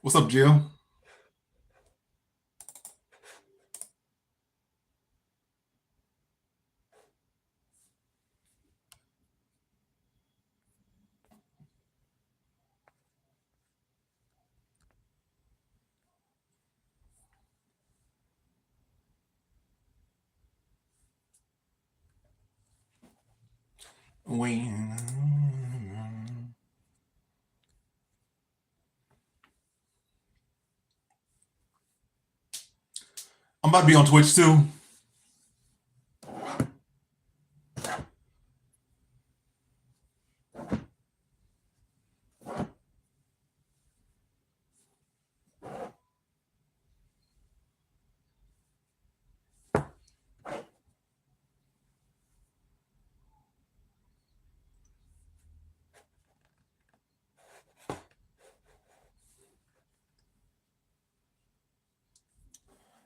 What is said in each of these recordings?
What's up, Jill? I'm about to be on Twitch too.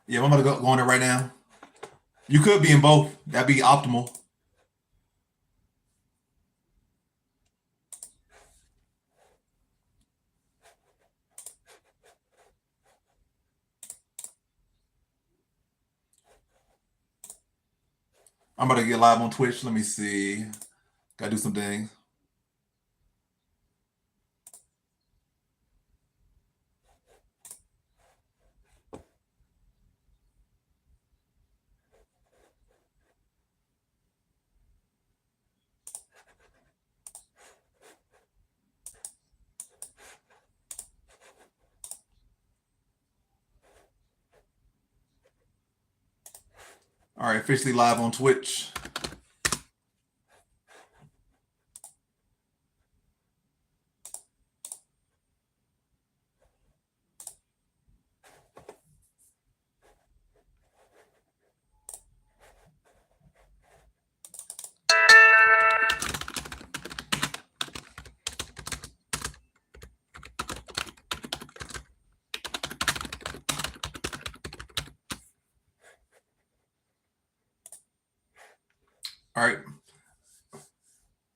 Yeah, I'm about to go on it right now. You could be in both. That'd be optimal. I'm about to get live on Twitch. Let me see. Gotta do some things. All right, officially live on Twitch. All right.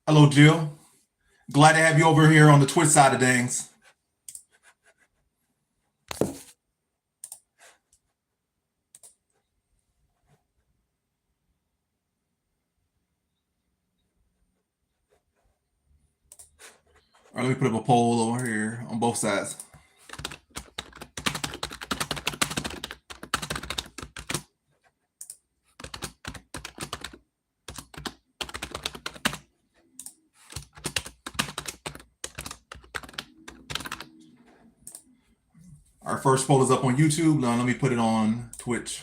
Hello, Jill. Glad to have you over here on the Twitch side of things. All right, let me put up a poll over here on both sides. Our first poll is up on YouTube. Now let me put it on Twitch.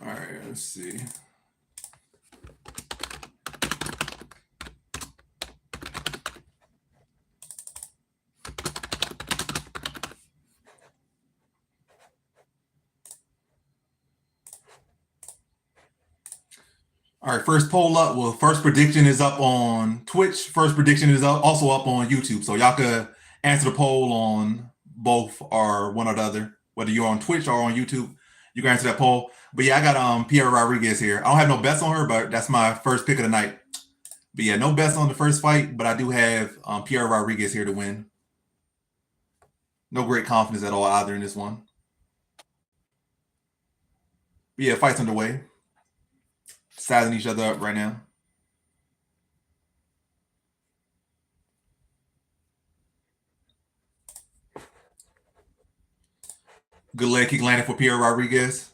All right, let's see. All right, first poll up. Well, first prediction is up on Twitch. First prediction is also up on YouTube. So y'all could answer the poll on both or one or the other. Whether you're on Twitch or on YouTube, you can answer that poll. But yeah, I got Piera Rodriguez here. I don't have no bets on her, but that's my first pick of the night. But yeah, no bets on the first fight, but I do have Piera Rodriguez here to win. No great confidence at all either in this one. But yeah, fight's underway. Sizing each other up right now. Good leg kick landed for Piera Rodriguez.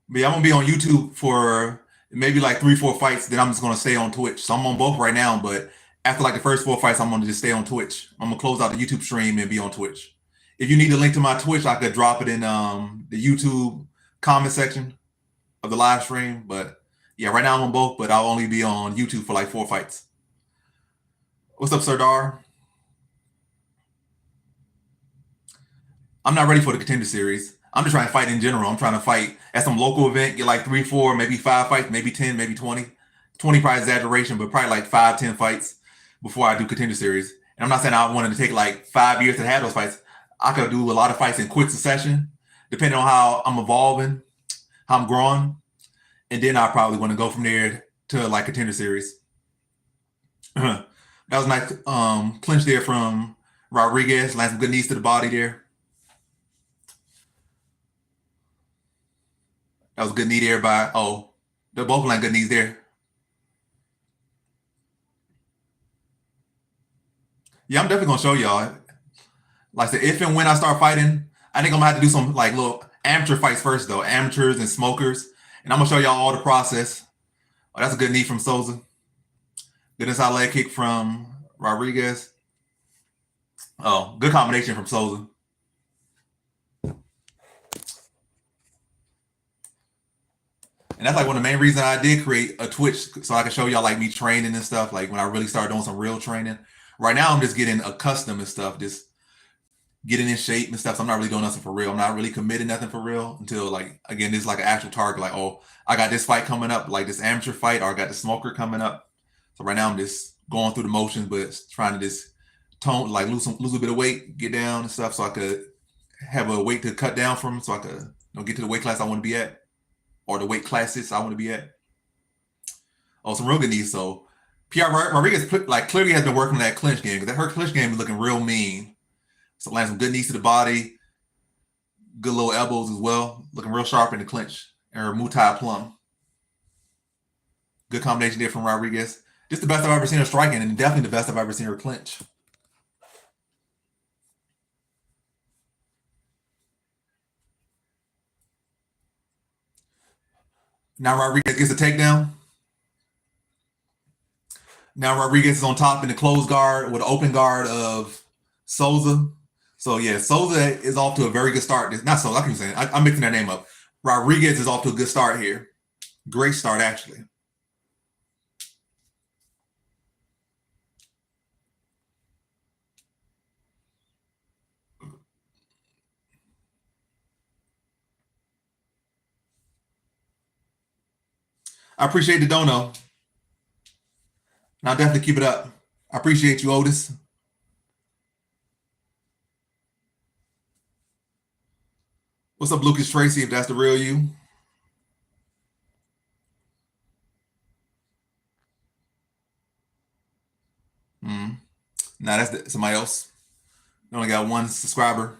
But yeah, I'm gonna be on YouTube for maybe like 3, 4 fights, then I'm just gonna stay on Twitch. So I'm on both right now, but after like the first 4 fights, I'm gonna just stay on Twitch. I'm gonna close out the YouTube stream and be on Twitch. If you need a link to my Twitch, I could drop it in the YouTube comment section of the live stream. But yeah, right now I'm on both, but I'll only be on YouTube for like 4 fights. What's up, Sardar? I'm not ready for the contender series. I'm just trying to fight in general. I'm trying to fight at some local event, get like 3, 4, maybe 5 fights, maybe 10, maybe 20. 20 probably exaggeration, but probably like 5, 10 fights before I do contender series. And I'm not saying I wanted to take like 5 years to have those fights. I could do a lot of fights in quick succession, depending on how I'm evolving, how I'm growing. And then I probably want to go from there to like contender series. That was a nice clinch there from Rodriguez. Landed some good knees to the body there. That was a good knee there by, they're both landing good knees there. Yeah, I'm definitely going to show y'all. Like I said, if and when I start fighting, I think I'm going to have to do some like little amateur fights first, though. Amateurs and smokers. And I'm going to show y'all all the process. Oh, that's a good knee from Souza. Good inside leg kick from Rodriguez. Oh, good combination from Souza. And that's like one of the main reasons I did create a Twitch, so I can show y'all like me training and stuff. Like when I really start doing some real training. Right now, I'm just getting accustomed and stuff, just getting in shape and stuff. So I'm not really doing nothing for real. I'm not really committing nothing for real until like, again, this is like an actual target. Like, oh, I got this fight coming up, like this amateur fight, or I got the smoker coming up. So right now I'm just going through the motions, but trying to just tone, like lose a bit of weight, get down and stuff, so I could have a weight to cut down from, so I could get to the weight class I want to be at, or the weight classes I want to be at. Oh, some real good knees. So PR Rodriguez like clearly has been working on that clinch game, because her clinch game is looking real mean. So land some good knees to the body, good little elbows as well, looking real sharp in the clinch. And her Muay plum. Good combination there from Rodriguez. Just the best I've ever seen her striking, and definitely the best I've ever seen her clinch. Now Rodriguez gets a takedown. Now Rodriguez is on top in the closed guard with an open guard of Souza. So yeah, Souza is off to a very good start. Not Souza, I keep saying I'm mixing their name up. Rodriguez is off to a good start here. Great start, actually. I appreciate the dono. And I'll definitely keep it up. I appreciate you, Otis. What's up, Lucas Tracy, if that's the real you? Mm. Nah, that's somebody else. I only got one subscriber.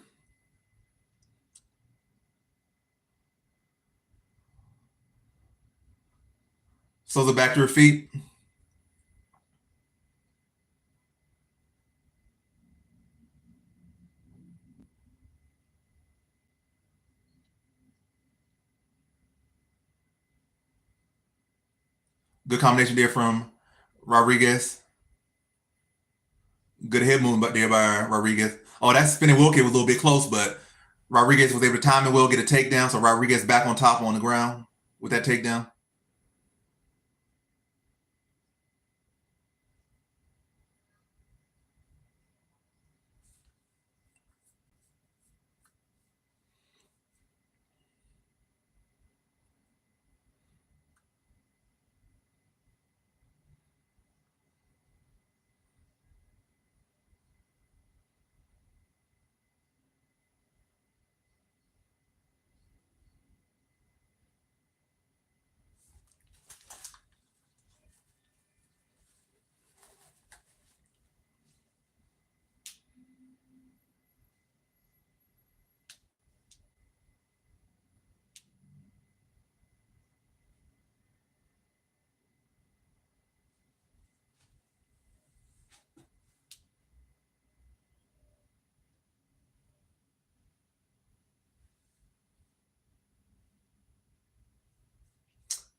Souza back to her feet. Good combination there from Rodriguez. Good head movement there by Rodriguez. Oh, that spinning wheel kick was a little bit close, but Rodriguez was able to time it well, get a takedown. So Rodriguez back on top on the ground with that takedown.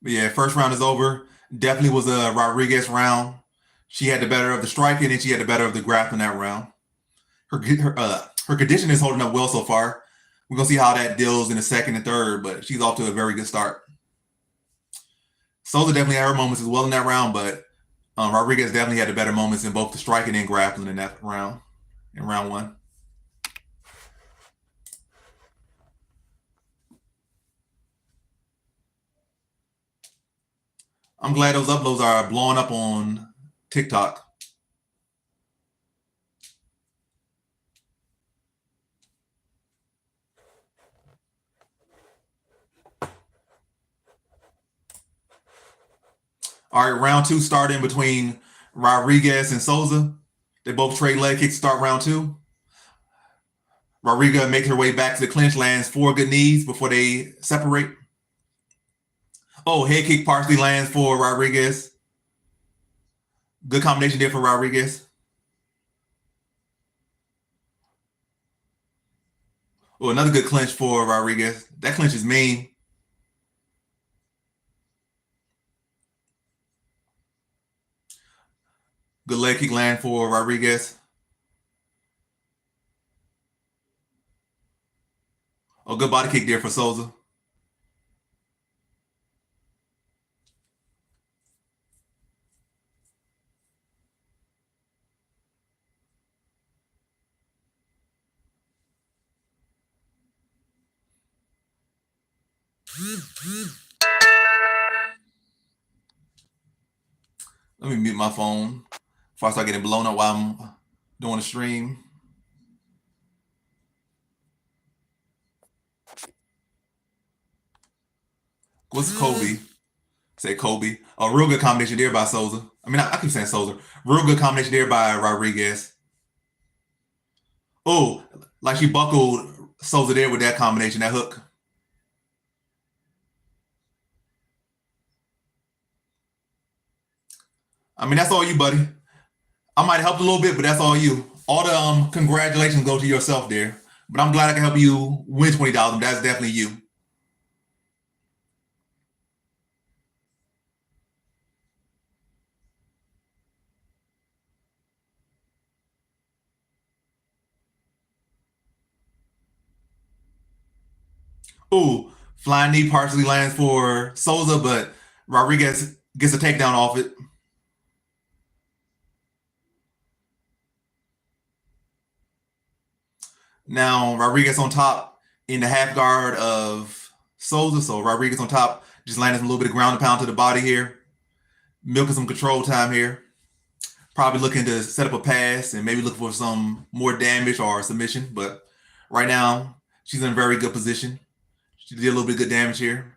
But yeah, first round is over. Definitely was a Rodriguez round. She had the better of the striking and she had the better of the grappling that round. Her condition is holding up well so far. We're gonna see how that deals in the second and third, but she's off to a very good start. Souza definitely had her moments as well in that round, but Rodriguez definitely had the better moments in both the striking and grappling in that round, in round one. I'm glad those uploads are blowing up on TikTok. All right, round two starting between Rodriguez and Souza. They both trade leg kicks to start round two. Rodriguez makes her way back to the clinch, lands 4 good knees before they separate. Oh, head kick partially lands for Rodriguez. Good combination there for Rodriguez. Oh, another good clinch for Rodriguez. That clinch is mean. Good leg kick land for Rodriguez. Oh, good body kick there for Souza. Let me mute my phone before I start getting blown up while I'm doing the stream. What's Kobe? Say Kobe. A real good combination there by Souza. I mean, I keep saying Souza. Real good combination there by Rodriguez. Oh, like she buckled Souza there with that combination, that hook. I mean, that's all you, buddy. I might help a little bit, but that's all you. All the congratulations go to yourself there. But I'm glad I can help you win $20. That's definitely you. Ooh, flying knee partially lands for Souza, but Rodriguez gets a takedown off it. Now Rodriguez on top in the half guard of Souza. So Rodriguez on top, just landing a little bit of ground and pound to the body here. Milking some control time here. Probably looking to set up a pass and maybe look for some more damage or submission. But right now, she's in a very good position. She did a little bit of good damage here.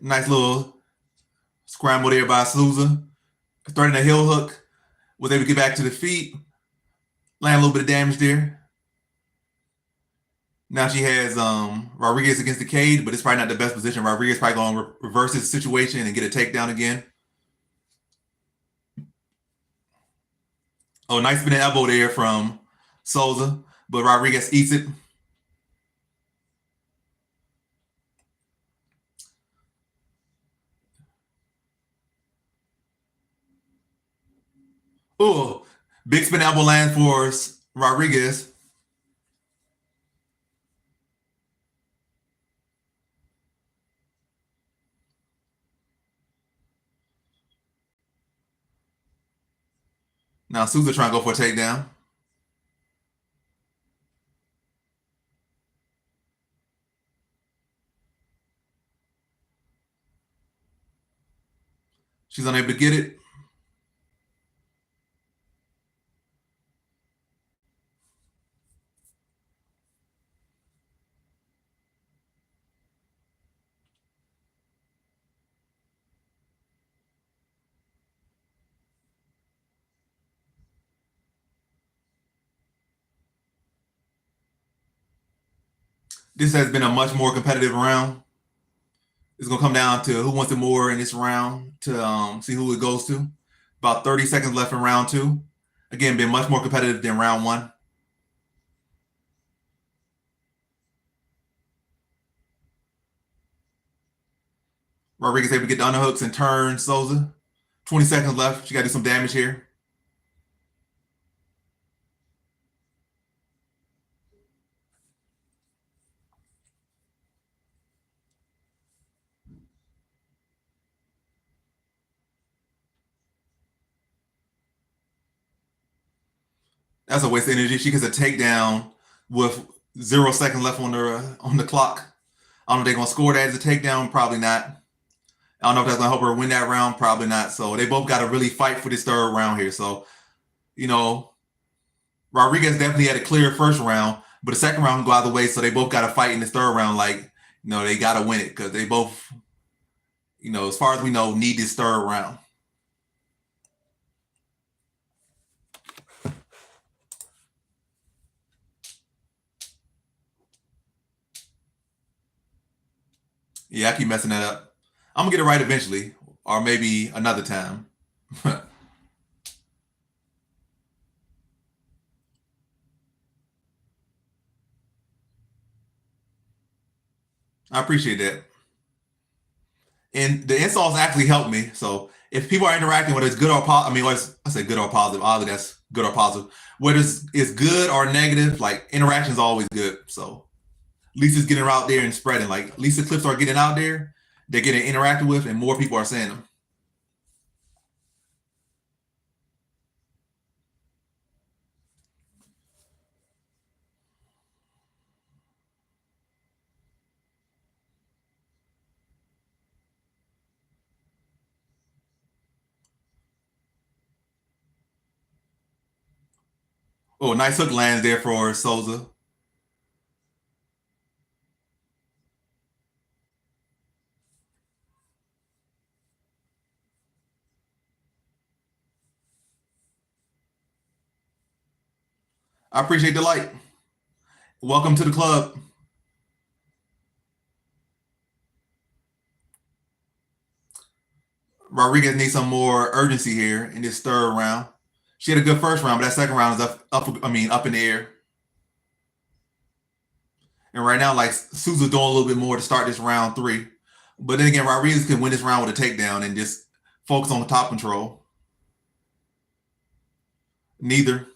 Nice little scramble there by Souza. Starting a heel hook. Was able to get back to the feet. Land a little bit of damage there. Now she has Rodriguez against the cage, but it's probably not the best position. Rodriguez probably going to reverse this situation and get a takedown again. Oh, nice spinning elbow there from Souza, but Rodriguez eats it. Oh, big spin elbow lands for Rodriguez. Now Souza trying to go for a takedown. She's unable to get it. This has been a much more competitive round. It's gonna come down to who wants it more in this round to see who it goes to. About 30 seconds left in round two. Again, been much more competitive than round one. Rodriguez able to get the underhooks and turn Souza. 20 seconds left. She got to do some damage here. That's a waste of energy. She gets a takedown with 0 seconds left on the clock. I don't know if they're gonna score that as a takedown. Probably not. I don't know if that's gonna help her win that round. Probably not. So they both got to really fight for this third round here. So you know, Rodriguez definitely had a clear first round, but the second round go out of the way. So they both got to fight in this third round. Like they got to win it because they both, as far as we know, need this third round. Yeah, I keep messing that up. I'm gonna get it right eventually, or maybe another time. I appreciate that. And the insults actually help me. So if people are interacting, whether it's good or positive, I mean, I say good or positive. Oddly, that's good or positive. Whether it's good or negative, like interaction is always good. So at least it's getting out there and spreading. Like at least the clips are getting out there, they're getting interacted with, and more people are seeing them. Oh, nice hook lands there for Souza. I appreciate the light. Welcome to the club. Rodriguez needs some more urgency here in this third round. She had a good first round, but that second round is up in the air. And right now, like Souza doing a little bit more to start this round three. But then again, Rodriguez can win this round with a takedown and just focus on the top control. Neither.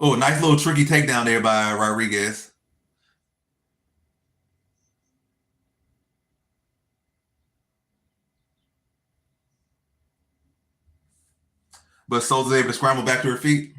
Oh, nice little tricky takedown there by Rodriguez. But Souza's able to scramble back to her feet.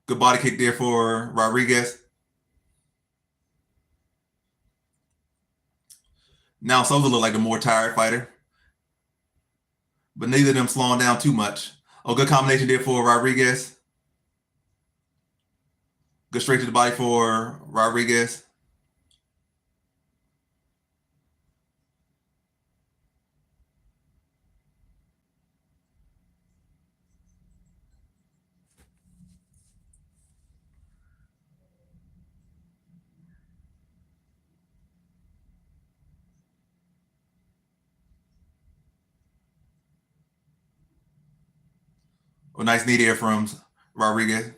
Good body kick there for Rodriguez. Now Souza look like the more tired fighter, but neither of them slowing down too much. Oh, good combination there for Rodriguez. Good straight to the body for Rodriguez. Oh, nice knee there from Rodriguez.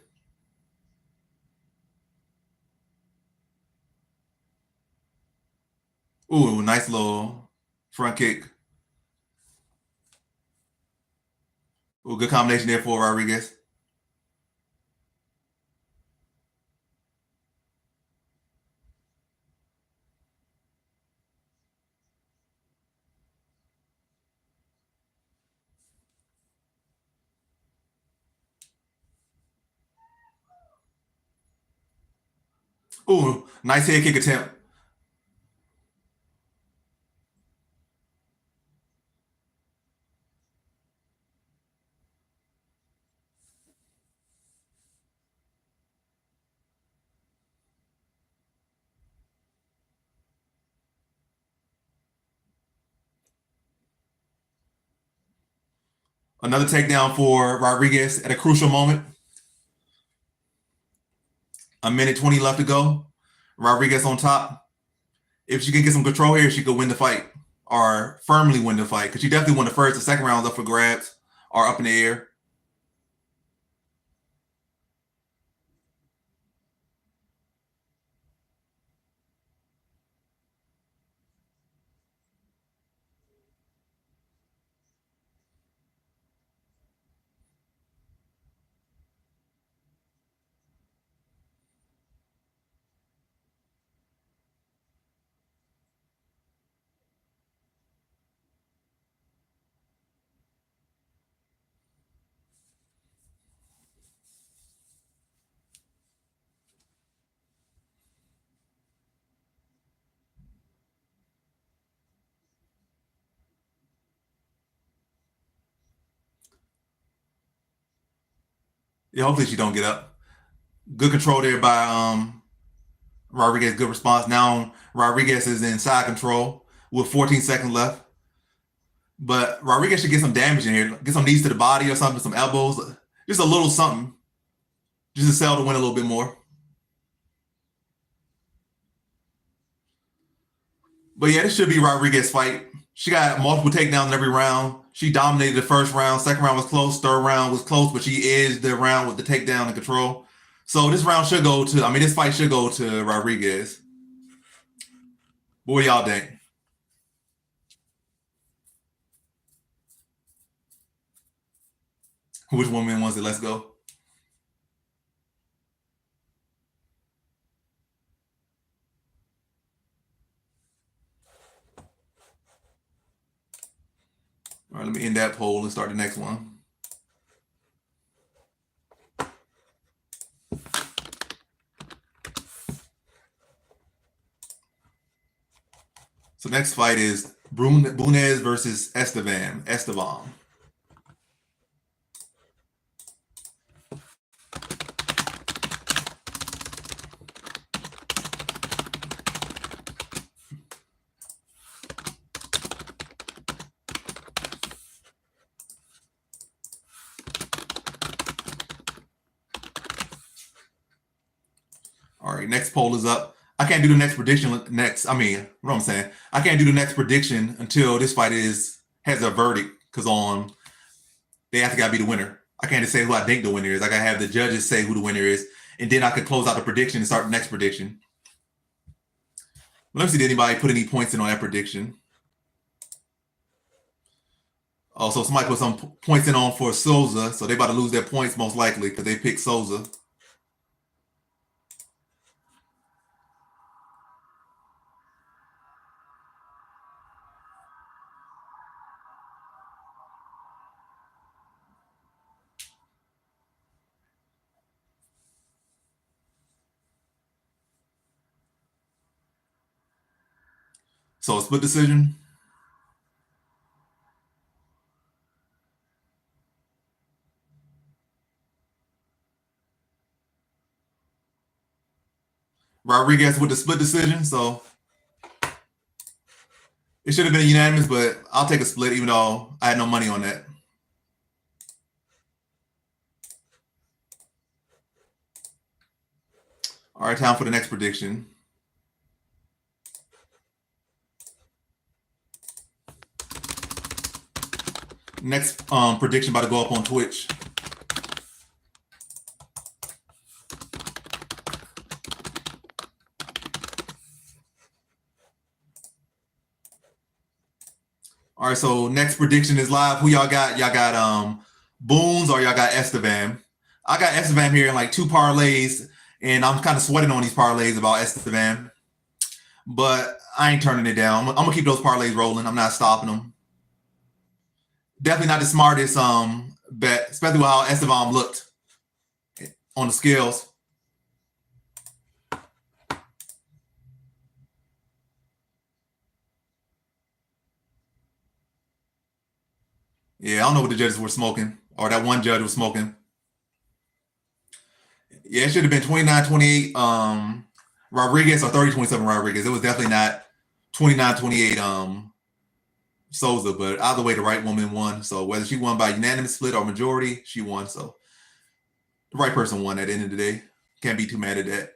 Ooh, nice little front kick. Ooh, good combination there for Rodriguez. Ooh, nice head kick attempt. Another takedown for Rodriguez at a crucial moment. A minute 20 left to go. Rodriguez on top. If she can get some control here, she could win the fight or firmly win the fight because she definitely won the first. The second round was up for grabs or up in the air. Yeah, hopefully she don't get up. Good control there by Rodriguez. Good response. Now Rodriguez is in side control with 14 seconds left. But Rodriguez should get some damage in here. Get some knees to the body or something, some elbows. Just a little something. Just to sell to win a little bit more. But yeah, this should be Rodriguez's fight. She got multiple takedowns in every round. She dominated the first round. Second round was close. Third round was close, but she edged the round with the takedown and control. So this round should go to, this fight should go to Rodriguez. What do y'all think? Which woman wants it? Let's go. All right, let me end that poll and start the next one. So next fight is Bruns versus Estavan. All right, next poll is up. I can't do the next prediction what I'm saying. I can't do the next prediction until this fight has a verdict because they have to gotta be the winner. I can't just say who I think the winner is. I gotta have the judges say who the winner is, and then I could close out the prediction and start the next prediction. Let me see, did anybody put any points in on that prediction? Oh, so somebody put some points in on for Souza, so they about to lose their points most likely because they picked Souza. So a split decision. Rodriguez with the split decision, so it should have been unanimous, but I'll take a split even though I had no money on that. All right, time for the next prediction. Next prediction about to go up on Twitch. All right, so next prediction is live. Who y'all got? Y'all got Bruns or y'all got Estavan? I got Estavan here in like 2 parlays, and I'm kind of sweating on these parlays about Estavan, but I ain't turning it down. I'm gonna keep those parlays rolling. I'm not stopping them. Definitely not the smartest bet, especially with how Estavan looked on the scales. Yeah, I don't know what the judges were smoking, or that one judge was smoking. Yeah, it should have been 29-28 Rodriguez or 30-27 Rodriguez. It was definitely not 29-28 Souza, but either way, the right woman won. So whether she won by unanimous split or majority, she won. So the right person won at the end of the day. Can't be too mad at that.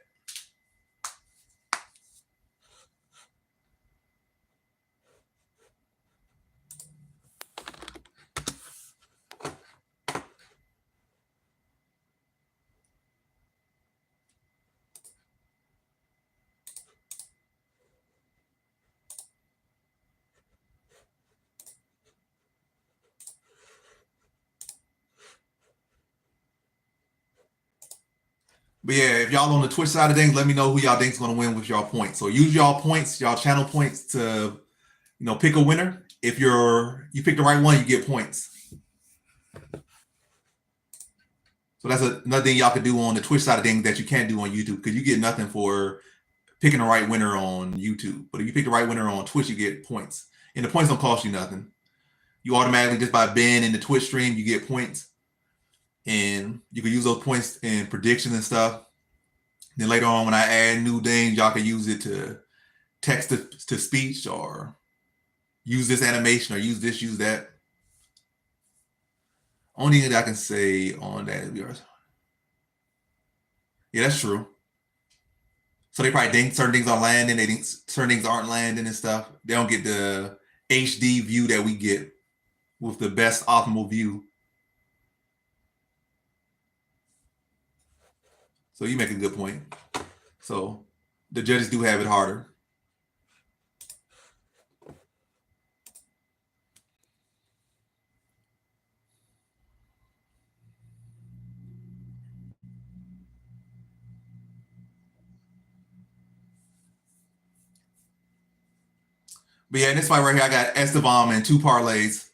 But yeah, if y'all on the Twitch side of things, let me know who y'all think's gonna win with y'all points. So use y'all points, y'all channel points to pick a winner. If you pick the right one, you get points. So that's another thing y'all could do on the Twitch side of things that you can't do on YouTube because you get nothing for picking the right winner on YouTube. But if you pick the right winner on Twitch, you get points. And the points don't cost you nothing. You automatically, just by being in the Twitch stream, you get points. And you can use those points in predictions and stuff. Then later on, when I add new things, y'all can use it to text to speech or use this animation or use this, use that. Only thing that I can say on that is yours. Yeah, that's true. So they probably think certain things are landing, they think certain things aren't landing and stuff. They don't get the HD view that we get with the best optimal view. So you make a good point. So the judges do have it harder. But yeah, in this fight right here, I got Estavan and two parlays.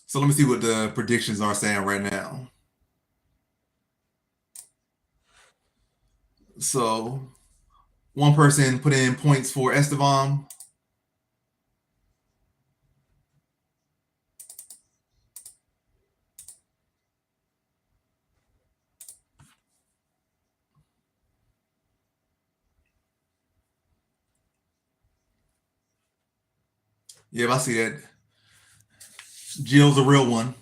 So let me see what the predictions are saying right now. So one person put in points for Estavan. Yeah, I see that. Jill's a real one.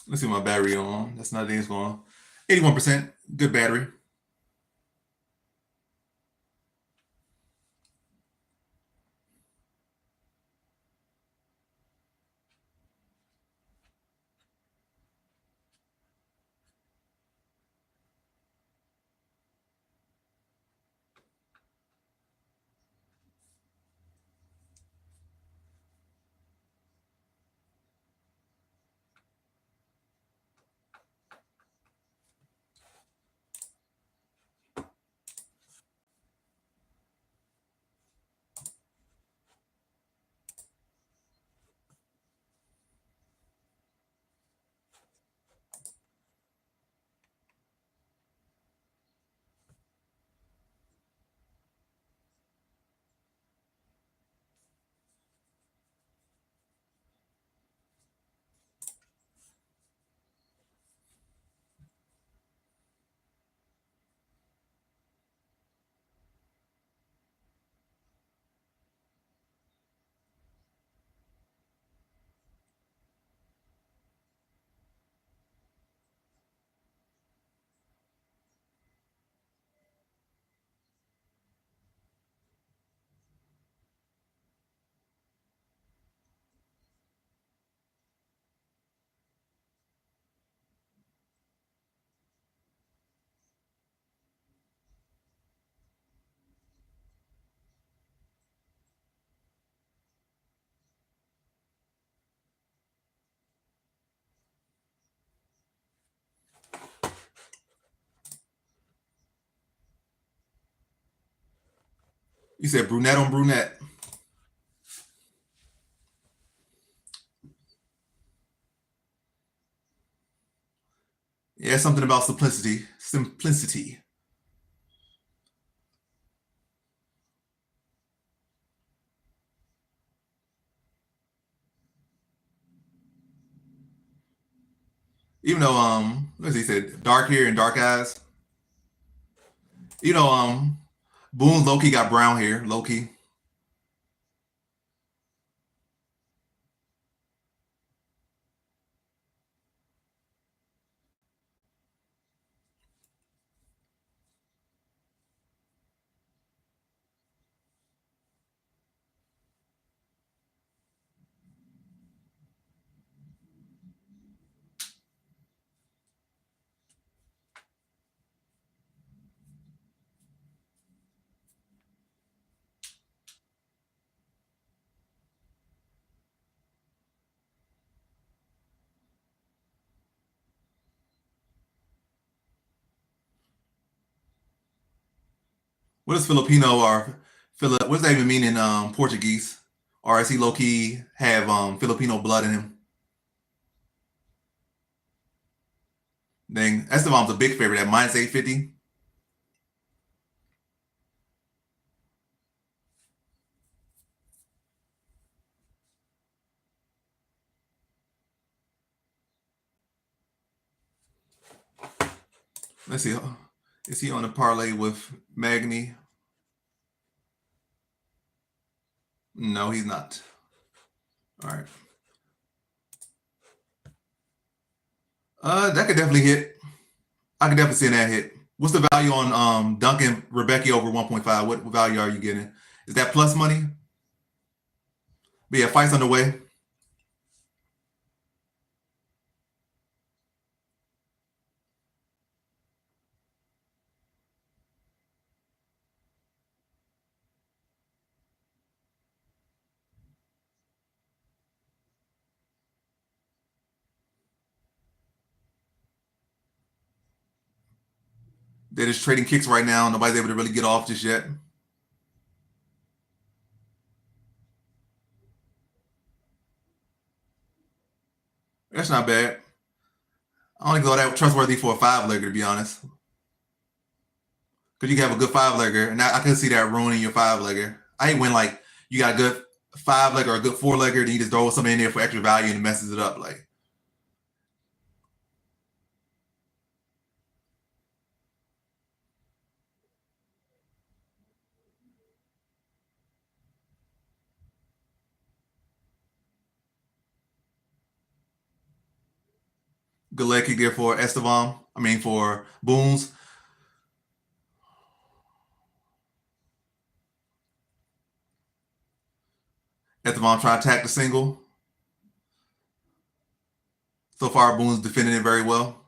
Let's see my battery on. That's not things going. 81%. Good battery. You said brunette on brunette. Yeah, something about simplicity. Simplicity. Even though let's see, he said dark hair and dark eyes. You know, Boone Loki got brown hair. Loki. What is Filipino or What does that even mean in Portuguese? Or is he low key have Filipino blood in him? Dang, Esteban's a big favorite at minus 850. Let's see. Is he on a parlay with Magni? No, he's not. All right. That could definitely hit. I could definitely see that hit. What's the value on Duncan Rebecca over 1.5? What value are you getting? Is that plus money? But yeah, fight's underway. They're just trading kicks right now. Nobody's able to really get off just yet. That's not bad. I don't think all that trustworthy for a five legger, to be honest. Because you can have a good five legger, and I can see that ruining your five legger. I hate when like you got a good five legger or a good four legger, then you just throw something in there for extra value and it messes it up. Like good leg kick there for Estevan. I mean for Booms. Estevan trying to attack the single. So far, Boone's defending it very well.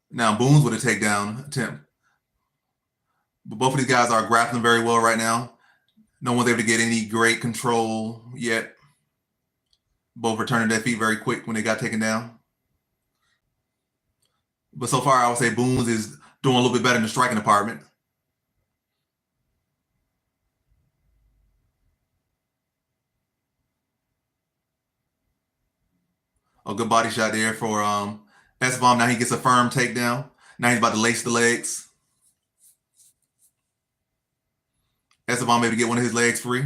Now Boone's with a takedown attempt. But both of these guys are grappling very well right now. No one's able to get any great control yet. Both returning their feet very quick when they got taken down. But so far, I would say Boone's is doing a little bit better in the striking department. A good body shot there for Esteban. Now he gets a firm takedown. Now he's about to lace the legs. Esteban maybe get one of his legs free.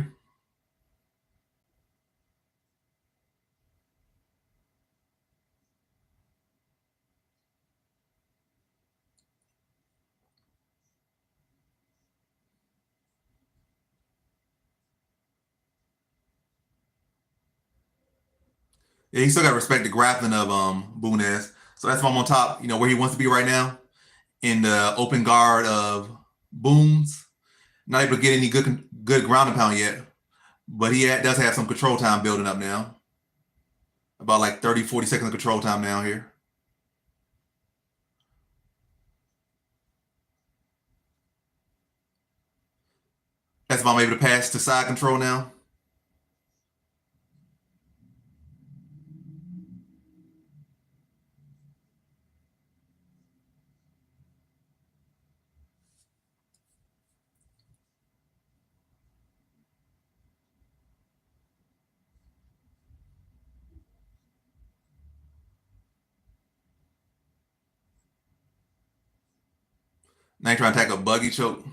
Yeah, he still got to respect the grappling of Bunez. So that's why I'm on top, where he wants to be right now in the open guard of Booms. Not able to get any good ground and pound yet, but he does have some control time building up now. About like 30, 40 seconds of control time now here. Estavan able to pass to side control now. Now he's trying to attack a buggy choke.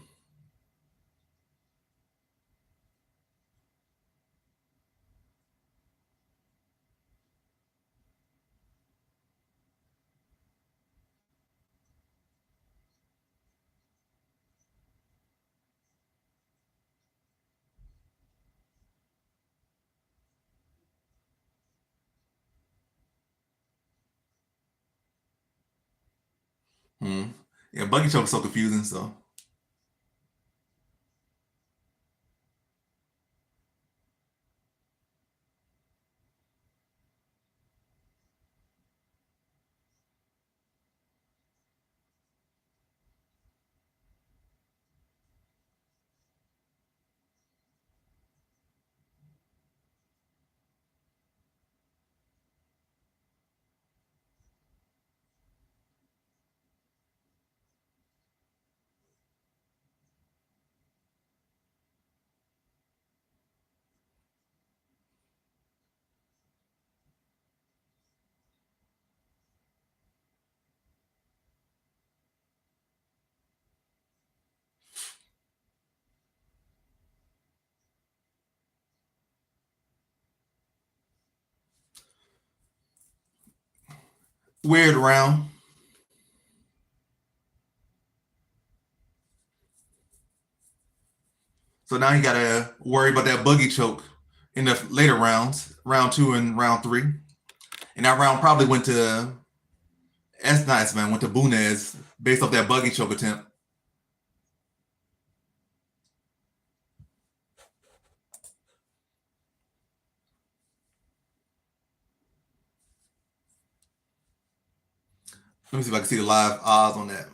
Yeah, buggy choke is so confusing. So weird round. So now you gotta worry about that buggy choke in the later rounds, round 2 and round 3. And that round probably went to Estavan, went to Bunez based off that buggy choke attempt. Let me see if I can see the live odds on that.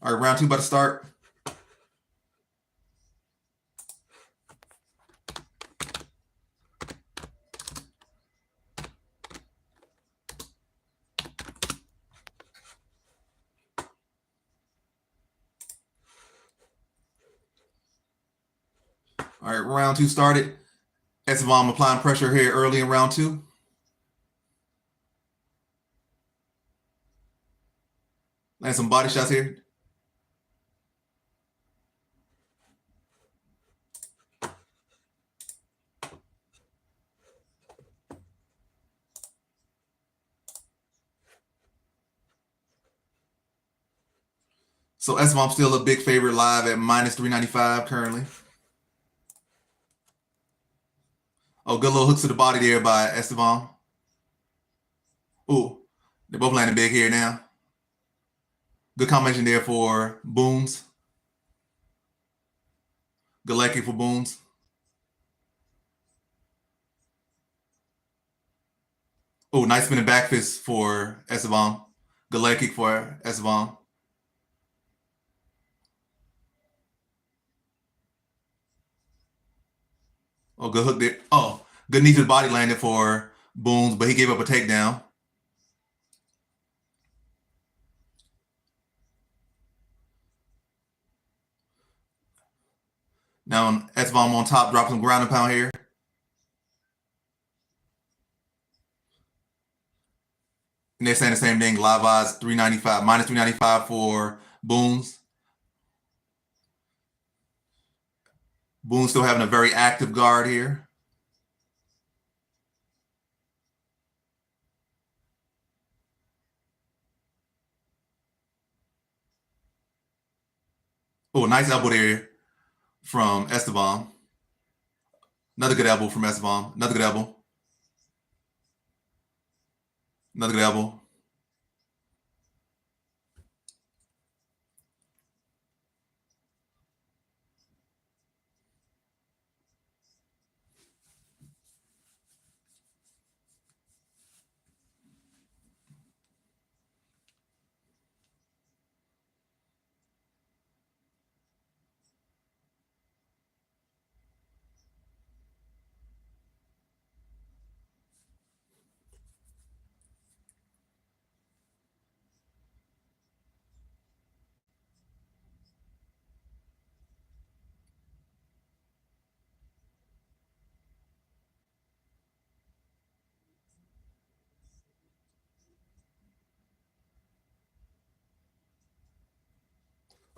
All right, round 2 about to start. All right, round 2 started. Estavan applying pressure here early in round 2. Land some body shots here. So Estavan still a big favorite live at minus 395 currently. Oh, good little hooks to the body there by Estavan. Ooh, they're both landing big here now. Good combination there for Booms. Galecki for Booms. Oh, nice spinning back fist for Estavan. Galecki for Estavan. Oh, good hook there. Oh, good knee to the body landed for Booms, but he gave up a takedown. Now Estavan on top, drop some ground and pound here. And they're saying the same thing. Live odds 395, minus 395 for Booms. Booms still having a very active guard here. Oh, nice elbow there from Estavan. Another good elbow from Estavan. Another good elbow. Another good elbow.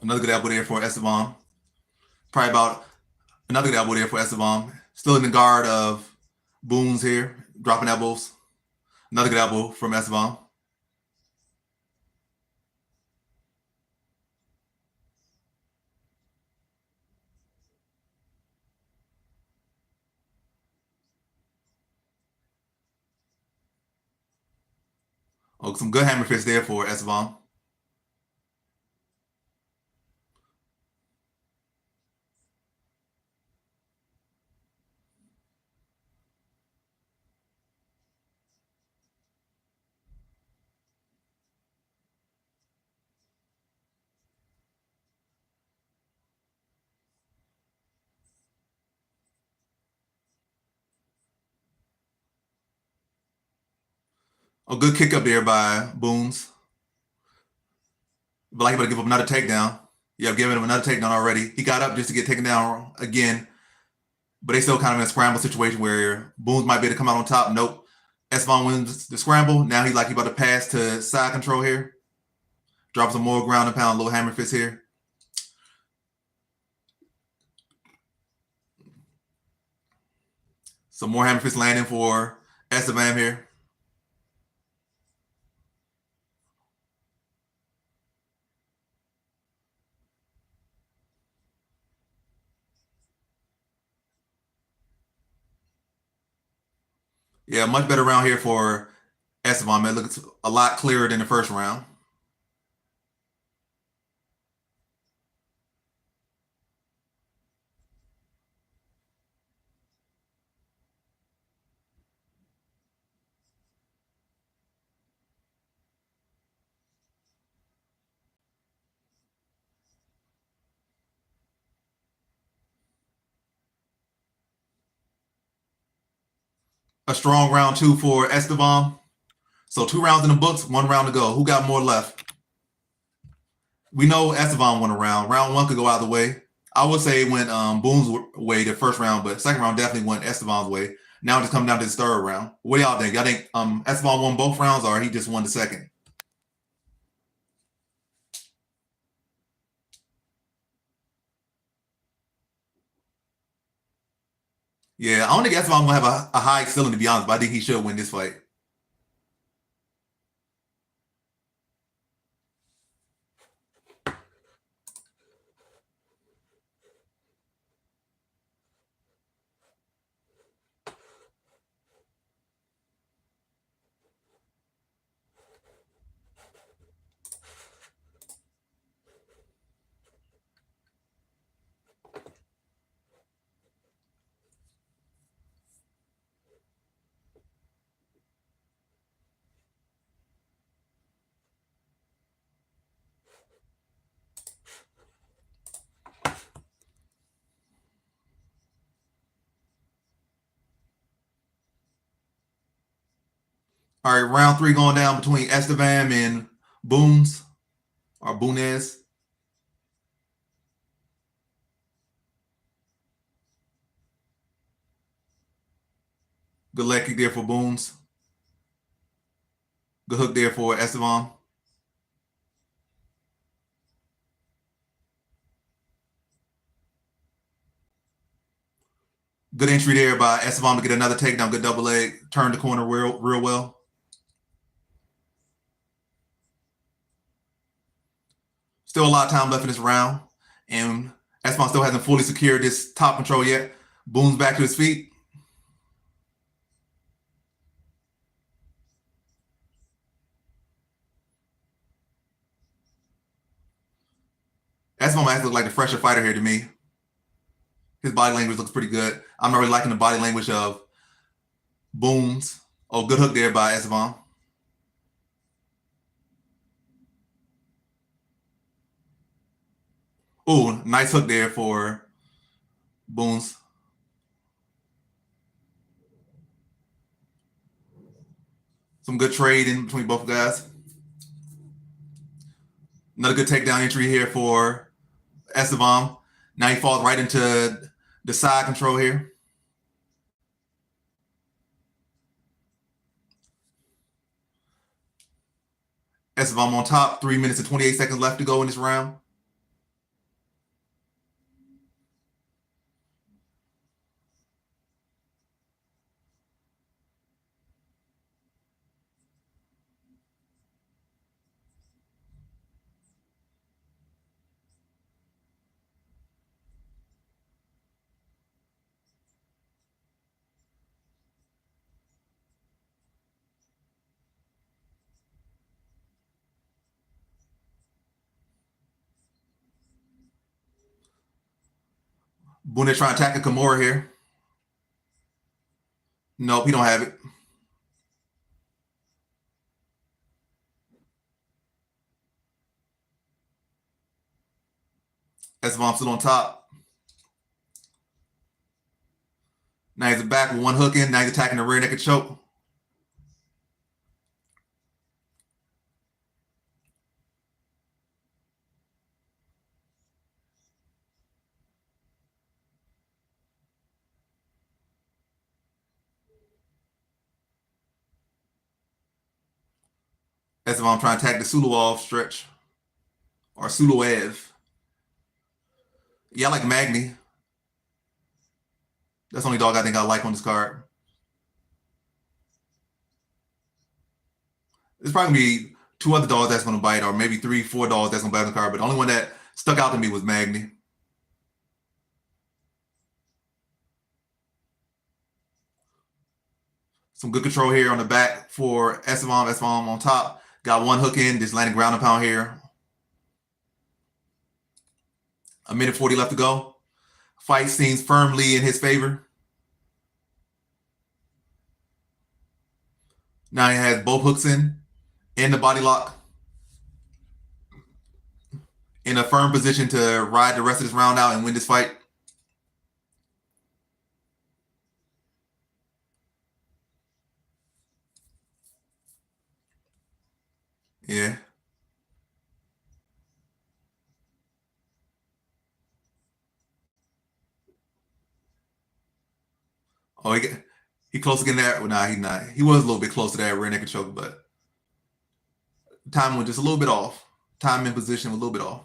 Another good elbow there for Estavan. Probably about another good elbow there for Estavan. Still in the guard of Bruns here, dropping elbows. Another good elbow from Estavan. Oh, some good hammer fists there for Estavan. A good kick up there by Bruns. But like he about to give up another takedown. Yeah, giving him another takedown already. He got up just to get taken down again. But they still kind of in a scramble situation where Bruns might be able to come out on top. Nope. Estavan wins the scramble. Now he's like he about to pass to side control here. Drop some more ground and pound, little hammer fist here. Some more hammer fist landing for Estavan here. Yeah, much better round here for Estavan, man. It looks a lot clearer than the first round. A strong round two for Estavan. So 2 rounds in the books, 1 round to go. Who got more left? We know Estavan won a round. Round one could go either way. I would say it went Boone's way the first round, but second round definitely went Estevan's way. Now it's coming down to the third round. What do y'all think? Y'all think Estevan won both rounds or he just won the second? Yeah, I don't think Estevan will have a high ceiling to be honest, but I think he should win this fight. All right, round three going down between Estevan and Boones or Bunez. Good leg kick there for Boones. Good hook there for Estevan. Good entry there by Estevan to get another takedown. Good double leg. Turn the corner real well. Still a lot of time left in this round. And Estavan still hasn't fully secured this top control yet. Booms back to his feet. Estavan actually looks like the fresher fighter here to me. His body language looks pretty good. I'm not really liking the body language of Booms. Oh, good hook there by Estavan. Oh, nice hook there for Booms. Some good trade in between both guys. Another good takedown entry here for Estavan. Now he falls right into the side control here. Estavan on top. 3 minutes and 28 seconds left to go in this round. Boone trying to attack a Kimura here. Nope, he don't have it. Estavan still on top. Now he's back with one hook in. Now he's attacking the rear naked choke. Estavan trying to attack the Suluev stretch. Or Suluev. Yeah, I like Magny. That's the only dog I think I like on this card. There's probably gonna be two other dogs that's gonna bite, or maybe 3, 4 dogs that's gonna bite on the card. But the only one that stuck out to me was Magny. Some good control here on the back for Estavan. Estavan on top. Got one hook in, just landing ground and pound here. 1 minute 40 left to go. Fight seems firmly in his favor. Now he has both hooks in the body lock. In a firm position to ride the rest of this round out and win this fight. Yeah. Oh, he close to getting that. Well, nah, he's not. He was a little bit close to that rear naked choke, but timing was just a little bit off. Time and position was a little bit off.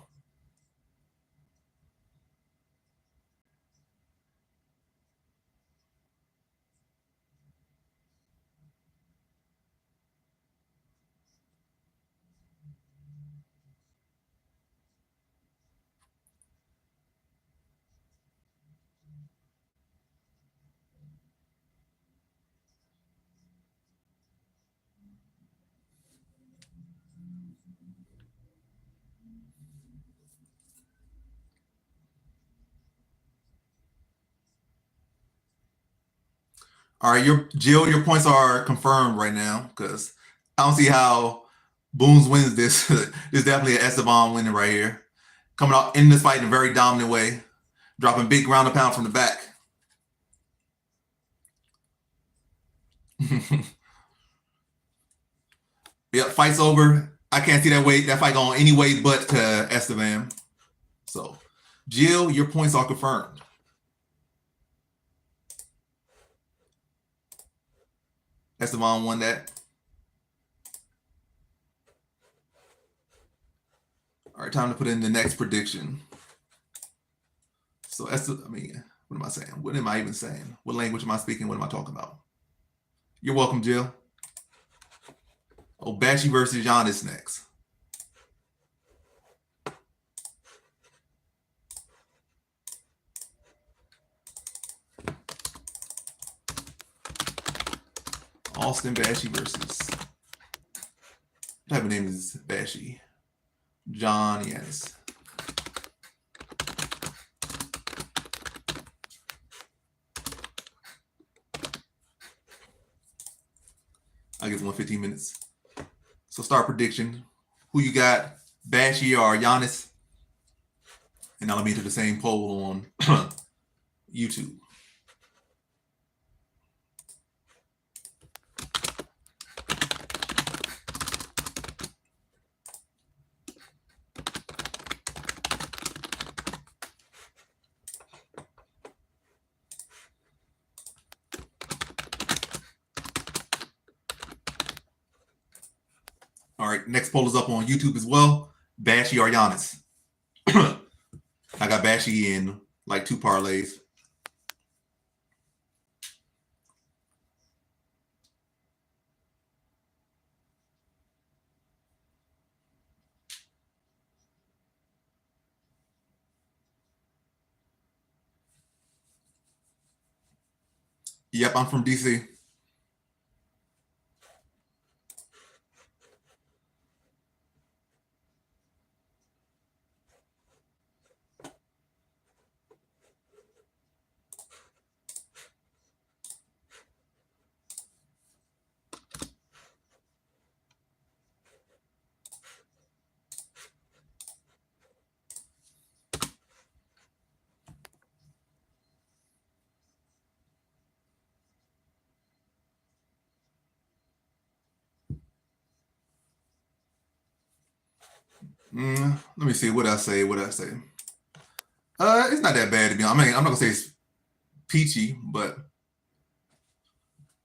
All right, your points are confirmed right now because I don't see how Boones wins this. There's definitely an Estavan winning right here. Coming out in this fight in a very dominant way, dropping big ground and pound from the back. Yep, fight's over. I can't see that fight going any way but to Estavan. So, Jill, your points are confirmed. Estavan won that. All right, time to put in the next prediction. So, what am I saying? What am I even saying? What language am I speaking? What am I talking about? You're welcome, Jill. Oh, Bashy versus Giannis next. Austin Bashy versus, what type of name is Bashy? Giannis. I guess 115 minutes. So start prediction. Who you got? Bashy or Giannis? And now let me enter the same poll on YouTube. All right, next poll is up on YouTube as well. Bashy or Giannis? I got Bashy in like 2 parlays. Yep, I'm from DC. Let me see. What I say? It's not that bad to be honest. I mean, I'm not gonna say it's peachy, but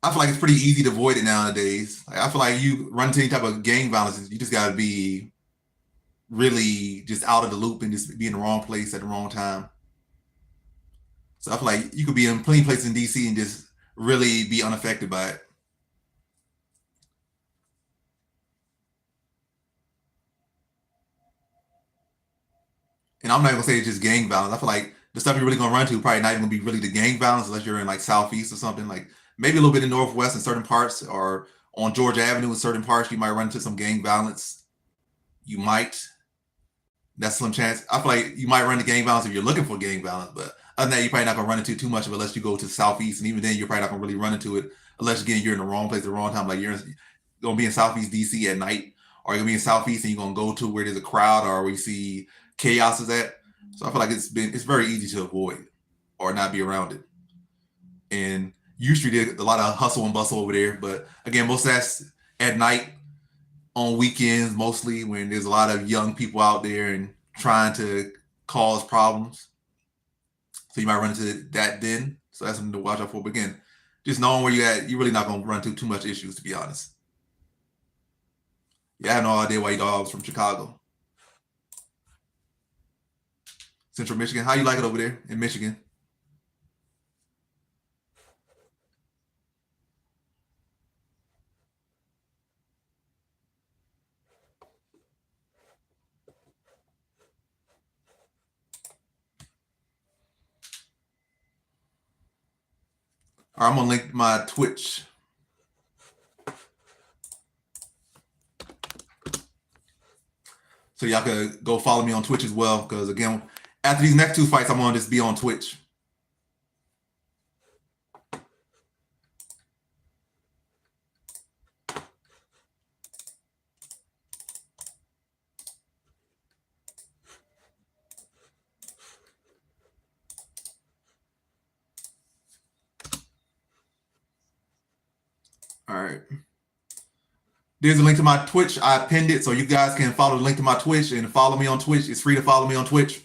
I feel like it's pretty easy to avoid it nowadays. Like, I feel like you run into any type of gang violence, you just gotta be really just out of the loop and just be in the wrong place at the wrong time. So I feel like you could be in plenty of places in DC and just really be unaffected by it. And I'm not gonna say it's just gang violence. I feel like the stuff you're really gonna run to probably not even gonna be really the gang violence unless you're in like Southeast or something. Like maybe a little bit in Northwest in certain parts, or on Georgia Avenue in certain parts, you might run into some gang violence. You might. That's slim chance. I feel like you might run into gang violence if you're looking for gang violence, but other than that, you're probably not gonna run into too much of it unless you go to the Southeast, and even then, you're probably not gonna really run into it unless again you're in the wrong place at the wrong time. Like you're gonna be in Southeast DC at night, or you're gonna be in Southeast and you're gonna go to where there's a crowd or where you see chaos is at. So I feel like it's very easy to avoid or not be around it. And U Street did a lot of hustle and bustle over there, but again, most of that's at night, on weekends, mostly when there's a lot of young people out there and trying to cause problems. So you might run into that then. So that's something to watch out for. But again, just knowing where you're at, you're really not going to run into too much issues, to be honest. Yeah, I have no idea why you thought I was from Chicago. Central Michigan. How you like it over there in Michigan? All right, I'm gonna link my Twitch. So y'all could go follow me on Twitch as well. Because again, after these next 2 fights, I'm gonna just be on Twitch. All right. There's a link to my Twitch. I pinned it so you guys can follow the link to my Twitch and follow me on Twitch. It's free to follow me on Twitch.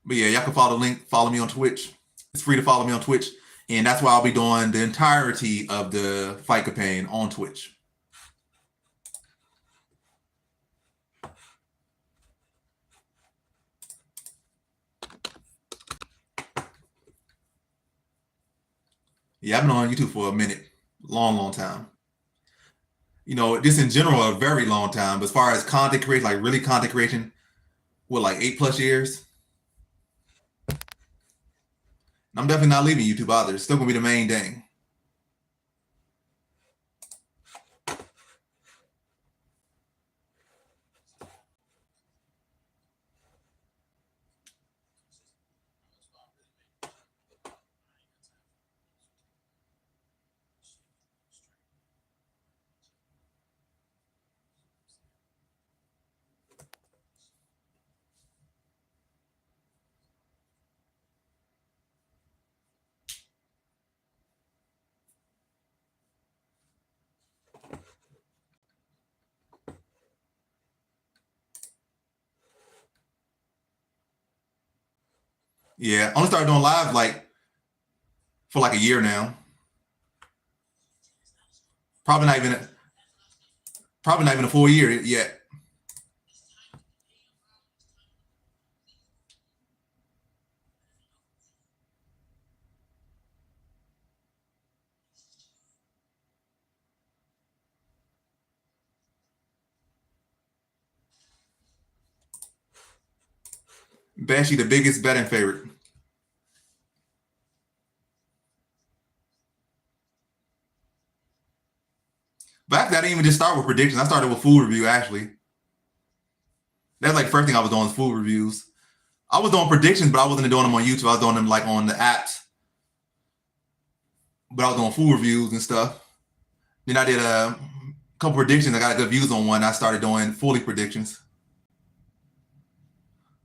But yeah, y'all can follow the link, follow me on Twitch. It's free to follow me on Twitch. And that's why I'll be doing the entirety of the fight campaign on Twitch. Yeah, I've been on YouTube for a minute. Long time. Just in general, a very long time. But as far as content creation, like really content creation, what, like 8+ years? I'm definitely not leaving YouTube either. It's still gonna be the main thing. Yeah, I only started doing live like for like a year now. Probably not even a full year yet. Bashy, the biggest betting favorite. But actually, I didn't even just start with predictions. I started with food review actually. That's like the first thing I was doing was food reviews. I was doing predictions, but I wasn't doing them on YouTube. I was doing them like on the apps. But I was doing food reviews and stuff. Then I did a couple predictions. I got good views on one. I started doing fully predictions.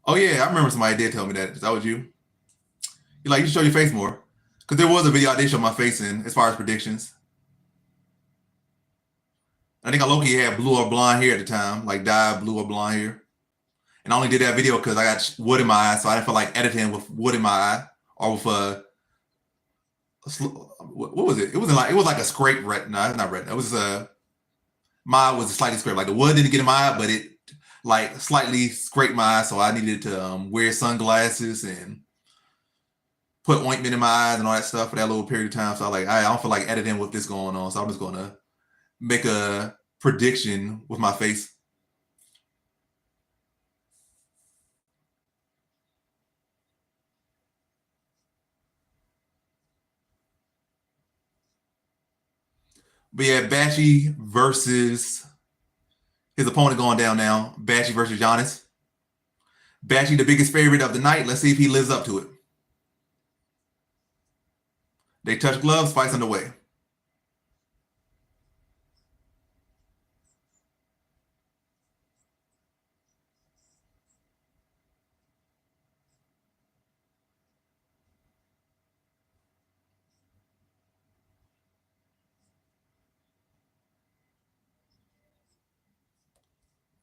Oh yeah, I remember somebody did tell me that. That was you. You like you should show your face more. Because there was a video I did show my face in as far as predictions. I think I low-key had blue or blonde hair at the time, like dyed blue or blonde hair. And I only did that video because I got wood in my eye, so I didn't feel like editing with wood in my eye or with what was it? It was like a scrape red. No, it's not red. It was my eye was slightly scraped. Like the wood didn't get in my eye, but it like slightly scraped my eye, so I needed to wear sunglasses and put ointment in my eyes and all that stuff for that little period of time. So I don't feel like editing with this going on, so I'm just gonna make a prediction with my face. But yeah, Bashy versus his opponent going down now. Bashy versus Giannis. Bashy, the biggest favorite of the night. Let's see if he lives up to it. They touch gloves, fights underway.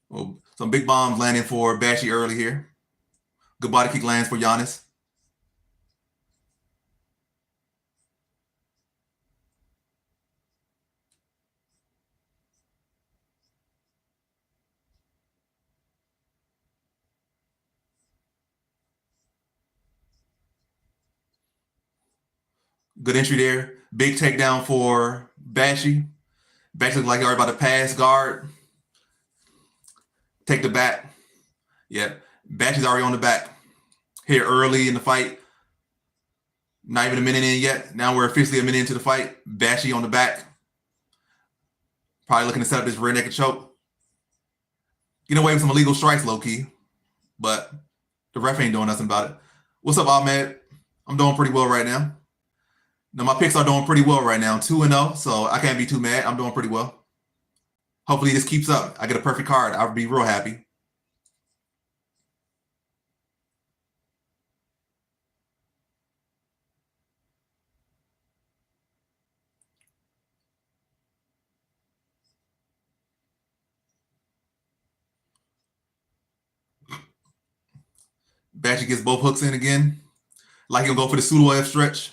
Well, some big bombs landing for Bashy early here. Good body kick lands for Giannis. Good entry there. Big takedown for Bashy. Bashy looked like he already about to pass guard. Take the back. Yep. Bashy's already on the back. Here early in the fight. Not even a minute in yet. Now we're officially a minute into the fight. Bashy on the back. Probably looking to set up this rear naked choke. Getting away with some illegal strikes, low key. But the ref ain't doing nothing about it. What's up, Ahmed? I'm doing pretty well right now. Now my picks are doing pretty well right now. 2-0, so I can't be too mad. I'm doing pretty well. Hopefully this keeps up. I get a perfect card. I'll be real happy. Bashy gets both hooks in again. Like he'll go for the pseudo F stretch.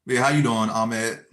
Yeah, how you doing, Ahmed?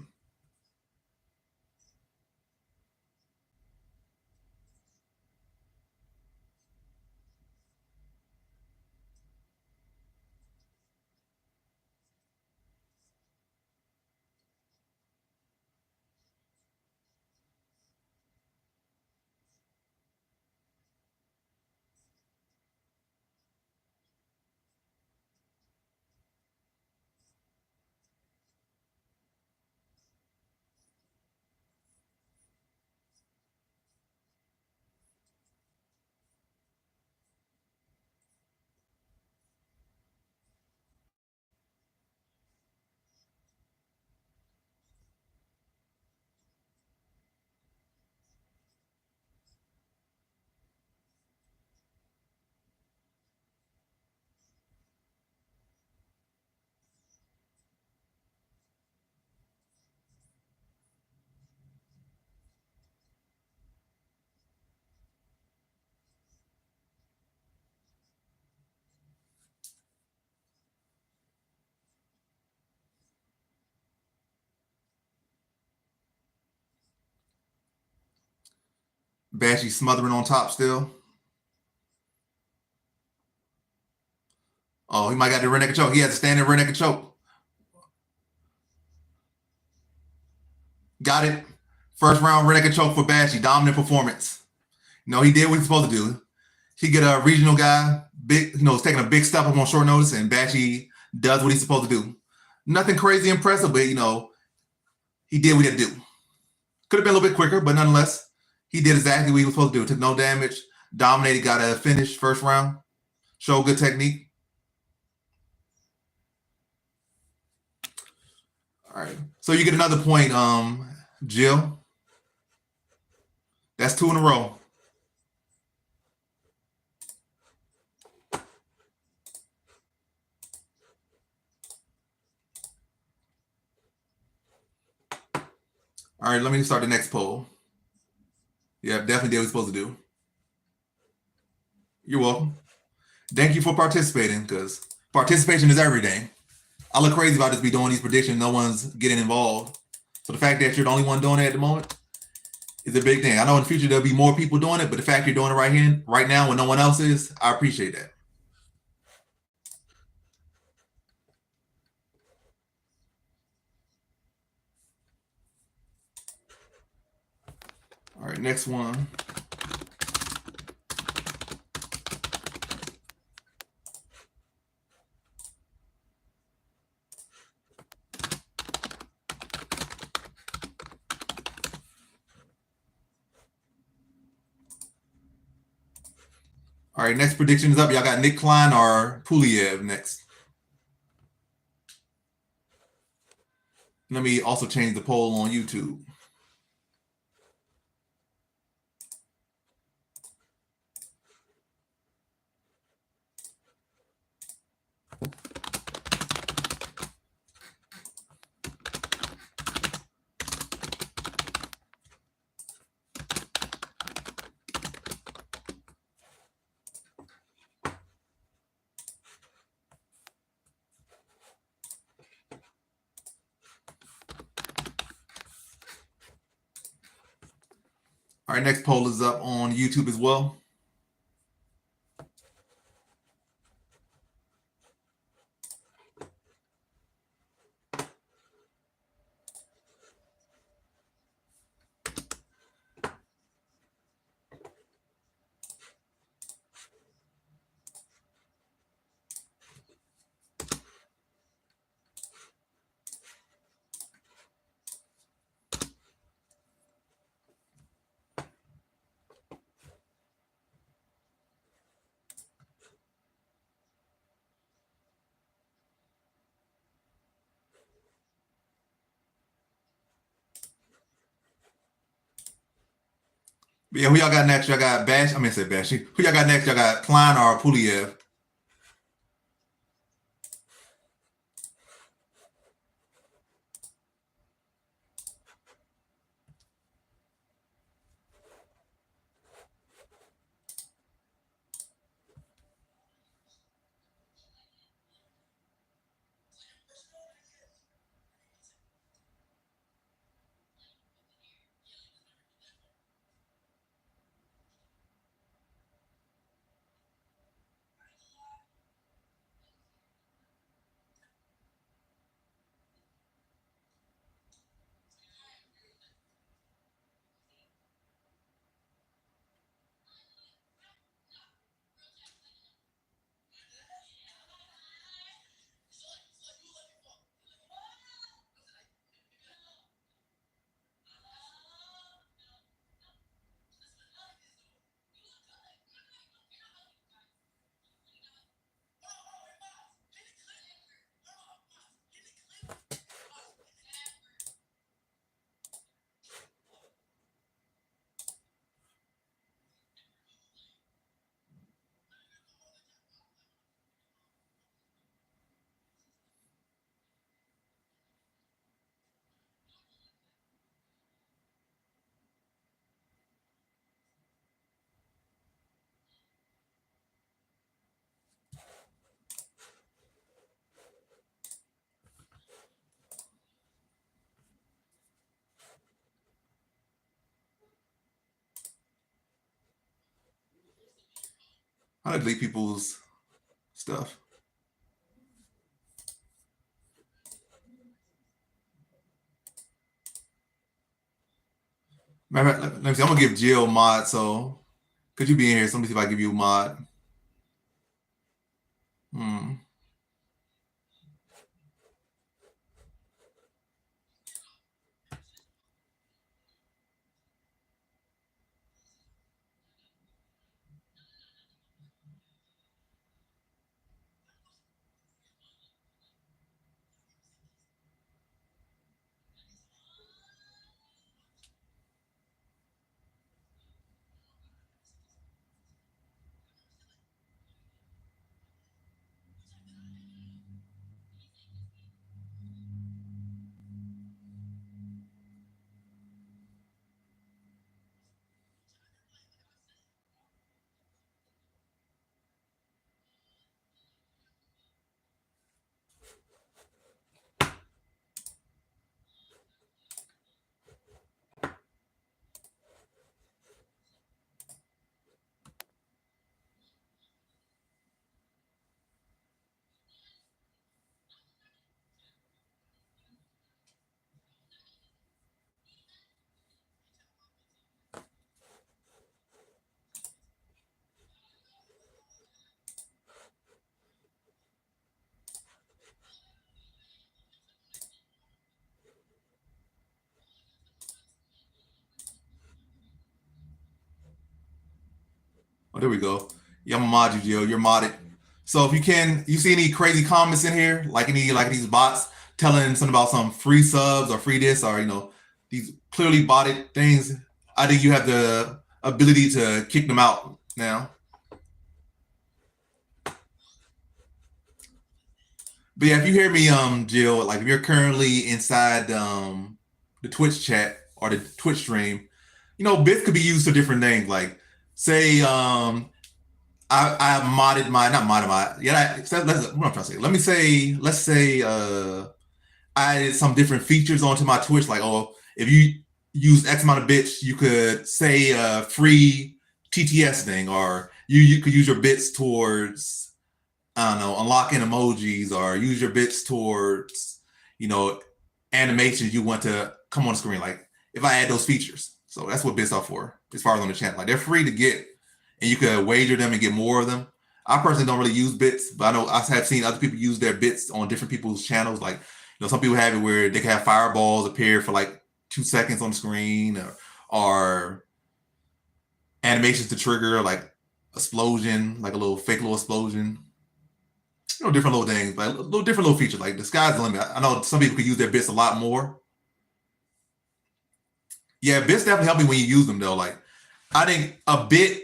Bashy smothering on top still. Oh, he might got the rear naked choke. He has a standing rear naked choke. Got it. First round rear naked choke for Bashy. Dominant performance. No, he did what he's supposed to do. He get a regional guy, big, is taking a big step up on short notice, and Bashy does what he's supposed to do. Nothing crazy impressive, but he did what he had to do. Could have been a little bit quicker, but nonetheless, he did exactly what he was supposed to do. Took no damage, dominated, got a finish first round, showed good technique. All right. So you get another point, Jill. That's 2 in a row. All right, let me start the next poll. Yeah, definitely did what he's supposed to do. You're welcome. Thank you for participating, because participation is everything. I look crazy about just be doing these predictions. No one's getting involved. So the fact that you're the only one doing it at the moment is a big thing. I know in the future there'll be more people doing it, but the fact you're doing it right here, right now, when no one else is, I appreciate that. All right, next one. All right, next prediction is up. Y'all got Nick Klein or Puliev next. Let me also change the poll on YouTube. All right, next poll is up on YouTube as well. But yeah, who y'all got next? Y'all got Bash. I mean, say Bashy. Who y'all got next? Y'all got Klein or Puliev? How to delete people's stuff. Let me see. I'm gonna give Jill mod. So could you be in here? So let me see if I give you a mod. Oh, there we go. Yeah, I'm gonna mod you, Jill. You're modded. So if you see any crazy comments in here, like these bots telling something about some free subs or free this or these clearly botted things, I think you have the ability to kick them out now. But yeah, if you hear me, Jill, like if you're currently inside the Twitch chat or the Twitch stream, bits could be used for different things. Like say I modded my not modded my yeah. What I'm trying to say. Let's say I added some different features onto my Twitch. Like if you use X amount of bits, you could say a free TTS thing, or you could use your bits towards unlocking emojis, or use your bits towards animations you want to come on the screen. Like if I add those features, so that's what bits are for. As far as on the channel, like they're free to get. And you could wager them and get more of them. I personally don't really use bits, but I know I have seen other people use their bits on different people's channels. Like, some people have it where they can have fireballs appear for like 2 seconds on the screen, or animations to trigger like explosion, like a fake little explosion. Different little things, but different little features. Like the sky's the limit. I know some people could use their bits a lot more. Yeah, bits definitely help me when you use them though. Like, I think a bit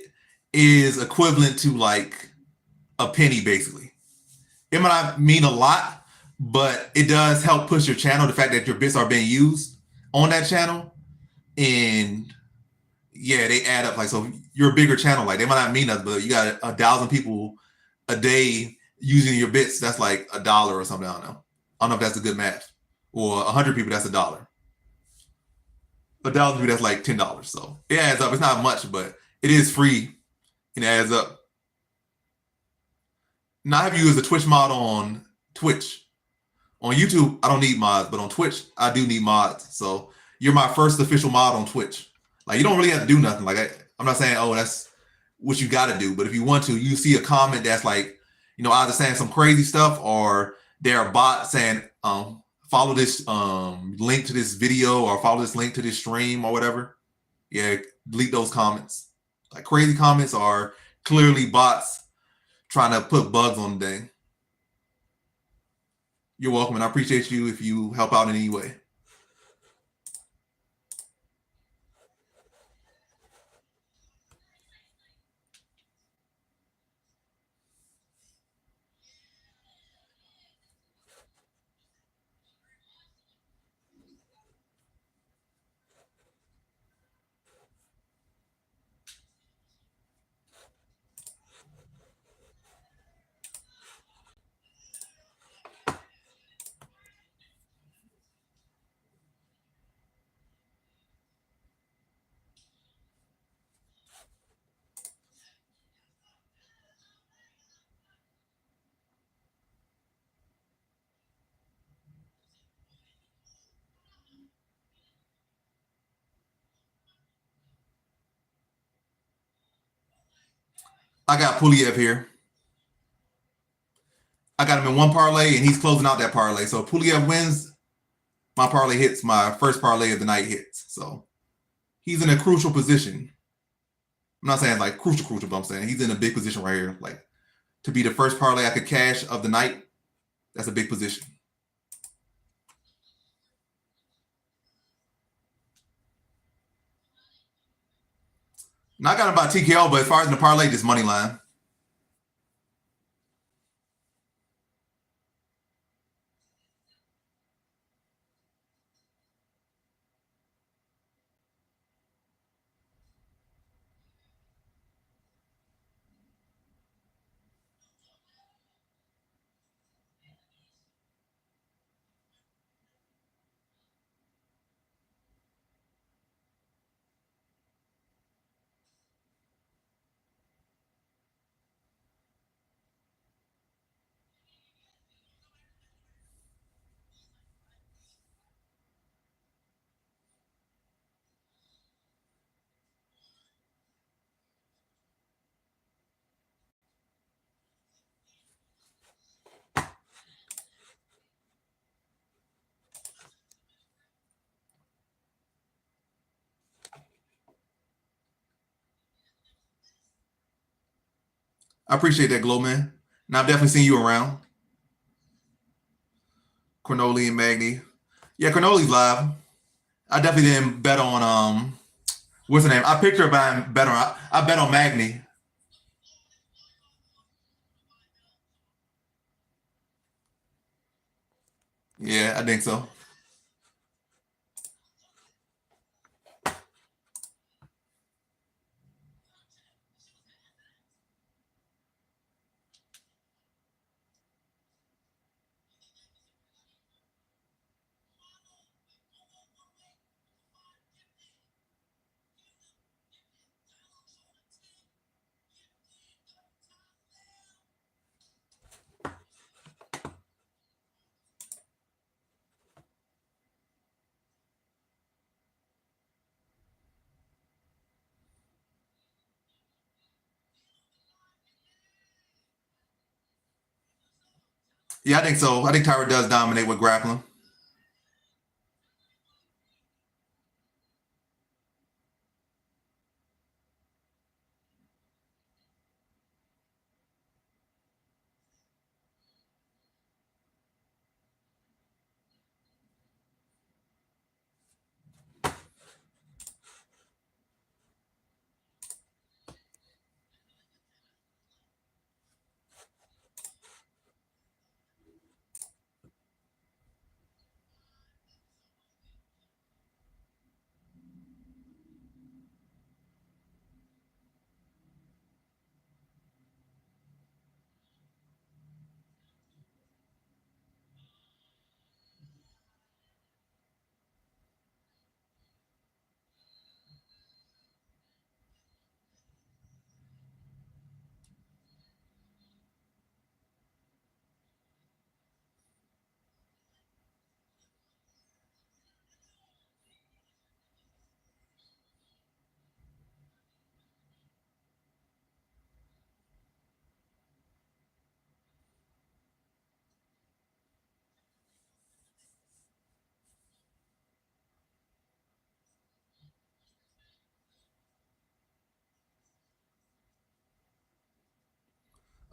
is equivalent to like a penny, basically. It might not mean a lot, but it does help push your channel. The fact that your bits are being used on that channel, and yeah, they add up. Like, so you're a bigger channel. Like, they might not mean nothing, but you got 1,000 people a day using your bits. That's like $1 or something. I don't know if that's a good math. Or 100 people, that's $1. 1,000 people, that's like $10. So it adds up. It's not much, but it is free. It adds up. Now, I have you as a Twitch mod on Twitch. On YouTube, I don't need mods, but on Twitch, I do need mods. So you're my first official mod on Twitch. Like, you don't really have to do nothing. Like, I'm not saying, oh, that's what you got to do. But if you want to, you see a comment that's like, either saying some crazy stuff, or there are bots saying, follow this link to this video, or follow this link to this stream or whatever. Yeah, delete those comments. Like, crazy comments are clearly bots trying to put bugs on the thing. You're welcome, and I appreciate you if you help out in any way. I got Puliev here. I got him in one parlay, and he's closing out that parlay. So if Puliev wins, my parlay hits. My first parlay of the night hits. So he's in a crucial position. I'm not saying like crucial, but I'm saying he's in a big position right here. Like to be the first parlay I could cash of the night, that's a big position. Not got about TKO, but as far as in the parlay, just money line. I appreciate that, Glow Man. Now I've definitely seen you around. Cornoli and Magni. Yeah, Cornoli's live. I definitely didn't bet on what's the name? I picked her by bet on I bet on Magni. Yeah, I think so. Yeah, I think so. I think Taira does dominate with grappling.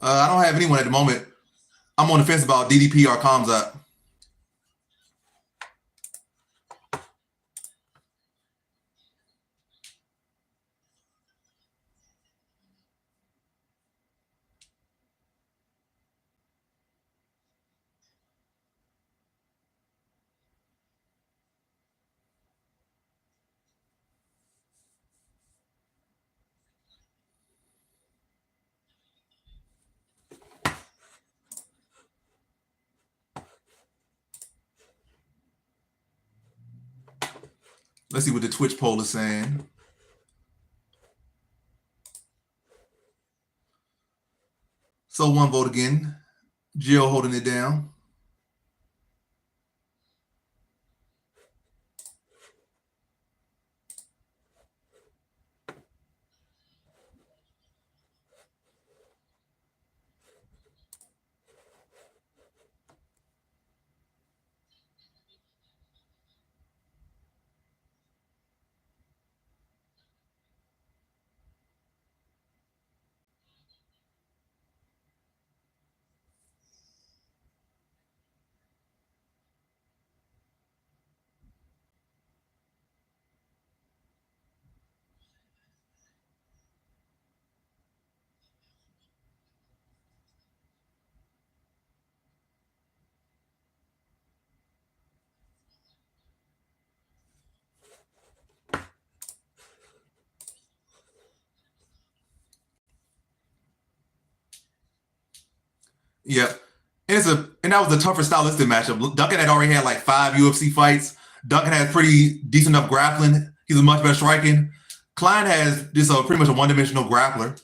I don't have anyone at the moment. I'm on the fence about DDP or Kamzat. Let's see what the Twitch poll is saying. So one vote again. Jill holding it down. Yep. And that was a tougher stylistic matchup. Duncan had already had like 5 UFC fights. Duncan has pretty decent enough grappling. He's a much better striking. Klein has just pretty much a one-dimensional grappler.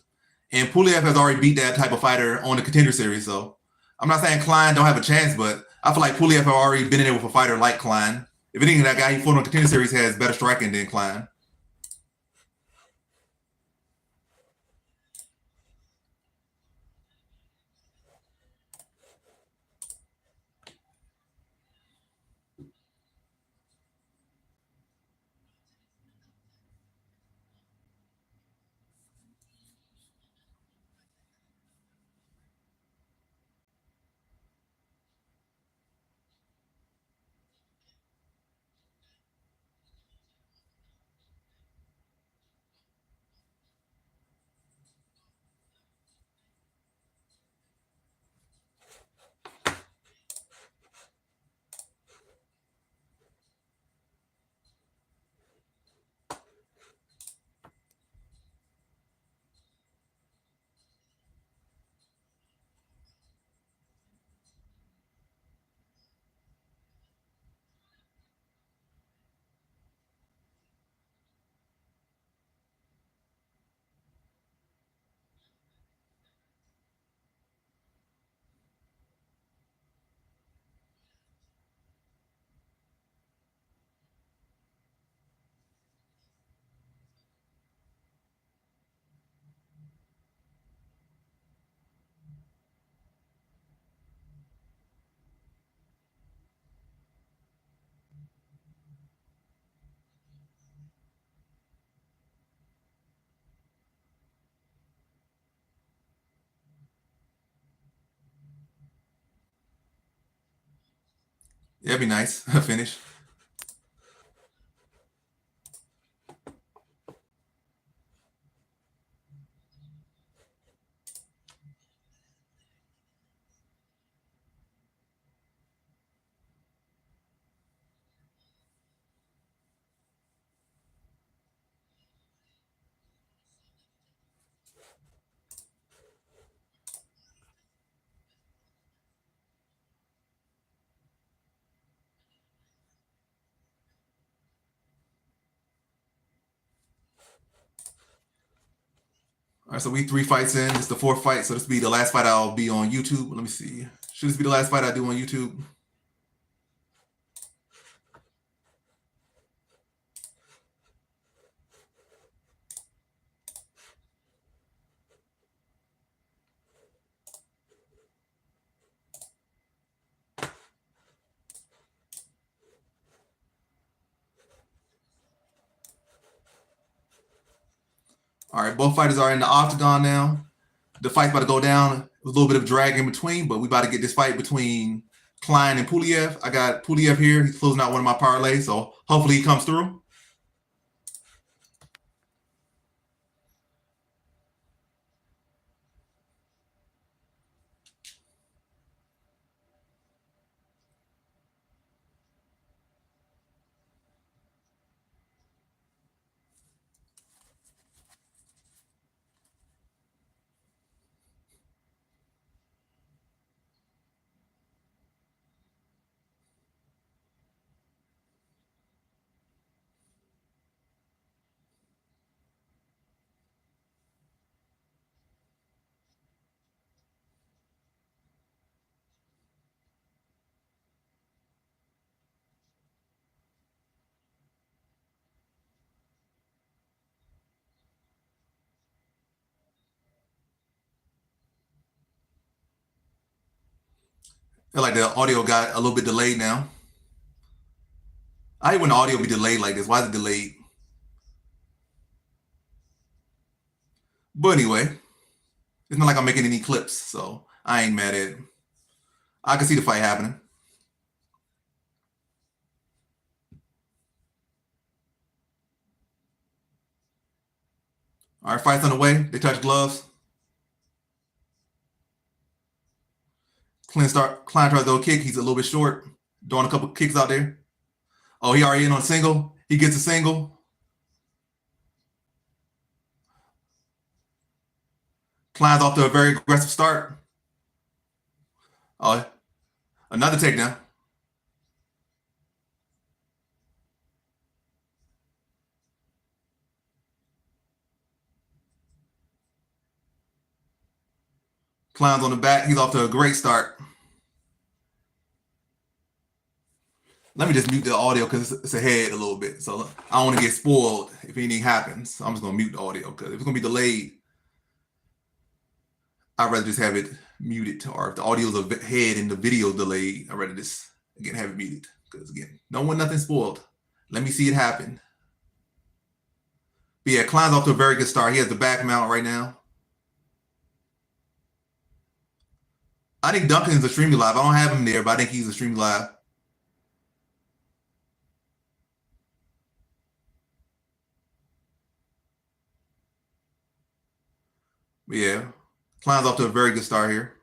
And Pulv has already beat that type of fighter on the Contender Series. So I'm not saying Klein don't have a chance, but I feel like Pulv have already been in there with a fighter like Klein. If anything, that guy he fought on the Contender Series has better striking than Klein. Yeah, that'd be nice. Finish. All right, so we 3 fights in. It's the 4th fight, so this will be the last fight I'll be on YouTube. Let me see. Should this be the last fight I do on YouTube? All right, both fighters are in the octagon now. The fight's about to go down. A little bit of drag in between, but we about to get this fight between Klein and Pulv. I got Pulv here. He's closing out one of my parlays, so hopefully he comes through. I feel like the audio got a little bit delayed now. I hate when the audio be delayed like this. Why is it delayed? But anyway, it's not like I'm making any clips, so I ain't mad at it. I can see the fight happening. All right, fight's on the way. They touch gloves. Klein tries to go kick. He's a little bit short. Throwing a couple kicks out there. Oh, he already in on a single. He gets a single. Klein's off to a very aggressive start. Oh, another takedown. Klein's on the back. He's off to a great start. Let me just mute the audio because it's ahead a little bit. So I don't want to get spoiled if anything happens. So I'm just going to mute the audio because if it's going to be delayed, I'd rather just have it muted. Or if the audio's ahead and the video's delayed, I'd rather just, again, have it muted. Because, again, don't want nothing spoiled. Let me see it happen. But yeah, Klein's off to a very good start. He has the back mount right now. I think Duncan's extremely live. I don't have him there, but I think he's extremely live. But yeah, Klein's off to a very good start here.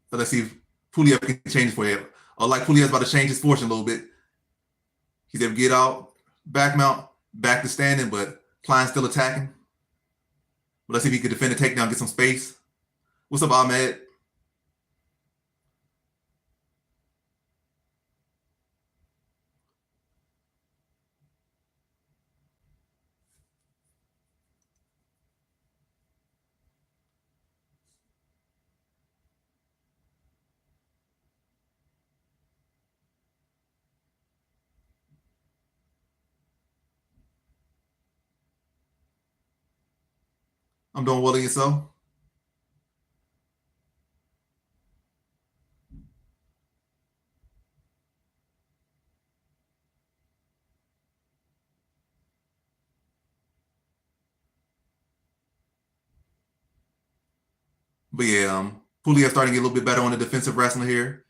So let's see if Puliev can change for him. Or like Puliev's about to change his fortune a little bit. He's able to get out, back mount, back to standing, but Klein's still attacking. But let's see if he can defend the takedown, get some space. What's up, Ahmed? I'm doing well in yourself. But yeah, Puliev starting to get a little bit better on the defensive wrestling here.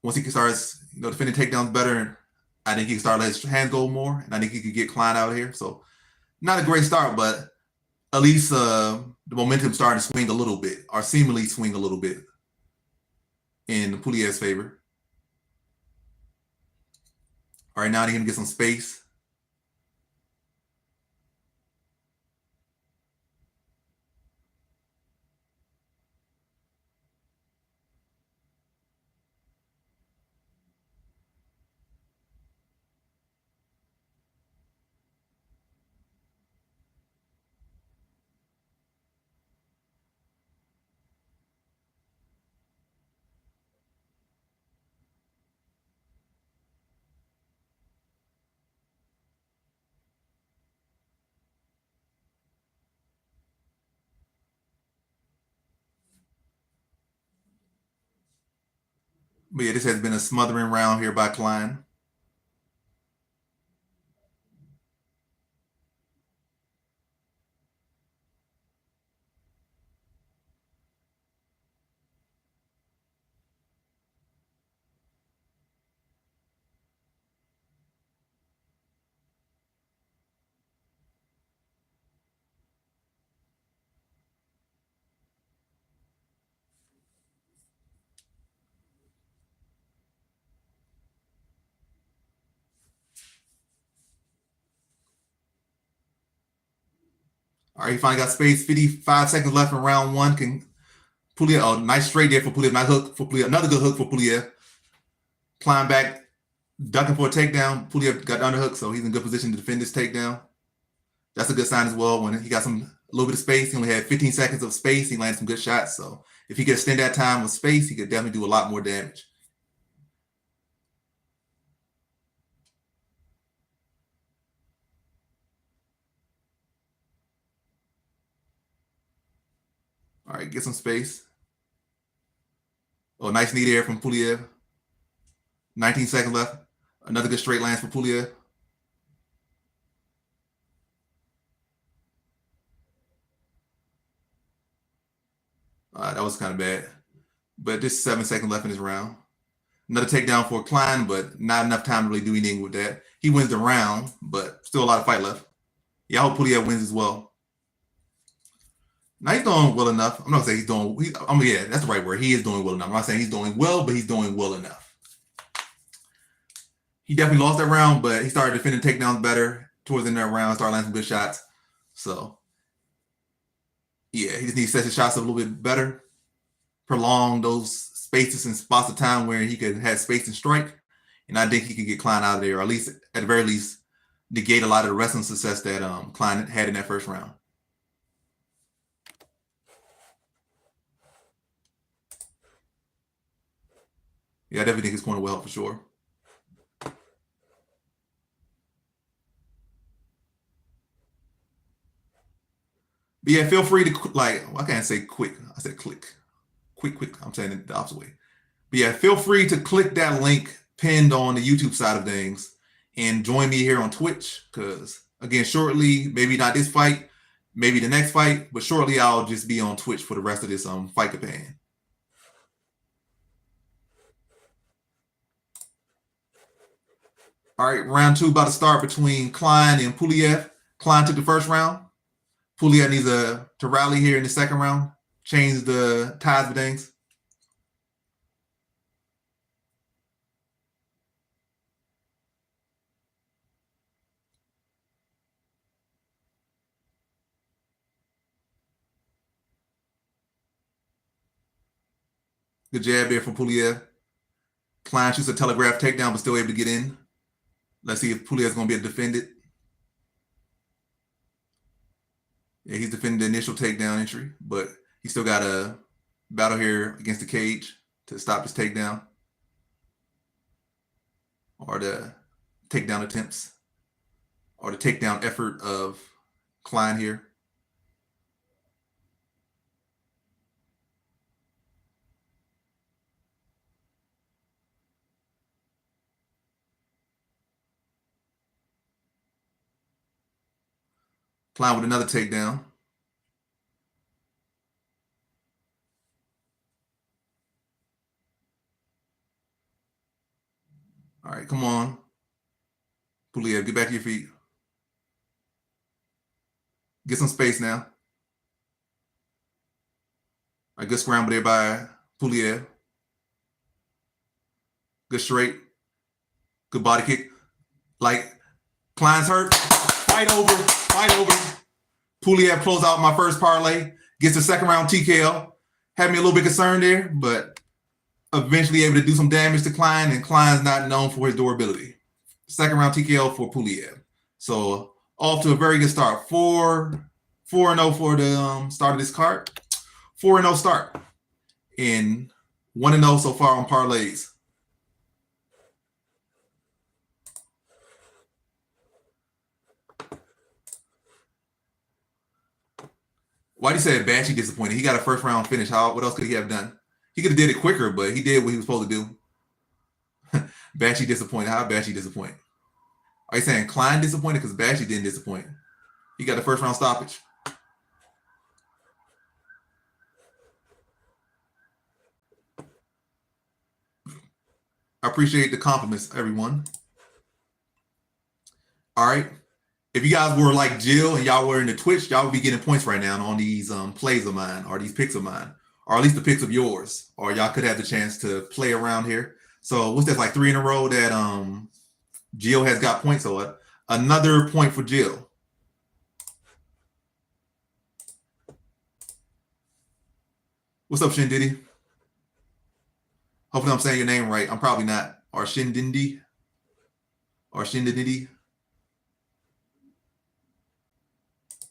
Once he can start, defending takedowns better, I think he can start letting his hands go more, and I think he could get Klein out of here. So not a great start, but at least the momentum starting to swing a little bit, or seemingly swing a little bit in Puliev's favor. All right, now he's gonna get some space. But yeah, this has been a smothering round here by Klein. All right, he finally got space. 55 seconds left in round one. Can Puliev, oh, nice straight there for Puliev. Nice hook for Puliev. Another good hook for Puliev. Klein back, ducking for a takedown. Puliev got the underhook, so he's in good position to defend this takedown. That's a good sign as well. When he got a little bit of space, he only had 15 seconds of space. He landed some good shots. So if he could extend that time with space, he could definitely do a lot more damage. All right, get some space. Oh, nice knee there from Puliev. 19 seconds left. Another good straight lance for Puliev. That was kind of bad. But just 7 seconds left in this round. Another takedown for Klein, but not enough time to really do anything with that. He wins the round, but still a lot of fight left. Yeah, I hope Puliev wins as well. Now he's doing well enough. I'm not gonna say he's doing. Yeah, that's the right word. He is doing well enough. I'm not saying he's doing well, but he's doing well enough. He definitely lost that round, but he started defending takedowns better towards the end of that round. Started landing some good shots. So yeah, he just needs to set his shots up a little bit better. prolong those spaces and spots of time where he could have space and strike. And I think he could get Klein out of there, or at least, at the very least, negate a lot of the wrestling success that Klein had in that first round. Yeah, I definitely think his corner will help for sure. But yeah, feel free to, like, I can't say quick. I said click. Quick. I'm saying it the opposite way. But yeah, feel free to click that link pinned on the YouTube side of things and join me here on Twitch. Because again, shortly, maybe not this fight, maybe the next fight, but shortly I'll just be on Twitch for the rest of this fight campaign. All right, round 2 about to start between Klein and Pulv. Klein took the first round. Pulv needs to rally here in the second round, change the tides of things. Good jab there from Pulv. Klein shoots a telegraph takedown, but still able to get in. Let's see if Pulv is going to be able to defend it. Yeah, he's defending the initial takedown entry, but he still got a battle here against the cage to stop his takedown or the takedown attempts or the takedown effort of Klein here. Klein with another takedown. All right, come on. Pulv, get back to your feet. Get some space now. All right, good scramble there by Pulv. Good straight. Good body kick. Like, Klein's hurt. Fight over. Pulv closed out my first parlay. Gets the second round TKO. Had me a little bit concerned there, but eventually able to do some damage to Klein, and Klein's not known for his durability. Second round TKO for Pulv. So off to a very good start. 4-0 for the start of this card. 4-0 start. And 1-0 so far on parlays. Why do you say Bashy disappointed? He got a first round finish. What else could he have done? He could have did it quicker, but he did what he was supposed to do. Bashy disappointed. How Bashy disappointed? Are you saying Klein disappointed because Bashy didn't disappoint? He got the first round stoppage. I appreciate the compliments, everyone. All right. If you guys were like Jill and y'all were in the Twitch, y'all would be getting points right now on these plays of mine or these picks of mine, or at least the picks of yours, or y'all could have the chance to play around here. So what's that, like 3 in a row that Jill has got points on? Another point for Jill. What's up, Shindidi? Hopefully I'm saying your name right. I'm probably not. Or Shindindi. Or Shindidi.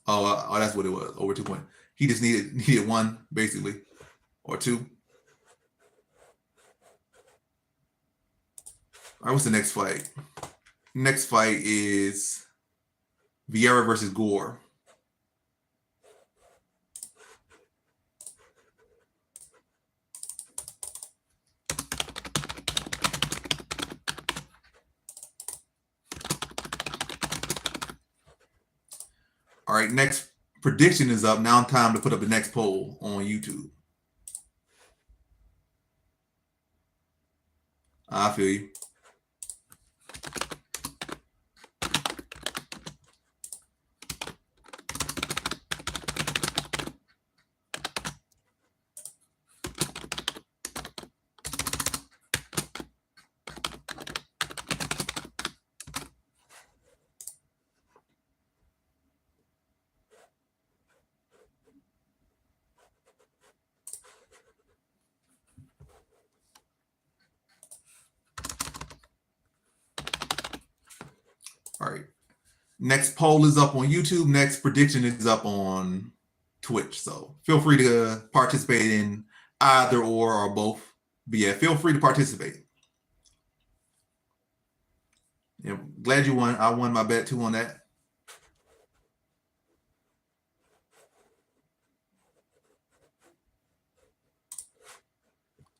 Oh, that's what it was. Over 2 points. He just needed 1, basically. Or 2. All right, what's the next fight? Next fight is Vieira versus Gore. All right, next prediction is up. Now time to put up the next poll on YouTube. I feel you. Next poll is up on YouTube. Next prediction is up on Twitch. So feel free to participate in either or both. But yeah, feel free to participate. Yeah, glad you won. I won my bet too on that.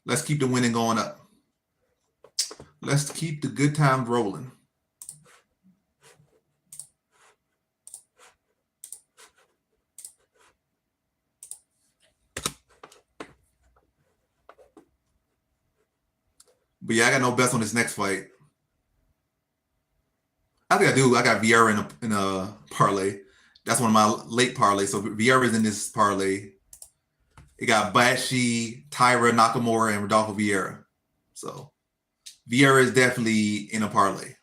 Let's keep the winning going up. Let's keep the good times rolling. But yeah, I got no bets on this next fight. I think I do. I got Vieira in a parlay. That's one of my late parlays. So Vieira's in this parlay. It got Bashy, Taira, Nakamura, and Rodolfo Vieira. So Vieira is definitely in a parlay.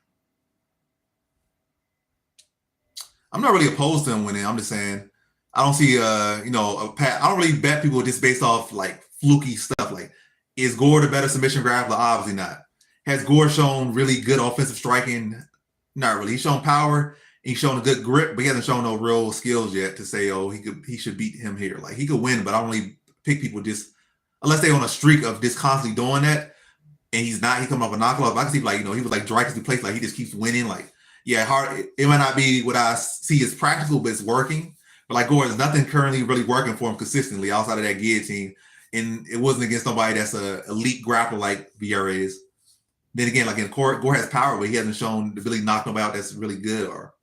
I'm not really opposed to him winning. I'm just saying I don't see I don't really bet people just based off like fluky stuff. Like, is Gore the better submission grappler? Obviously not. Has Gore shown really good offensive striking? Not really. He's shown power. He's shown a good grip, but he hasn't shown no real skills yet to say, oh, he should beat him here. Like, he could win, but I don't really pick people just unless they're on a streak of just constantly doing that. And he's coming off a knockout. I can see, like, he was like Dreykus place, like he just keeps winning. Like, yeah, hard. It might not be what I see as practical, but it's working. But like Gore, there's nothing currently really working for him consistently outside of that guillotine. And it wasn't against somebody that's an elite grappler like Vieira is. Then again, like in court, Gore has power, but he hasn't shown to really knock nobody out that's really good. Or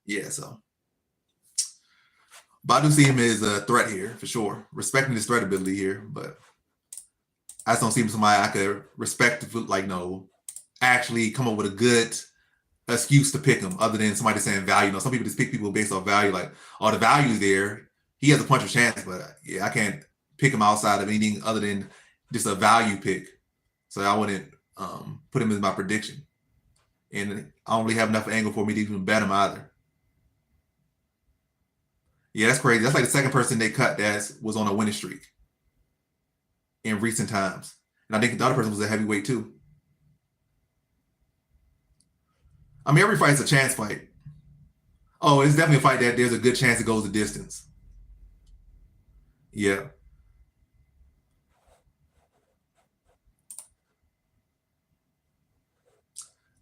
yeah, so. But I do see him as a threat here for sure. Respecting his threat ability here, but I just don't see him somebody I could respect, like, actually come up with a good excuse to pick him other than somebody saying value. Some people just pick people based off value, like, oh, the value's there. He has a punch of chance, but yeah, I can't pick him outside of anything other than just a value pick. So I wouldn't put him as my prediction. And I don't really have enough angle for me to even bet him either. Yeah, that's crazy. That's like the second person they cut that was on a winning streak in recent times. And I think the other person was a heavyweight too. I mean, every fight's a chance fight. Oh, it's definitely a fight that there's a good chance it goes the distance. Yeah.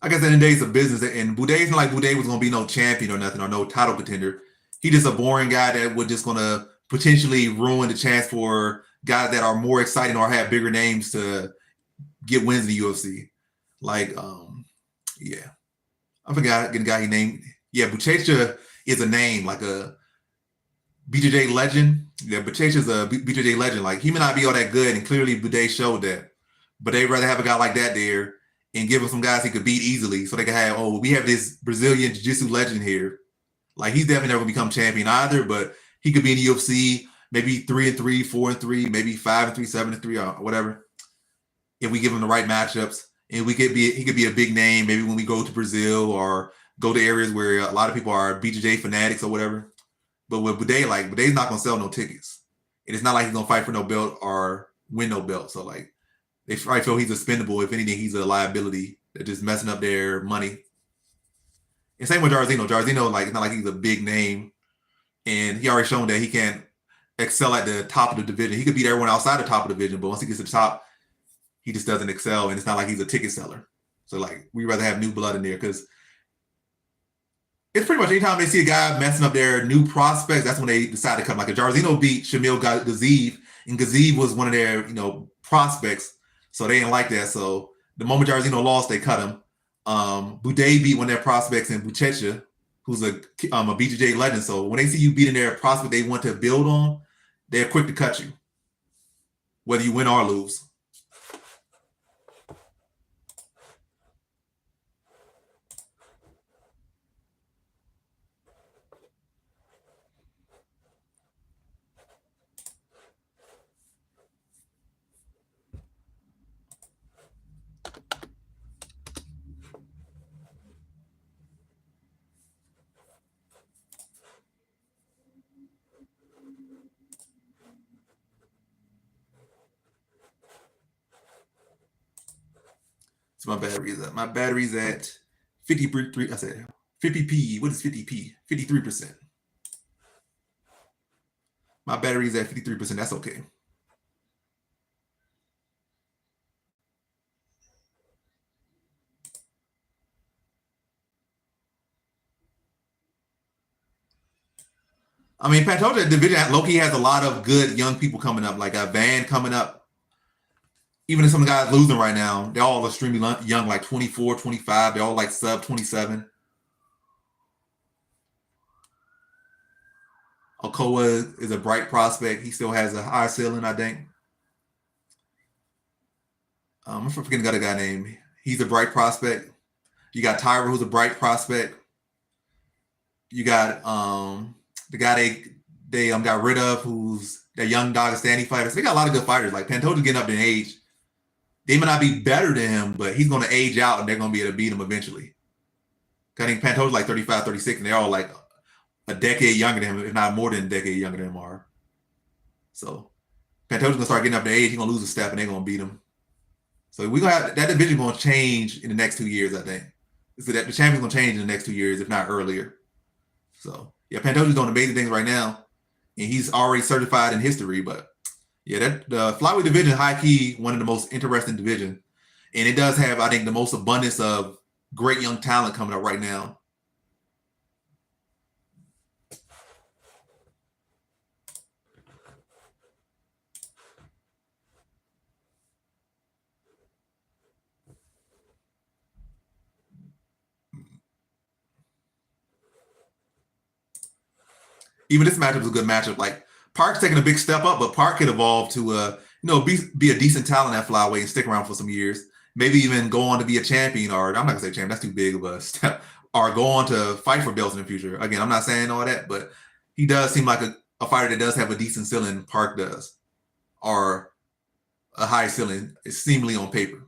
I guess in the days of business, and Boudet's not like Boudet was going to be no champion or nothing or no title contender. He just a boring guy that was just going to potentially ruin the chance for guys that are more exciting or have bigger names to get wins in the UFC. Like, yeah. I forgot the guy he named. Yeah, Buchecha is a name, like a BJJ legend. Yeah, Buchecha's a BJJ legend. Like, he may not be all that good, and clearly Boudet showed that. But they'd rather have a guy like that there and give him some guys he could beat easily so they can have, oh, we have this Brazilian jiu-jitsu legend here. Like, he's definitely never become champion either, but he could be in the UFC, maybe 3-3, 4-3, maybe 5-3, 7-3, or whatever. If we give him the right matchups, and he could be a big name maybe when we go to Brazil or go to areas where a lot of people are BJJ fanatics or whatever. But with Boudet, like, Boudet's not going to sell no tickets. And it's not like he's going to fight for no belt or win no belt. So, like, they probably feel he's expendable. If anything, he's a liability. They're just messing up their money. And same with Jairzinho. Jairzinho, like, it's not like he's a big name. And he already shown that he can excel at the top of the division. He could beat everyone outside the top of the division, but once he gets to the top, he just doesn't excel. And it's not like he's a ticket seller. So, like, we'd rather have new blood in there because it's pretty much anytime they see a guy messing up their new prospects, that's when they decide to come. Like, a Jairzinho beat Shamil Gaziev, and Gaziev was one of their, prospects. So they didn't like that. So the moment Jairzinho lost, they cut him. Boudet beat one of their prospects in Buchecha, who's a BJJ legend. So when they see you beating their prospect they want to build on, they're quick to cut you, whether you win or lose. So my battery's at 53. I said 50p. What is 50p? 53%. My battery is at 53%. That's okay. I mean, Pantoja division Loki has a lot of good young people coming up, like a Van coming up. Even if some of the guys losing right now, they're all extremely young, like 24, 25. They're all like sub 27. Okoa is a bright prospect. He still has a high ceiling, I think. I'm forgetting the other guy name. He's a bright prospect. You got Taira, who's a bright prospect. You got the guy they got rid of, who's that young Dagestani fighter. So they got a lot of good fighters. Like Pantoja's getting up in age. They may not be better than him, but he's going to age out, and they're going to be able to beat him eventually. I think Pantoja's like 35, 36, and they're all like a decade younger than him, if not more than a decade younger than him are. So Pantoja's going to start getting up in age. He's going to lose a step, and they're going to beat him. So we're going to have that division going to change in the next 2 years, I think. So that the champion's going to change in the next 2 years, if not earlier. So yeah, Pantoja's doing amazing things right now, and he's already certified in history. But yeah, the flyweight division, high key, one of the most interesting divisions, and it does have, I think, the most abundance of great young talent coming up right now. Even this matchup is a good matchup. Like Park's taking a big step up, but Park could evolve to be a decent talent at flyweight and stick around for some years. Maybe even go on to be a champion, or I'm not gonna say champion, that's too big of a step, or go on to fight for belts in the future. Again, I'm not saying all that, but he does seem like a fighter that does have a decent ceiling. Park does, or a high ceiling, seemingly on paper.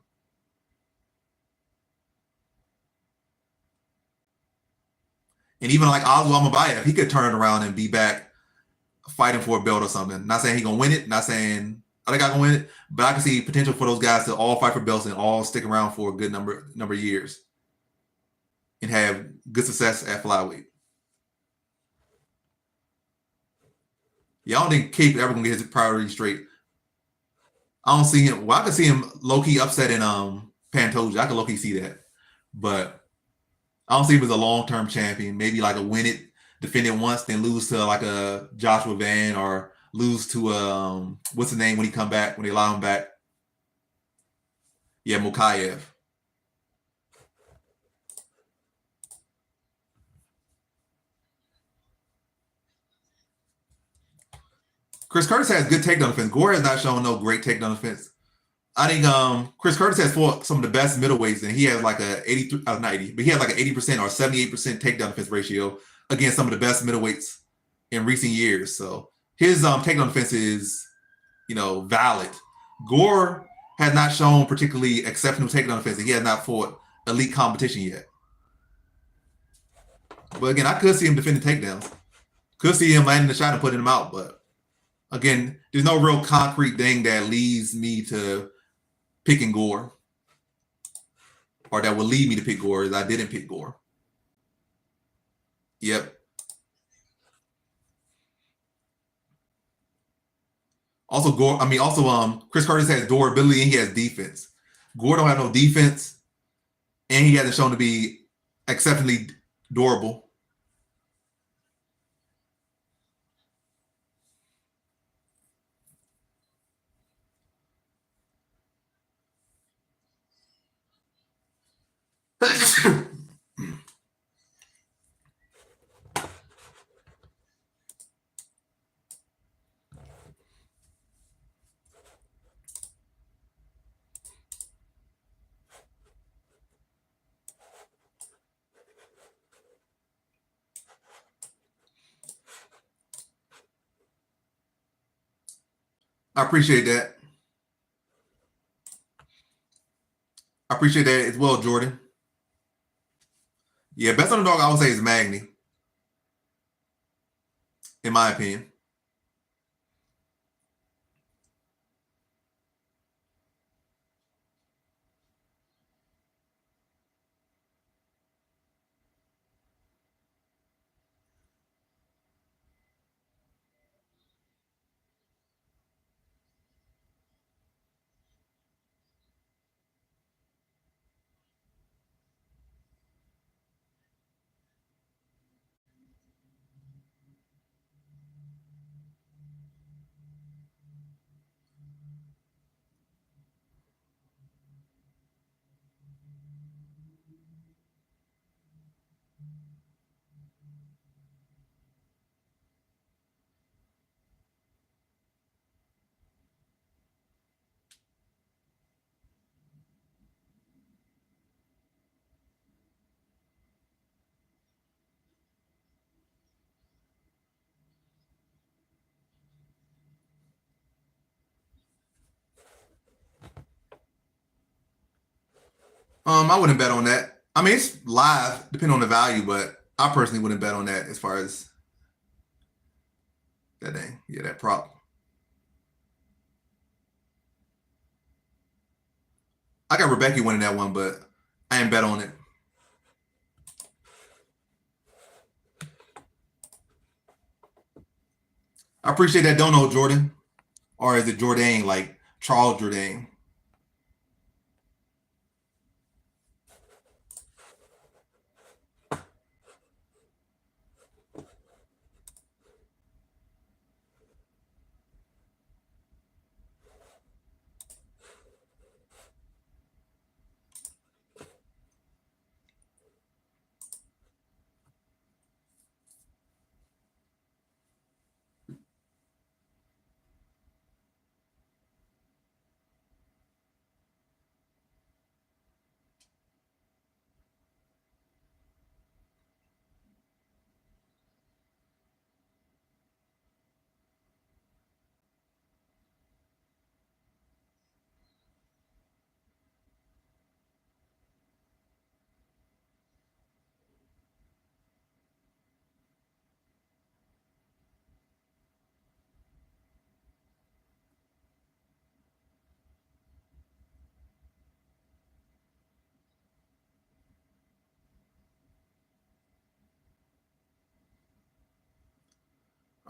And even like Oswald Mabayev, he could turn around and be back fighting for a belt or something. Not saying he's gonna win it, not saying other guy gonna win it, but I can see potential for those guys to all fight for belts and all stick around for a good number of years and have good success at flyweight. Yeah, I don't think Cape ever gonna get his priorities straight. I don't see him. Well, I can see him low key upsetting Pantoja. I can low key see that, but I don't see him as a long term champion. Maybe like a win it, defend it once, then lose to like a Joshua Van, or lose to what's the name when he come back, when they allow him back? Yeah, Mokayev. Chris Curtis has good takedown defense. Gore has not shown no great takedown defense. I think Chris Curtis has fought some of the best middleweights, and he has like a 83, not 80, but he has like an 80% or 78% takedown defense ratio against some of the best middleweights in recent years. So his takedown defense is, valid. Gore has not shown particularly exceptional takedown defense, and he has not fought elite competition yet. But again, I could see him defending takedowns. Could see him landing the shot and putting him out, but again, there's no real concrete thing that leads me to picking Gore, or that would lead me to pick Gore, as I didn't pick Gore. Yep. Also, Chris Curtis has durability and he has defense. Gore don't have no defense, and he hasn't shown to be exceptionally durable. I appreciate that. I appreciate that as well, Jordan. Yeah, best underdog I would say is Magny, in my opinion. I wouldn't bet on that. I mean, it's live, depending on the value, but I personally wouldn't bet on that as far as that thing. Yeah, that prop. I got Rebecca winning that one, but I ain't bet on it. I appreciate that dono, Jordan. Or is it Jordan, like Charles Jordan?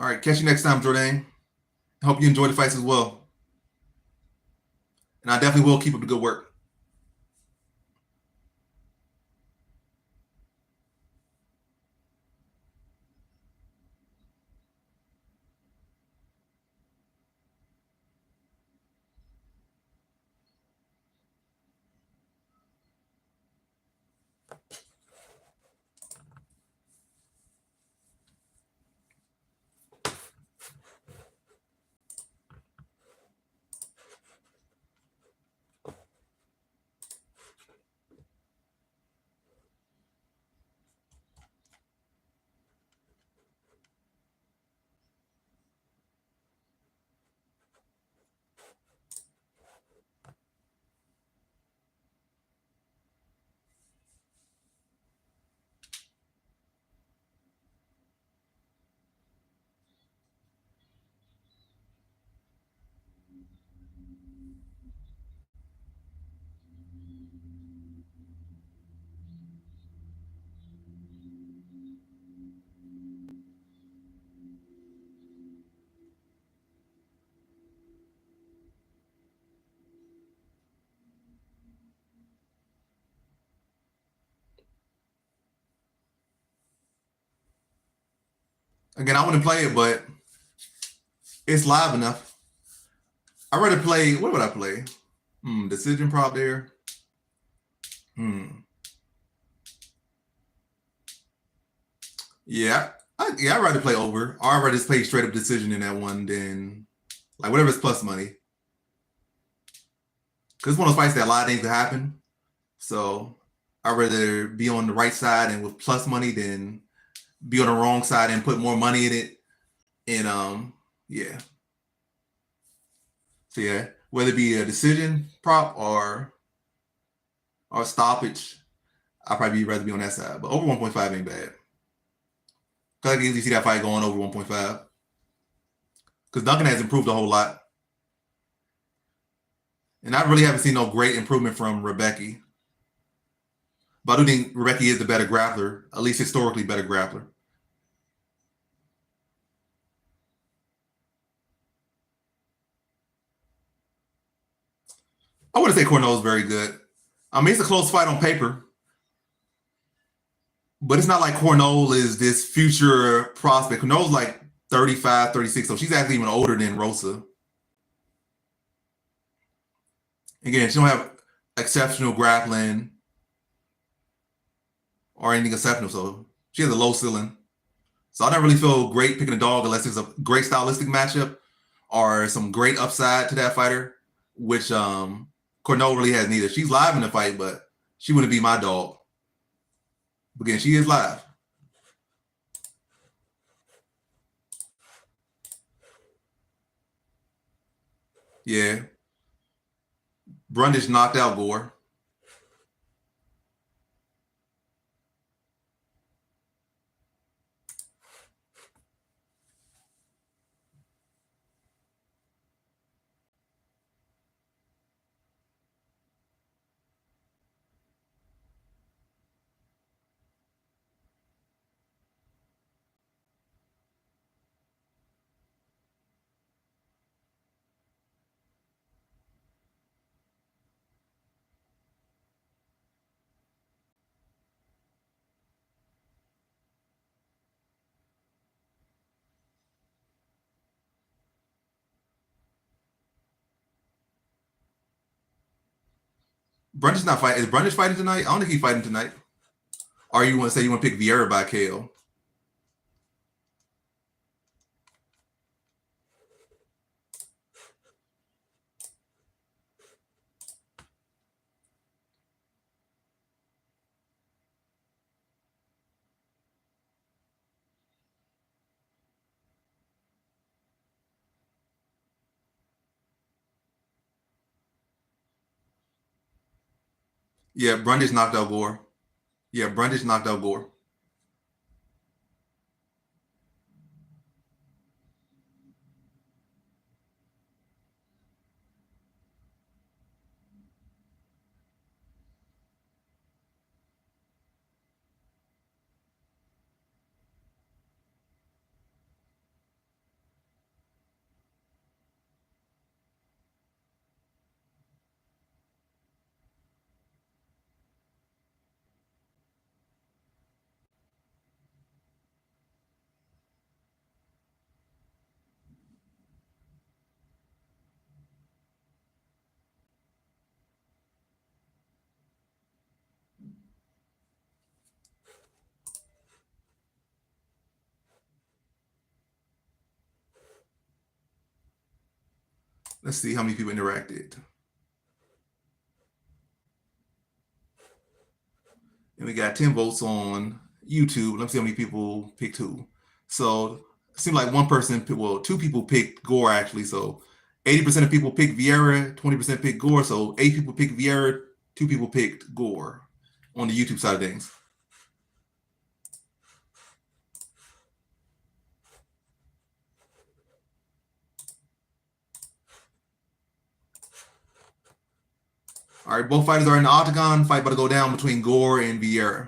All right, catch you next time, Jordan. Hope you enjoy the fights as well. And I definitely will keep up the good work. Again, I wouldn't play it, but it's live enough. I'd rather play. What would I play? Decision prop there. Yeah, I'd rather play over. Or I'd rather just play straight up decision in that one than like whatever's plus money. Because it's one of those fights that a lot of things could happen. So I'd rather be on the right side and with plus money than be on the wrong side and put more money in it. And yeah. So yeah, whether it be a decision prop or stoppage, I'd probably rather be on that side. But over 1.5 ain't bad. Cause I can easily see that fight going over 1.5. Because Duncan has improved a whole lot. And I really haven't seen no great improvement from Rebecca. But I do think Rebecca is the better grappler, at least historically better grappler. I wouldn't say Cornell is very good. I mean, it's a close fight on paper. But it's not like Cornell is this future prospect. Cornell's like 35, 36, so she's actually even older than Rosa. Again, she don't have exceptional grappling or anything exceptional, so she has a low ceiling. So I don't really feel great picking a dog unless it's a great stylistic matchup or some great upside to that fighter, which Cornell really has neither. She's live in the fight, but she wouldn't be my dog. Again, she is live. Yeah. Brundage knocked out Gore. Bruns is not fighting. Is Bruns fighting tonight? I don't think he's fighting tonight. Or you want to say you want to pick Vieira by KO? Yeah, Bruns knocked out Gore. Yeah, Bruns knocked out Gore. Let's see how many people interacted. And we got 10 votes on YouTube. Let's see how many people picked who. So it seemed like one person, well, two people picked Gore actually. So 80% of people picked Vieira, 20% picked Gore. So 8 people picked Vieira, 2 people picked Gore on the YouTube side of things. All right, both fighters are in the octagon. Fight about to go down between Gore and Vieira.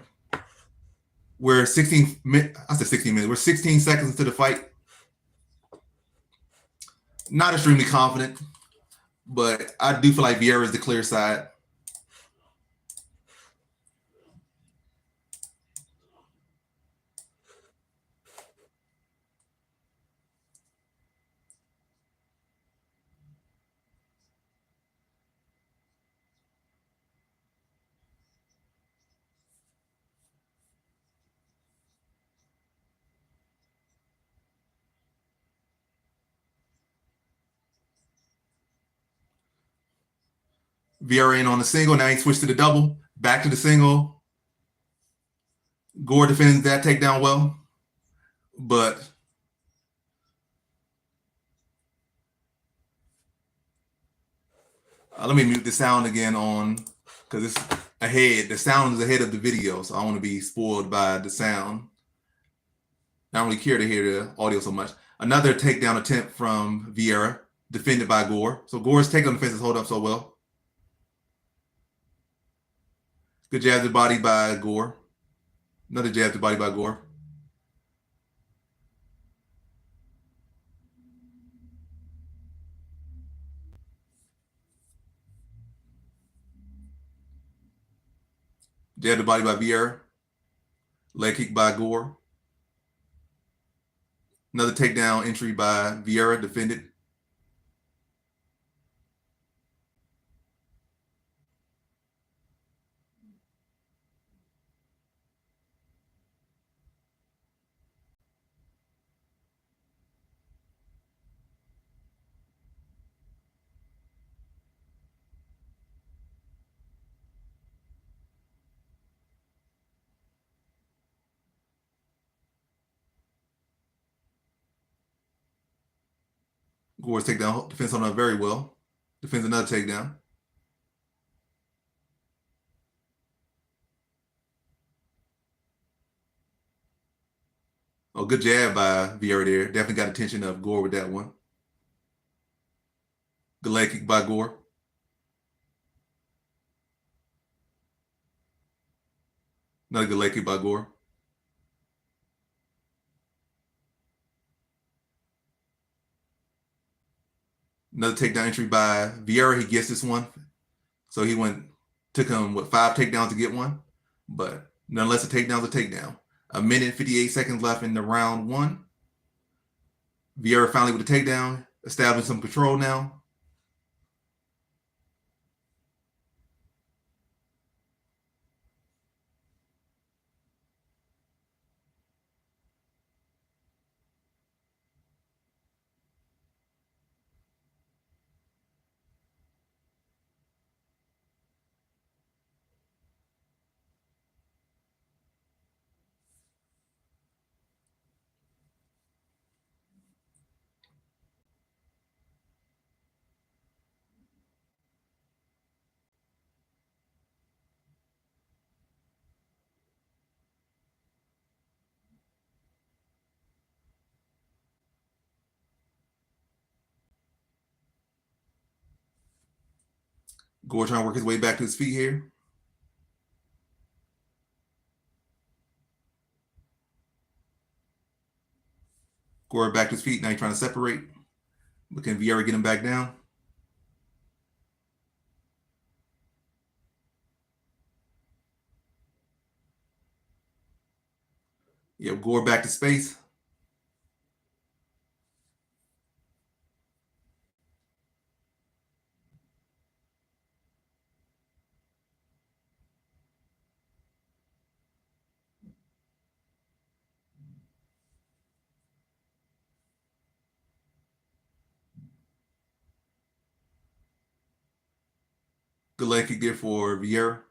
We're 16 minutes. I said 16 minutes. We're 16 seconds into the fight. Not extremely confident, but I do feel like Vieira is the clear side. Vieira in on the single. Now he switched to the double. Back to the single. Gore defends that takedown well. But let me mute the sound again on because it's ahead. The sound is ahead of the video, so I want to be spoiled by the sound. I don't really care to hear the audio so much. Another takedown attempt from Vieira, defended by Gore. So Gore's takedown defense is hold up so well. Good jab to the body by Gore. Another jab to the body by Gore. Jab to the body by Vieira. Leg kick by Gore. Another takedown entry by Vieira, defended. Gore's takedown defense on that very well. Defends another takedown. Oh, good jab by Vieira there. Definitely got attention of Gore with that one. Good leg kick by Gore. Another good leg kick by Gore. Another takedown entry by Vieira. He gets this one. So he took him, 5 takedowns to get one. But nonetheless, a takedown's a takedown. 1 minute, 58 seconds left in the round 1. Vieira finally with the takedown, establishing some control now. Gore trying to work his way back to his feet here. Gore back to his feet. Now he's trying to separate. But can Vieira get him back down? Yeah, Gore back to space. Good leg kick there for Vieira.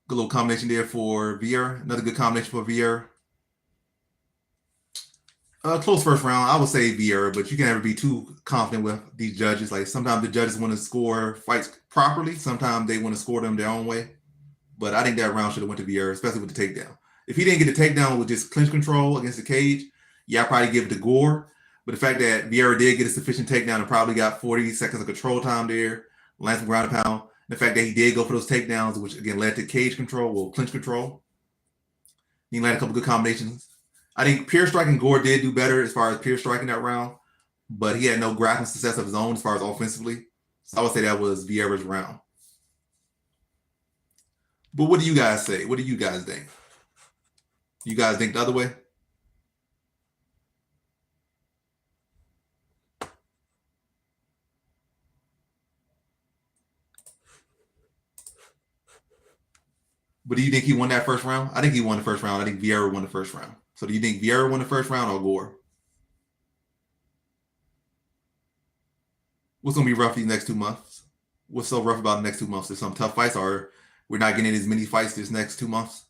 Good little combination there for Vieira. Another good combination for Vieira. Close first round. I would say Vieira, but you can never be too confident with these judges. Like sometimes the judges want to score fights properly. Sometimes they want to score them their own way. But I think that round should have went to Vieira, especially with the takedown. If he didn't get the takedown with just clinch control against the cage, yeah, I'd probably give it to Gore. But the fact that Vieira did get a sufficient takedown and probably got 40 seconds of control time there, land some ground and pound, the fact that he did go for those takedowns, which again led to cage control or clinch control, he landed a couple good combinations. I think pure striking Gore did do better as far as pure striking that round, but he had no grappling success of his own as far as offensively. So I would say that was Vieira's round. But what do you guys say? What do you guys think? You guys think the other way? But do you think he won that first round? I think he won the first round. I think Vieira won the first round. So do you think Vieira won the first round or Gore? What's going to be rough these next 2 months? What's so rough about the next 2 months? There's some tough fights, or we're not getting as many fights this next 2 months?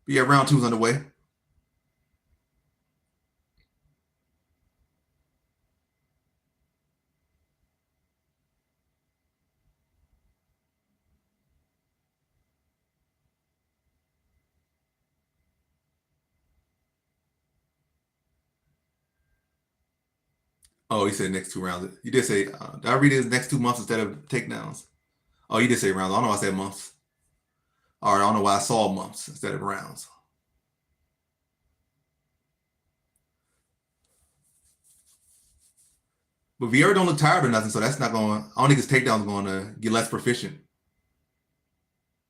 But yeah, round 2's underway. Oh, he said next 2 rounds. You did say, did I read his next 2 months instead of takedowns? Oh, you did say rounds. I don't know why I said months. All right, I don't know why I saw months instead of rounds. But Vieira don't look tired or nothing, so that's not going. I don't think his takedown's going to get less proficient.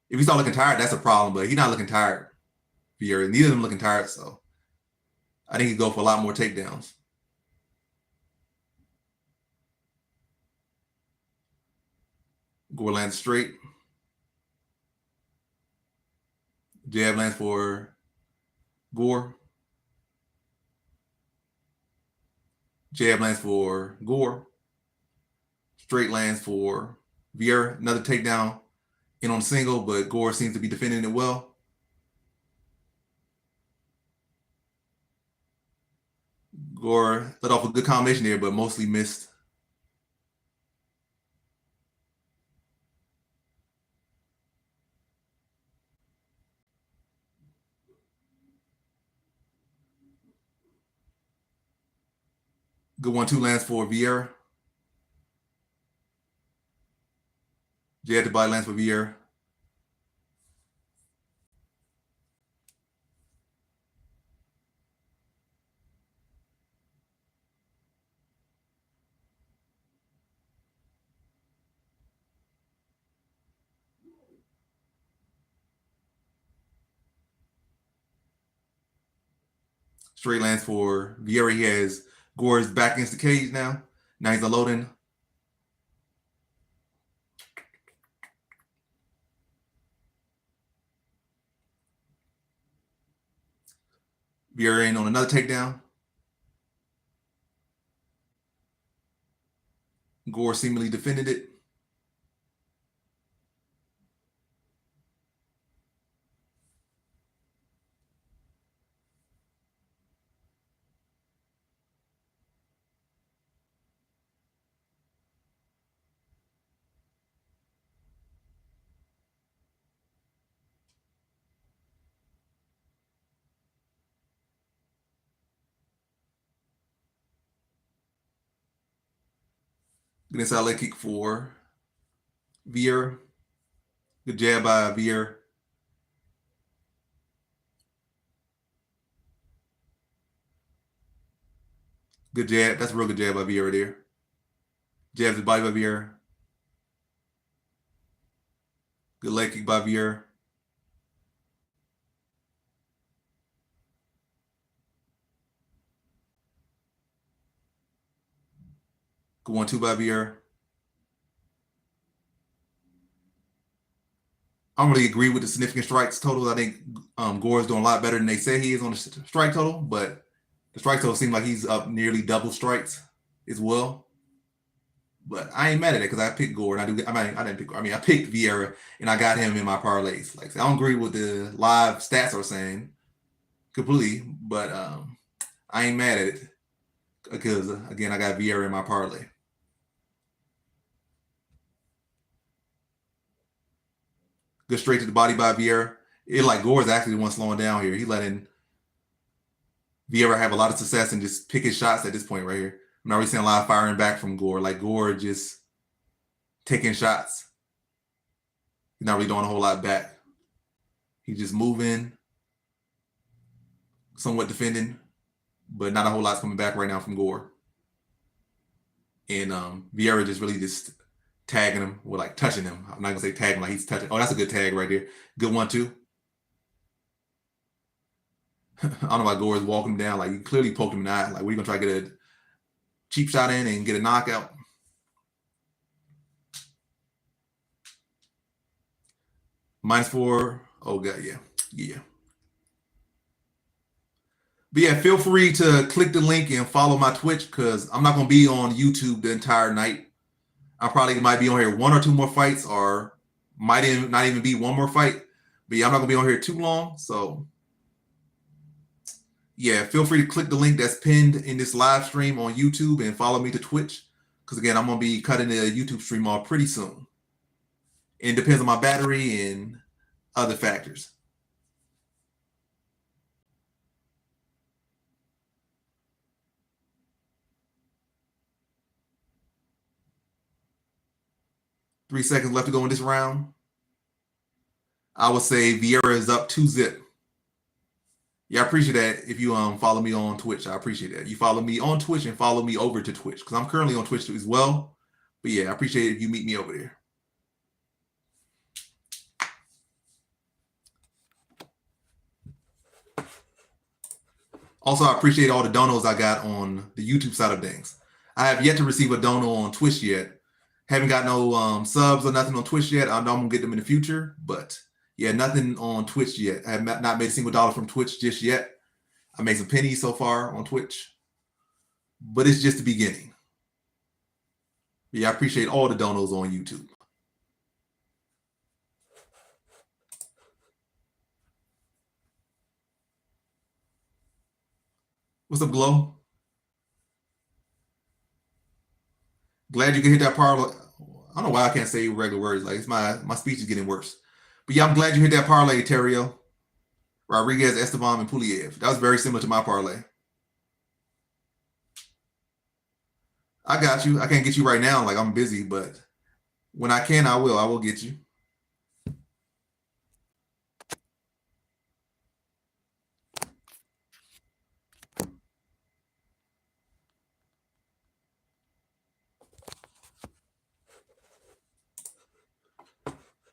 If he's not looking tired, that's a problem. But he's not looking tired. Vieira, neither of them looking tired, so I think he'd go for a lot more takedowns. Gore lands straight. Jab lands for Gore. Jab lands for Gore. Straight lands for Vieira. Another takedown in on single, but Gore seems to be defending it well. Gore let off a good combination there, but mostly missed. Good 1-2 lands for Vieira. Jab to body lands for Vieira. Straight lands for Vieira. He has Gore's back against the cage now. Now he's unloading. Vieira in on another takedown. Gore seemingly defended it. Good inside leg kick for Vieira. Good jab by Vieira. Good jab. That's a real good jab by Vieira there. Jabs the body by Vieira. Good leg kick by Vieira. Good 1-2 by Vieira. I don't really agree with the significant strikes total. I think Gore's doing a lot better than they say he is on the strike total, but the strike total seems like he's up nearly double strikes as well. But I ain't mad at it because I picked Gore and I didn't pick. I mean, I picked Vieira and I got him in my parlays. Like, I don't agree with the live stats are saying completely, but I ain't mad at it because again, I got Vieira in my parlay. Good straight to the body by Vieira. It like Gore's actually the one slowing down here. He letting Vieira have a lot of success and just pick his shots at this point right here. I'm not really seeing a lot of firing back from Gore. Like Gore just taking shots. He's not really doing a whole lot back. He's just moving, somewhat defending, but not a whole lot's coming back right now from Gore. And Vieira just really just tagging him, or like touching him. I'm not gonna say tagging like he's touching. Oh, that's a good tag right there. Good 1-2. I don't know why Gore is walking him down. Like, you clearly poked him in the eye. Like, what are you gonna try to get a cheap shot in and get a knockout? -4. Oh god, yeah. But yeah, feel free to click the link and follow my Twitch because I'm not gonna be on YouTube the entire night. I probably might be on here 1 or 2 more fights, or might not even be 1 more fight. But yeah, I'm not gonna be on here too long. So yeah, feel free to click the link that's pinned in this live stream on YouTube and follow me to Twitch. Because again, I'm gonna be cutting the YouTube stream off pretty soon. It depends on my battery and other factors. Three seconds left to go in this round. I would say Vieira is up 2-0. Yeah, I appreciate that. If you follow me on Twitch, I appreciate that. You follow me on Twitch and follow me over to Twitch because I'm currently on Twitch as well. But yeah, I appreciate it if you meet me over there. Also, I appreciate all the donos I got on the YouTube side of things. I have yet to receive a dono on Twitch yet. Haven't got no subs or nothing on Twitch yet. I know I'm gonna get them in the future, but yeah, nothing on Twitch yet. I have not made a single dollar from Twitch just yet. I made some pennies so far on Twitch, but it's just the beginning. Yeah, I appreciate all the donos on YouTube. What's up, Glow? Glad you can hit that parlay. I don't know why I can't say regular words. Like, it's my speech is getting worse. But yeah, I'm glad you hit that parlay, Terrio. Rodriguez, Estavan, and Pulv. That was very similar to my parlay. I got you. I can't get you right now. Like, I'm busy, but when I can, I will. I will get you.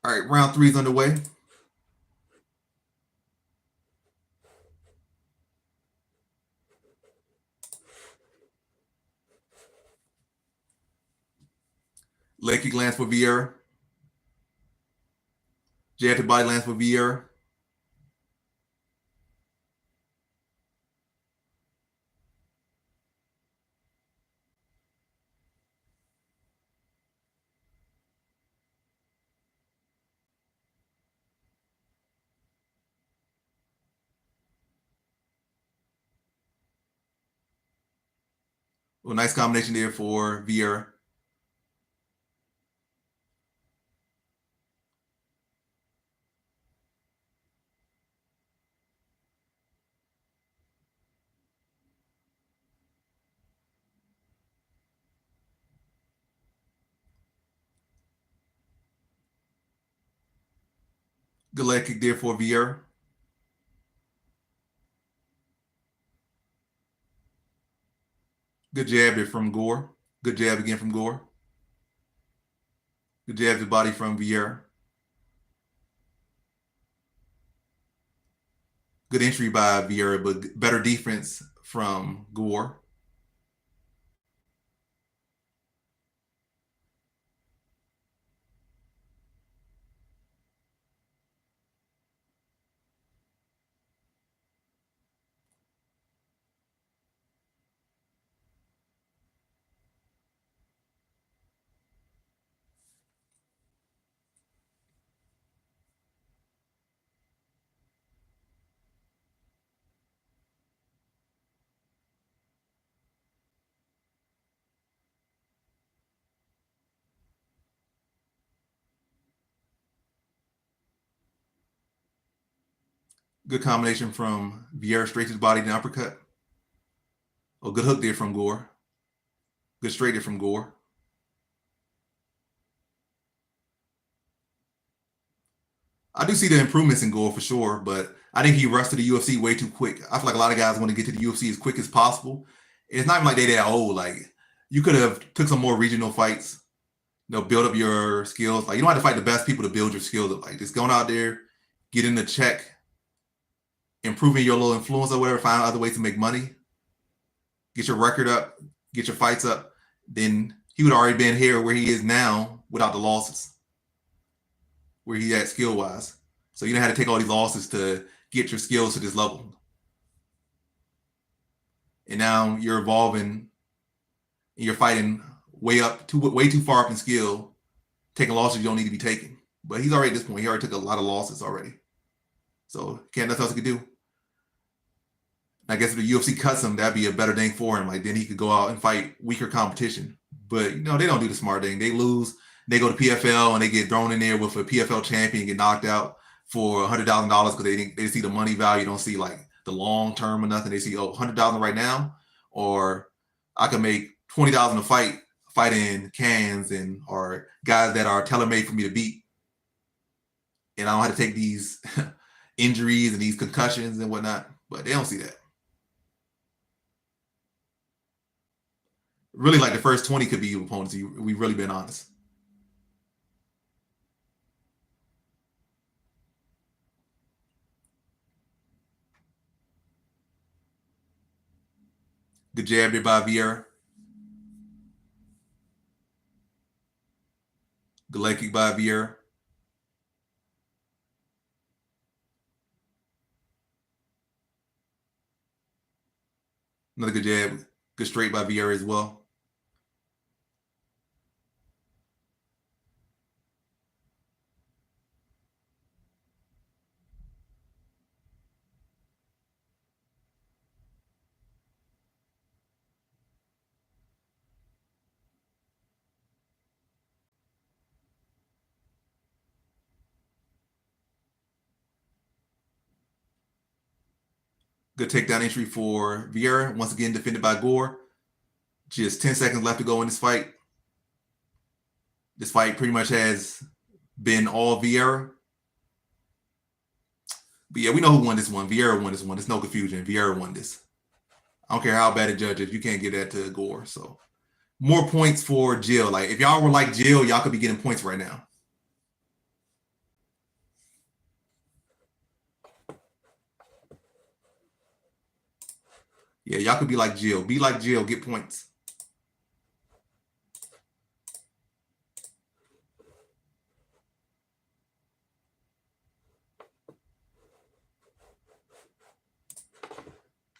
All right, round 3 is underway. Leg kick lands for Vieira. Jab to body lands for Vieira. Well, nice combination there for Vieira. Good leg kick there for Vieira. Good jab there from Gore. Good jab again from Gore. Good jab to body from Vieira. Good entry by Vieira, but better defense from Gore. Good combination from Vieira, straight to the body, the uppercut. Oh, good hook there from Gore. Good straight there from Gore. I do see the improvements in Gore for sure, but I think he rushed to the UFC way too quick. I feel like a lot of guys want to get to the UFC as quick as possible. It's not even like they're that old. Like, you could have took some more regional fights, build up your skills. Like, you don't have to fight the best people to build your skills up. Like, just going out there, get in the check, improving your little influence or whatever, find other ways to make money, get your record up, get your fights up. Then he would have already been here where he is now without the losses, where he at skill wise. So you don't have to take all these losses to get your skills to this level. And now you're evolving and you're fighting way too far up in skill, taking losses you don't need to be taking. But he's already at this point. He already took a lot of losses already. So can't nothing else he could do. I guess if the UFC cuts him, that'd be a better thing for him. Like, then he could go out and fight weaker competition. But they don't do the smart thing. They lose, they go to PFL and they get thrown in there with a PFL champion, get knocked out for $100,000 because they see the money value, don't see like the long term or nothing. They see, $100,000 right now, or I can make $20,000 a fight in cans or guys that are tailor made for me to beat, and I don't have to take these injuries and these concussions and whatnot. But they don't see that. Really, like the first 20 could be your opponents. We've really been honest. Good jab there by Vieira. Good leg kick by Vieira. Another good jab. Good straight by Vieira as well. Good takedown entry for Vieira. Once again, defended by Gore. Just 10 seconds left to go in this fight. This fight pretty much has been all Vieira. But yeah, we know who won this one. Vieira won this one. There's no confusion. Vieira won this. I don't care how bad a judge is. You can't give that to Gore. So more points for Jill. Like, if y'all were like Jill, y'all could be getting points right now. Yeah, y'all could be like Jill. Be like Jill, get points.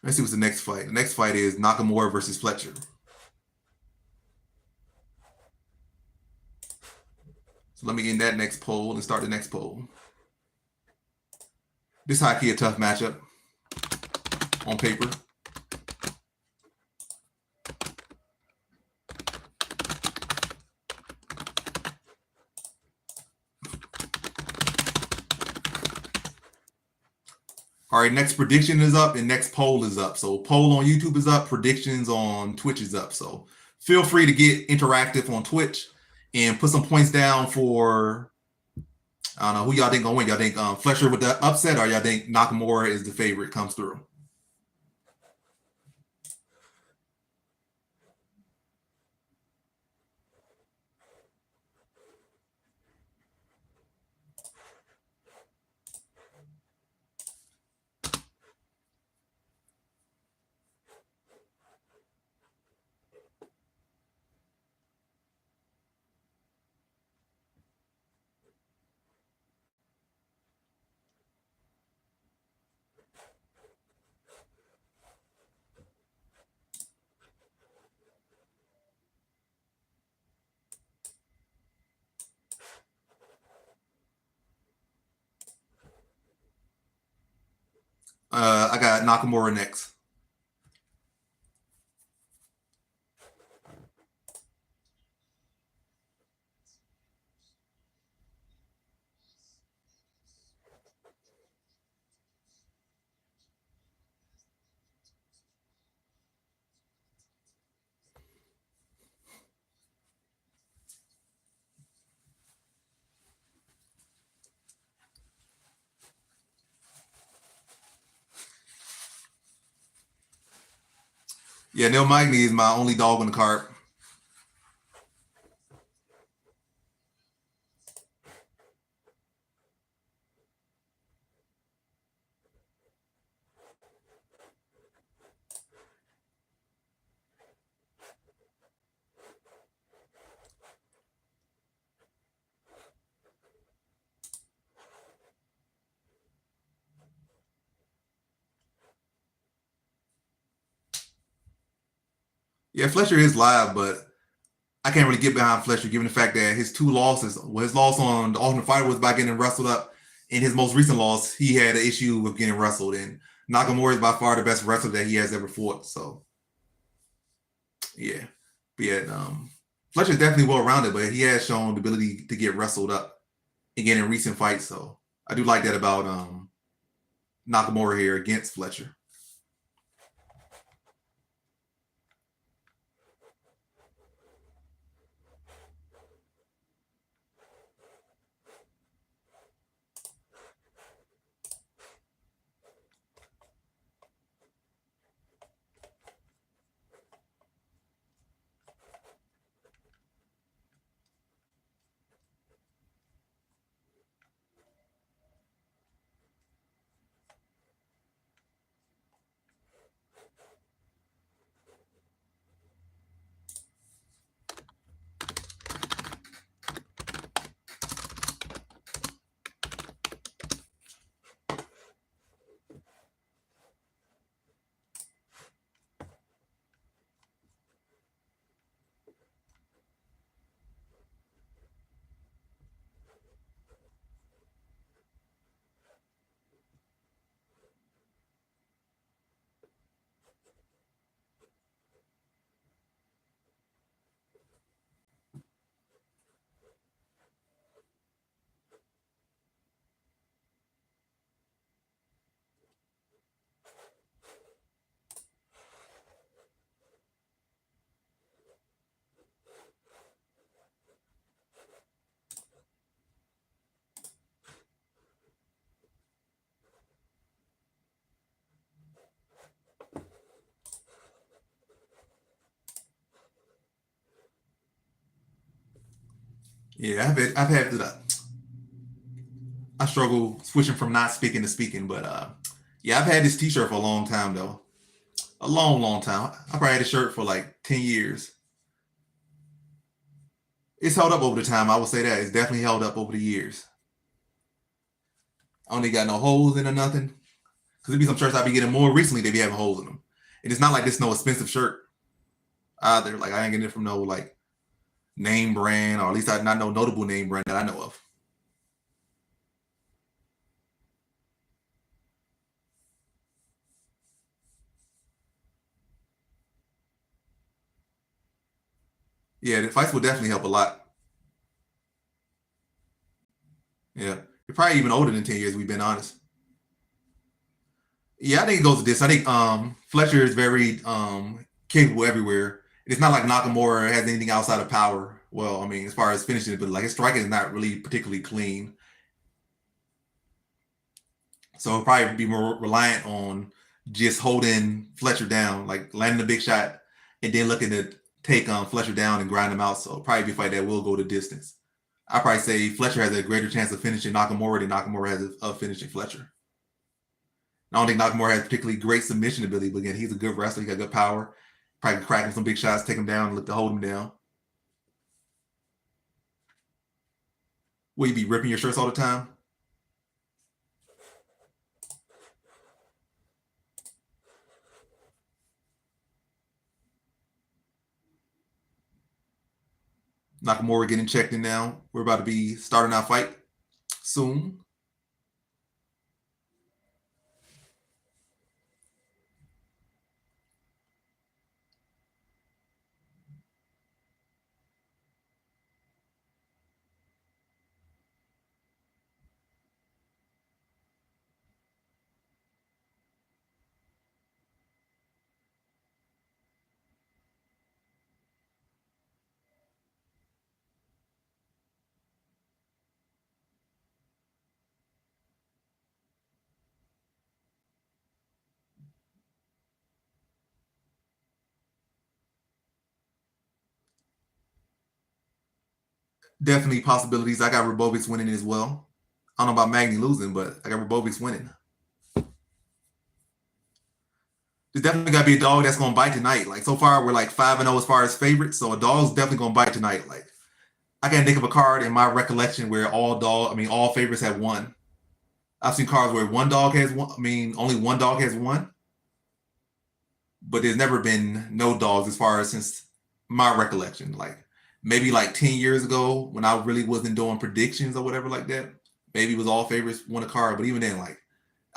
Let's see what's the next fight. The next fight is Nakamura versus Fletcher. So let me get in that next poll and start the next poll. This high key a tough matchup on paper. All right, next prediction is up and next poll is up. So poll on YouTube is up, predictions on Twitch is up. So feel free to get interactive on Twitch and put some points down for I don't know who y'all think gonna win. Y'all think Fletcher with the upset, or y'all think Nakamura is the favorite, comes through? I got Nakamura next. Yeah, Neil Magny is my only dog on the card. Yeah, Fletcher is live, but I can't really get behind Fletcher given the fact that his two losses, well, his loss on the Ultimate Fighter was by getting wrestled up. In his most recent loss, he had an issue with getting wrestled, and Nakamura is by far the best wrestler that he has ever fought. So yeah, but yeah, Fletcher's definitely well rounded, but he has shown the ability to get wrestled up again in recent fights. So I do like that about Nakamura here against Fletcher. Yeah, I've had the I struggle switching from not speaking to speaking, but yeah, I've had this T-shirt for a long time though, a long, long time. I probably had a shirt for like 10 years. It's held up over the time. I would say that it's definitely held up over the years. I only got no holes in or nothing. Because there be some shirts I be getting more recently. They be having holes in them, and it's not like this no expensive shirt either. Like I ain't getting it from no like name brand, or at least not no notable name brand that I know of. Yeah, the fights will definitely help a lot. Yeah, you're probably even older than 10 years. We've been honest. Yeah, I think it goes to this. I think Fletcher is very capable everywhere. It's not like Nakamura has anything outside of power. Well, I mean, as far as finishing it, but like his striking is not really particularly clean. So he'll probably be more reliant on just holding Fletcher down, like landing a big shot, and then looking to take Fletcher down and grind him out. So probably be a fight that will go the distance. I probably say Fletcher has a greater chance of finishing Nakamura than Nakamura has of finishing Fletcher. I don't think Nakamura has particularly great submission ability, but again, he's a good wrestler. He got good power. Probably crack him some big shots, take him down, and look to hold him down. Will you be ripping your shirts all the time? Nakamura getting checked in now. We're about to be starting our fight soon. Definitely possibilities. I got Robovics winning as well. I don't know about Magny losing, but I got Robovics winning. There's definitely got to be a dog that's going to bite tonight. Like so far, we're like 5-0 as far as favorites. So a dog's definitely going to bite tonight. Like I can't think of a card in my recollection where all favorites have won. I've seen cards where one dog has won. Only one dog has won, but there's never been no dogs as far as since my recollection. Like maybe like 10 years ago when I really wasn't doing predictions or whatever like that. Maybe it was all favorites won a card, but even then, like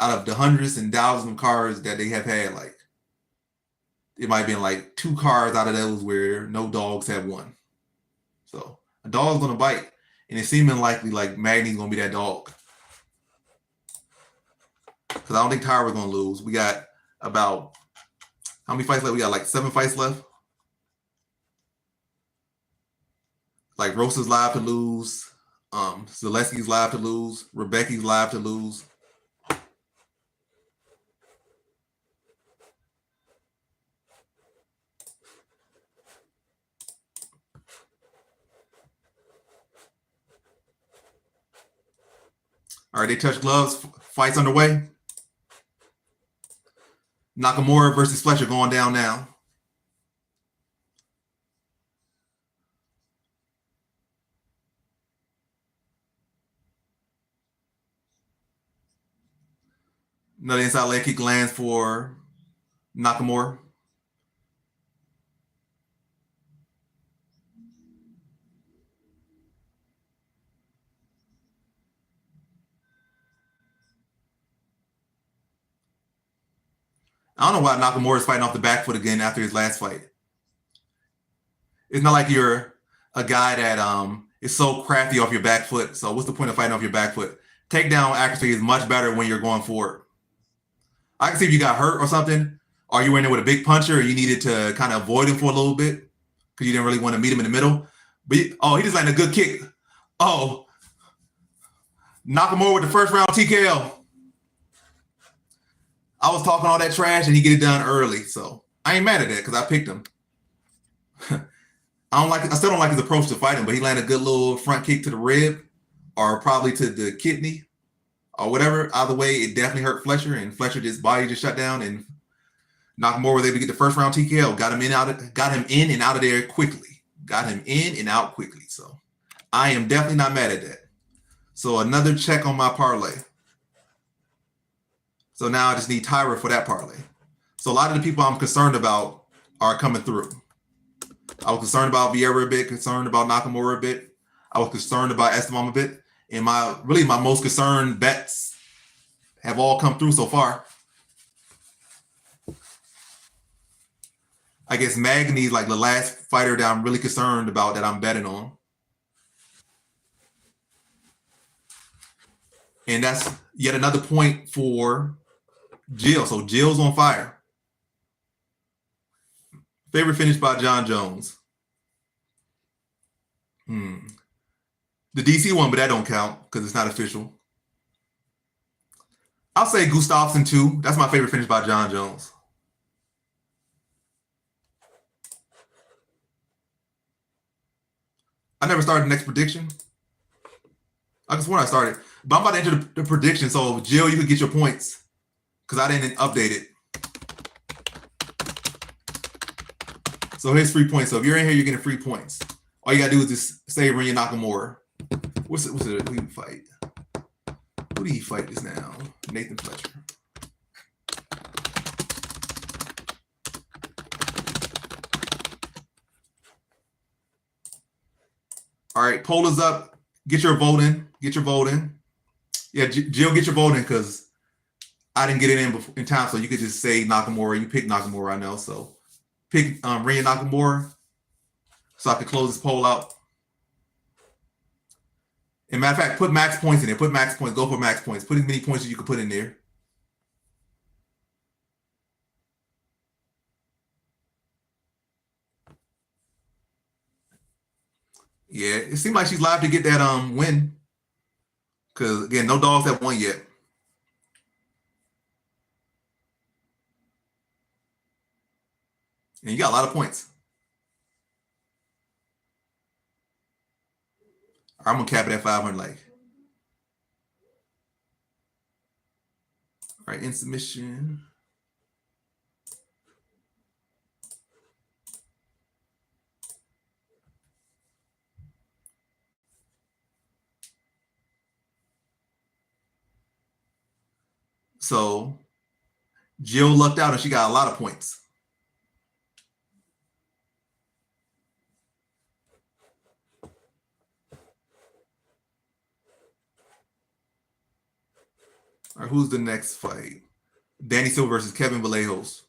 out of the hundreds and thousands of cards that they have had, like it might have been like 2 cards out of those where no dogs have won. So a dog's gonna bite, and it's seeming likely like Magny's gonna be that dog. Because I don't think Taira's gonna lose. We got about how many fights left? We got like 7 fights left. Like Rosa's live to lose. Zaleski's live to lose. Rebecca's live to lose. All right, they touch gloves. Fights underway. Nakamura versus Fletcher going down now. Another inside leg kick lands for Nakamura. I don't know why Nakamura is fighting off the back foot again after his last fight. It's not like you're a guy that is so crafty off your back foot. So what's the point of fighting off your back foot? Takedown accuracy is much better when you're going forward. I can see if you got hurt or something, or you were in there with a big puncher, or you needed to kind of avoid him for a little bit because you didn't really want to meet him in the middle. But he just landed a good kick. Oh, Nakamura with the first round TKO. I was talking all that trash and he get it done early, so I ain't mad at that because I picked him. I still don't like his approach to fighting, but he landed a good little front kick to the rib or probably to the kidney or whatever. Either way, it definitely hurt Fletcher, and Fletcher body just shut down, and Nakamura was able to get the first round TKO. Got him in and out of there quickly. Got him in and out quickly. So I am definitely not mad at that. So another check on my parlay. So now I just need Taira for that parlay. So a lot of the people I'm concerned about are coming through. I was concerned about Vieira a bit, concerned about Nakamura a bit. I was concerned about Estavan a bit. And my most concerned bets have all come through so far. I guess Magny's like the last fighter that I'm really concerned about that I'm betting on. And that's yet another point for Jill. So Jill's on fire. Favorite finish by John Jones. The DC one, but that don't count because it's not official. I'll say Gustafsson 2. That's my favorite finish by John Jones. I never started the next prediction. I just when I started. But I'm about to enter the prediction. So, Jill, you could get your points because I didn't update it. So here's free points. So if you're in here, you're getting free points. All you gotta do is just say Rinya Nakamura. Who did he fight? Who did he fight just now? Nathan Fletcher. All right, poll is up. Get your vote in. Get your vote in. Yeah, Jill, get your vote in because I didn't get it in time, so you could just say Nakamura. You pick Nakamura, I know. So pick Rinya Nakamura so I could close this poll out. And matter of fact, put max points in there. Put max points. Go for max points. Put as many points as you can put in there. Yeah, it seems like she's live to get that win. Because again, no dogs have won yet. And you got a lot of points. I'm gonna cap it at 500. Like, all right, in submission. So Jill lucked out and she got a lot of points. All right, who's the next fight? Danny Silva versus Kevin Valleos.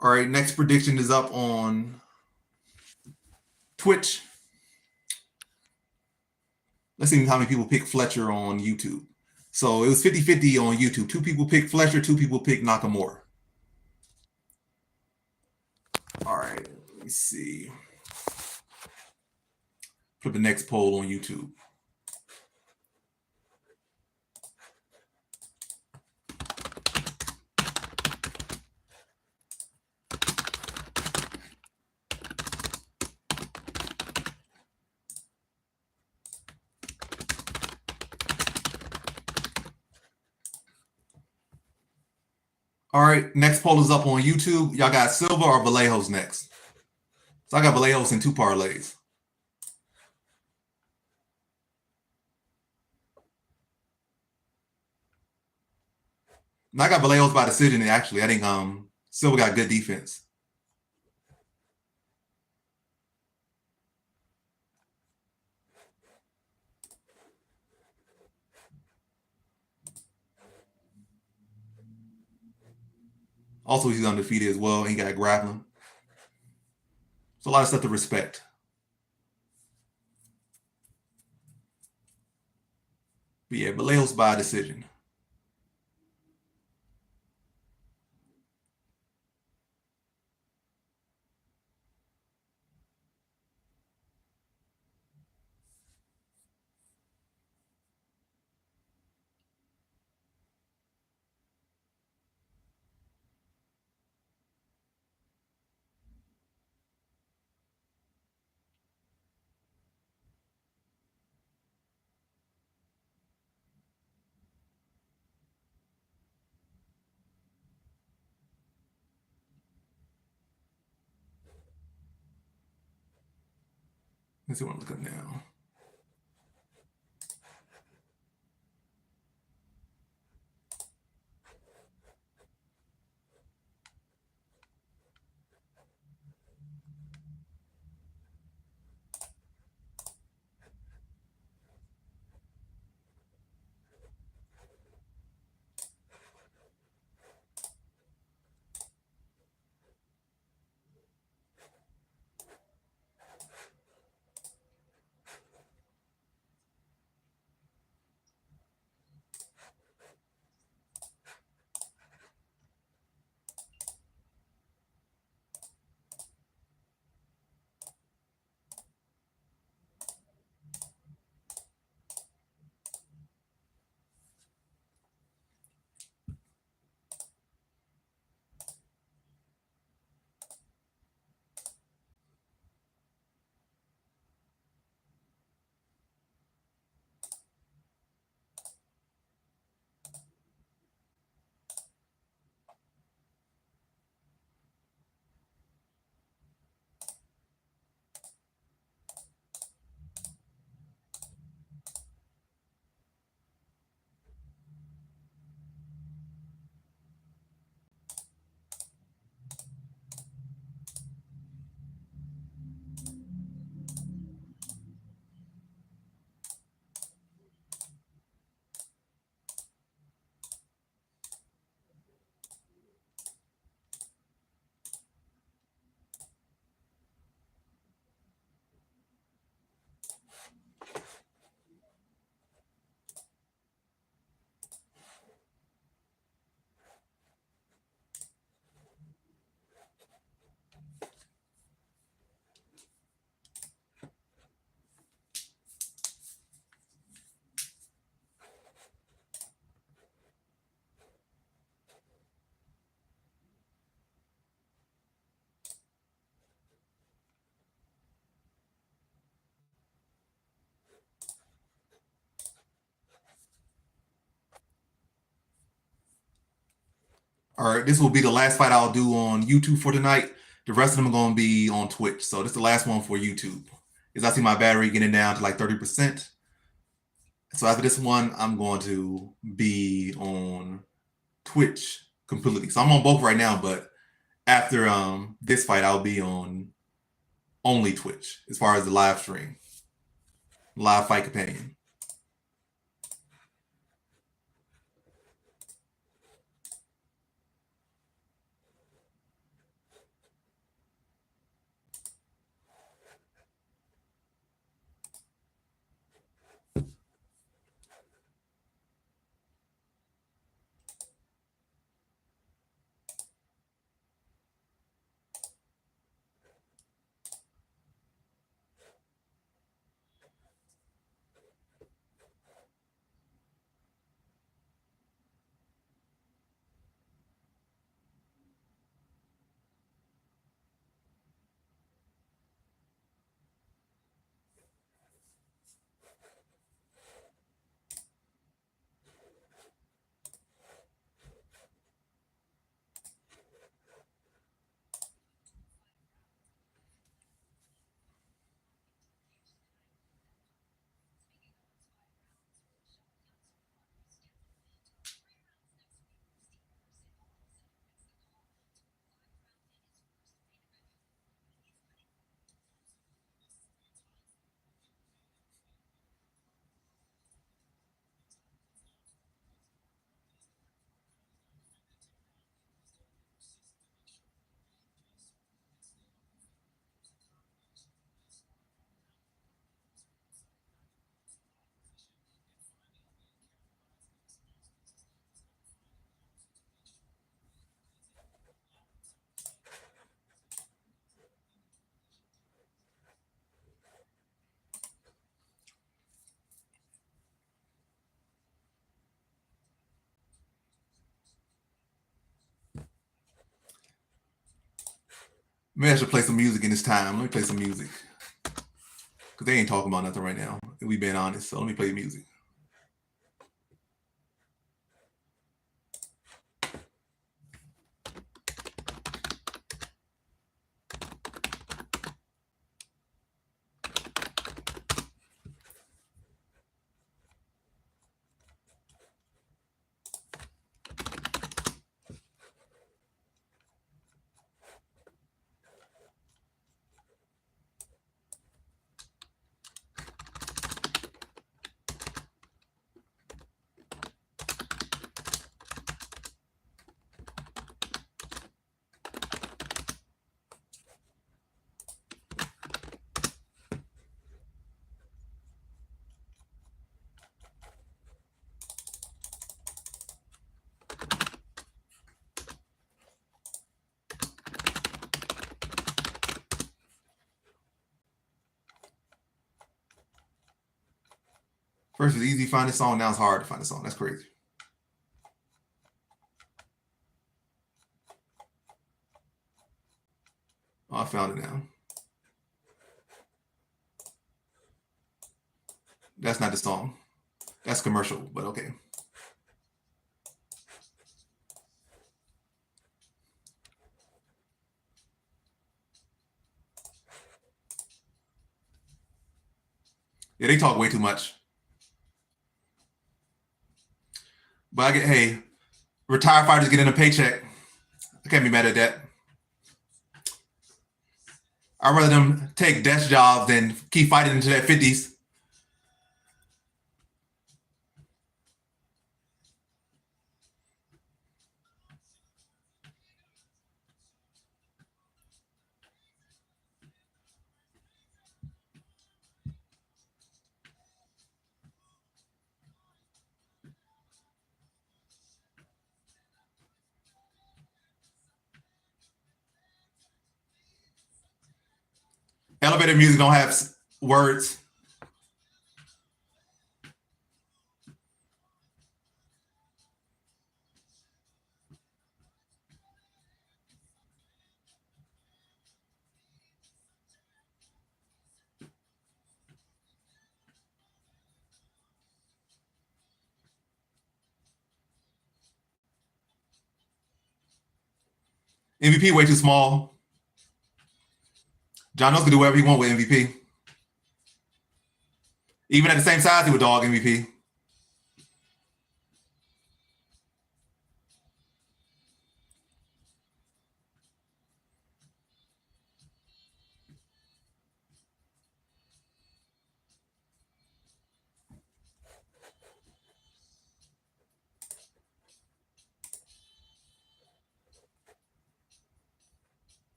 All right, next prediction is up on Twitch. Let's see how many people pick Fletcher on YouTube. So it was 50-50 on YouTube. 2 people pick Fletcher, 2 people pick Nakamura. All right, let me see. Put the next poll on YouTube. All right, next poll is up on YouTube. Y'all got Silva or Valleos next? So I got Valleos in 2 parlays. And I got Valleos by decision, actually. I think Silva got good defense. Also, he's undefeated as well. He got grappling. So a lot of stuff to respect. But yeah, Valleos by decision. Let's see what I'm looking up now. All right, this will be the last fight I'll do on YouTube for tonight. The rest of them are going to be on Twitch. So this is the last one for YouTube. Because I see my battery getting down to like 30%. So after this one, I'm going to be on Twitch completely. So I'm on both right now, but after this fight, I'll be on only Twitch as far as the live stream, live fight companion. Maybe I should play some music in this time. Let me play some music. Because they ain't talking about nothing right now. If we being honest. So let me play music. First it's easy to find a song, now it's hard to find a song. That's crazy. Oh, I found it now. That's not the song. That's commercial, but okay. Yeah, they talk way too much. But I get, hey, retired fighters getting a paycheck. I can't be mad at that. I'd rather them take desk jobs than keep fighting into their 50s. Elevator music don't have words. MVP way too small. Giannis can do whatever he want with MVP. Even at the same size, he would dog MVP.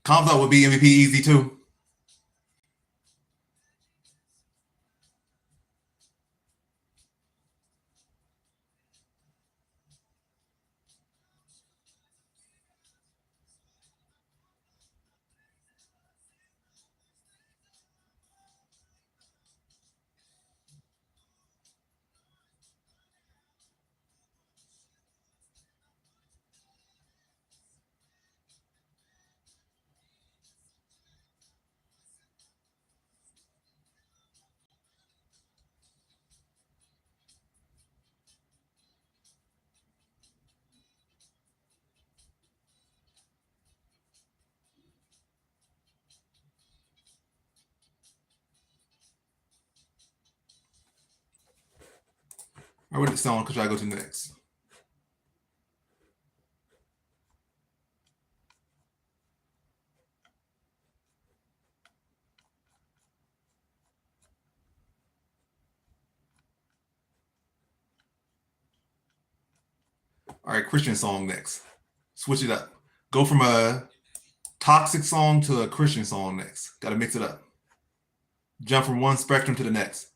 Kamsa would be MVP easy too. I read the song because I go to the next. All right, Christian song next. Switch it up. Go from a toxic song to a Christian song next. Got to mix it up. Jump from one spectrum to the next.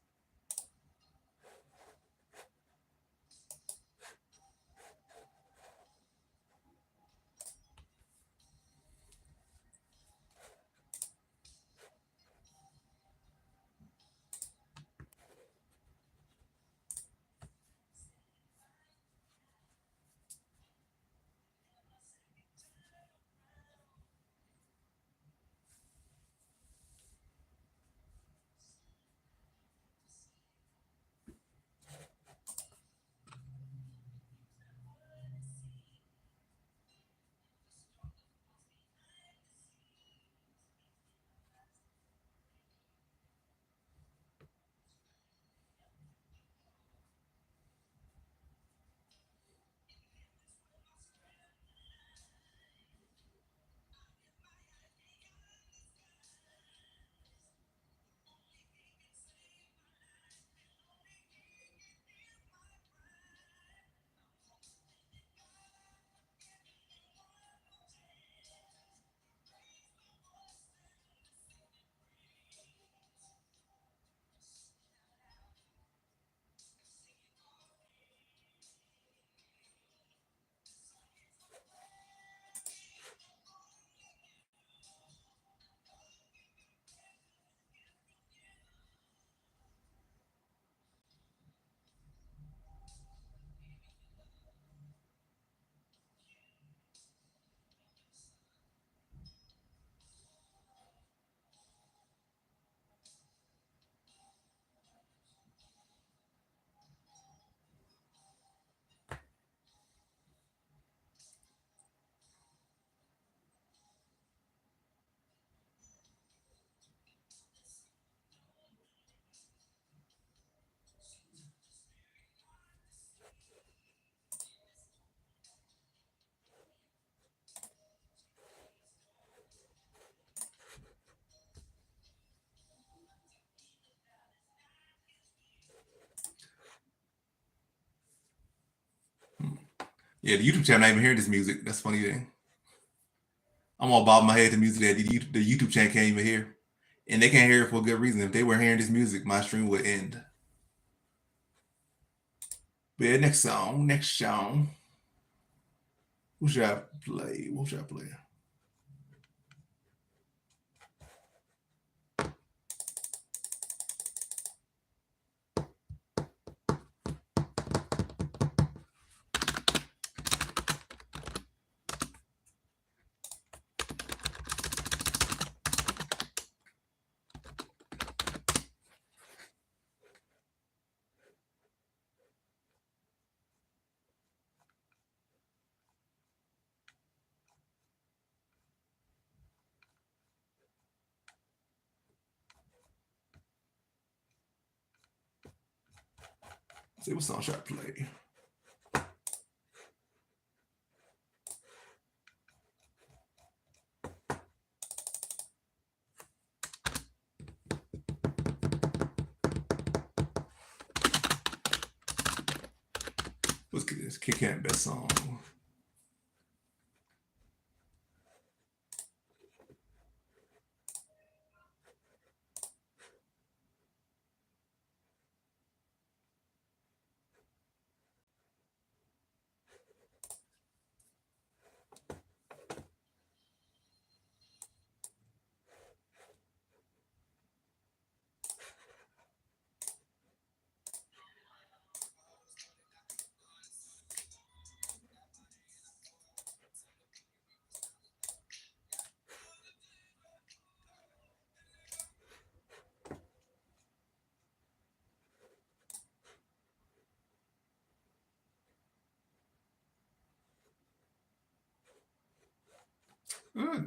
Yeah, the YouTube channel not even hearing this music. That's funny thing. I'm all bobbing my head to music that the YouTube channel can't even hear. And they can't hear it for a good reason. If they were hearing this music, my stream would end. But yeah, next song. Who should I play? What should I play? See what song should I play? Let's get this Kit Kat best song. Nah.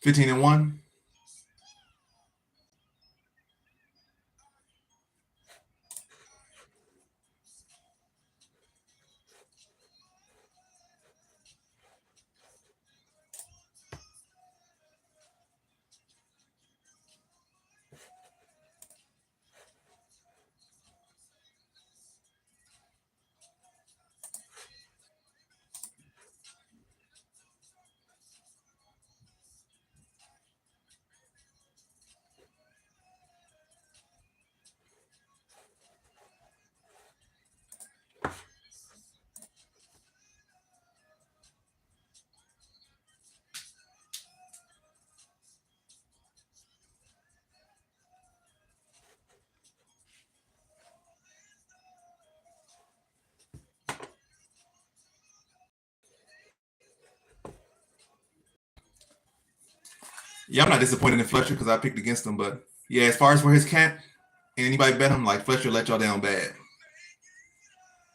15-1. Yeah, I'm not disappointed in Fletcher because I picked against him, but yeah, as far as for his camp, anybody bet him, like Fletcher let y'all down bad.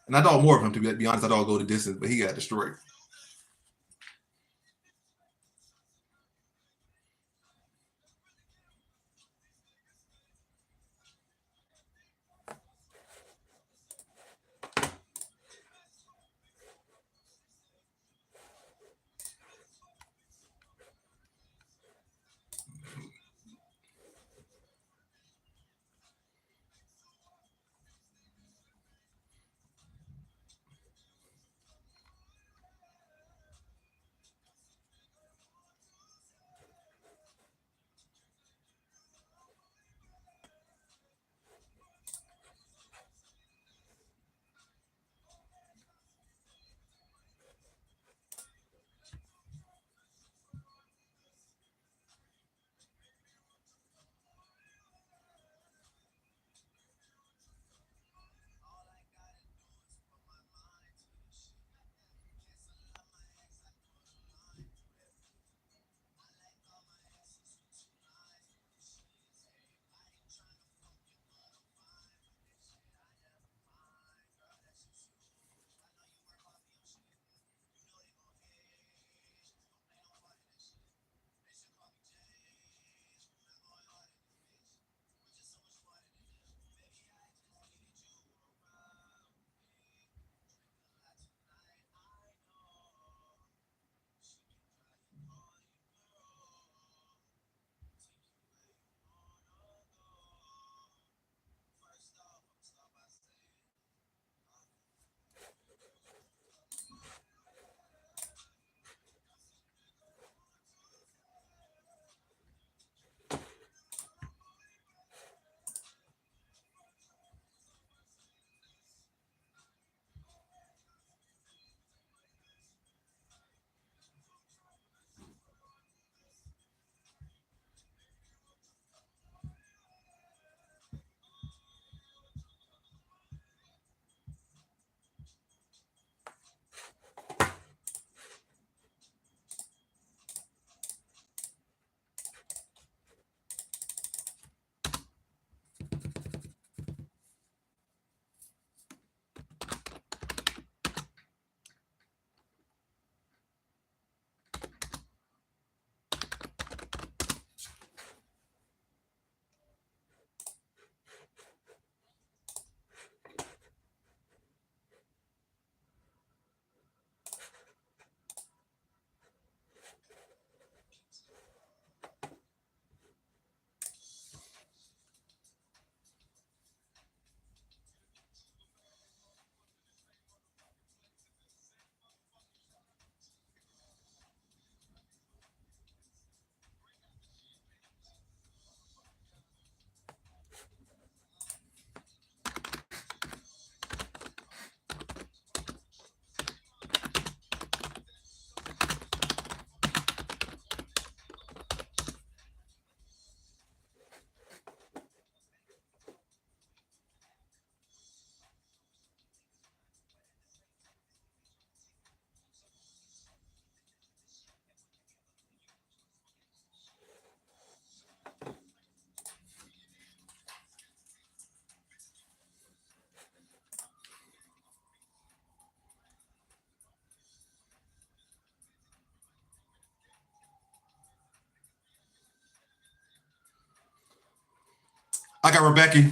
And I thought more of him, to be honest. I thought I'd go the distance, but he got destroyed. I got Rebecca.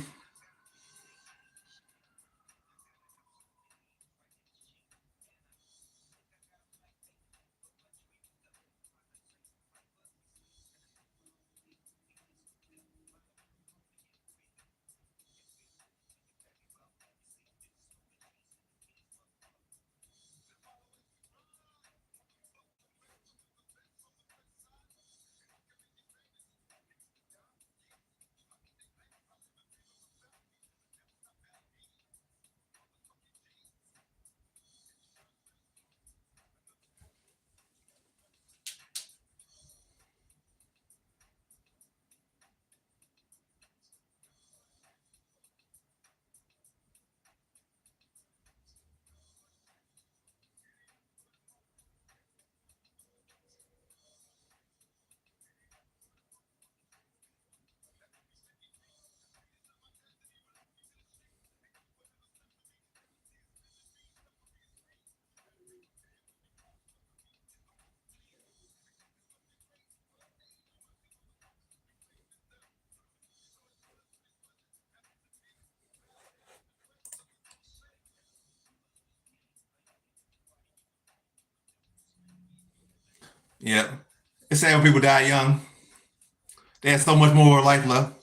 Yep. It's sad when people die young. They have so much more life left.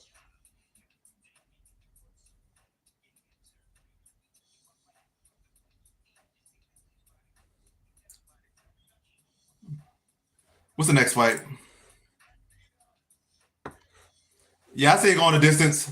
What's the next fight? Yeah, I say going the distance.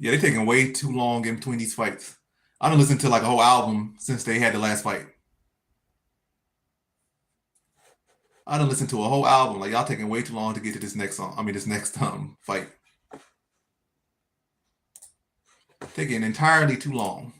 Yeah, they're taking way too long in between these fights. I don't listen to like a whole album since they had the last fight. I don't listen to a whole album. Like y'all taking way too long to get to this next song. I mean, this next fight. Taking entirely too long.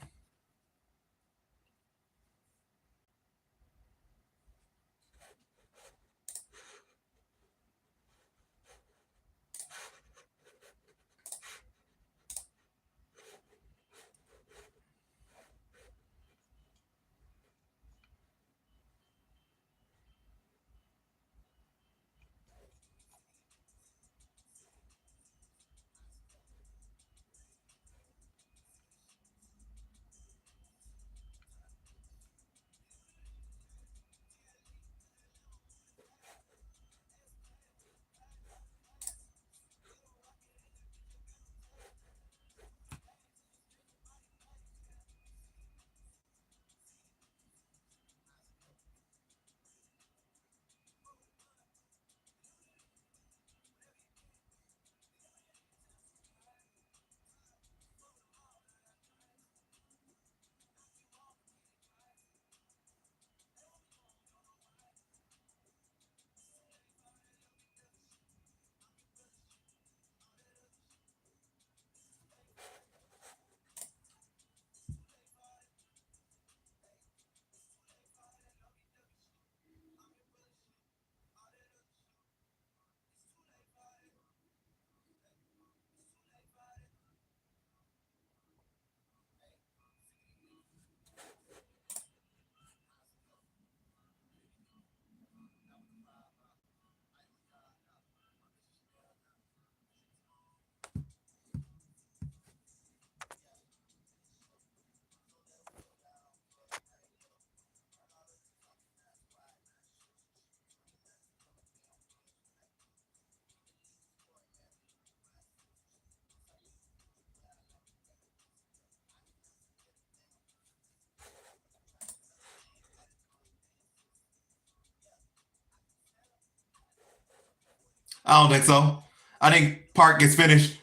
I don't think so. I think Park gets finished.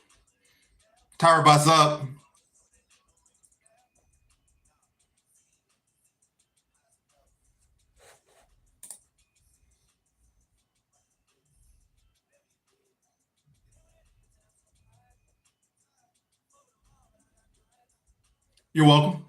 Taira busts up. You're welcome.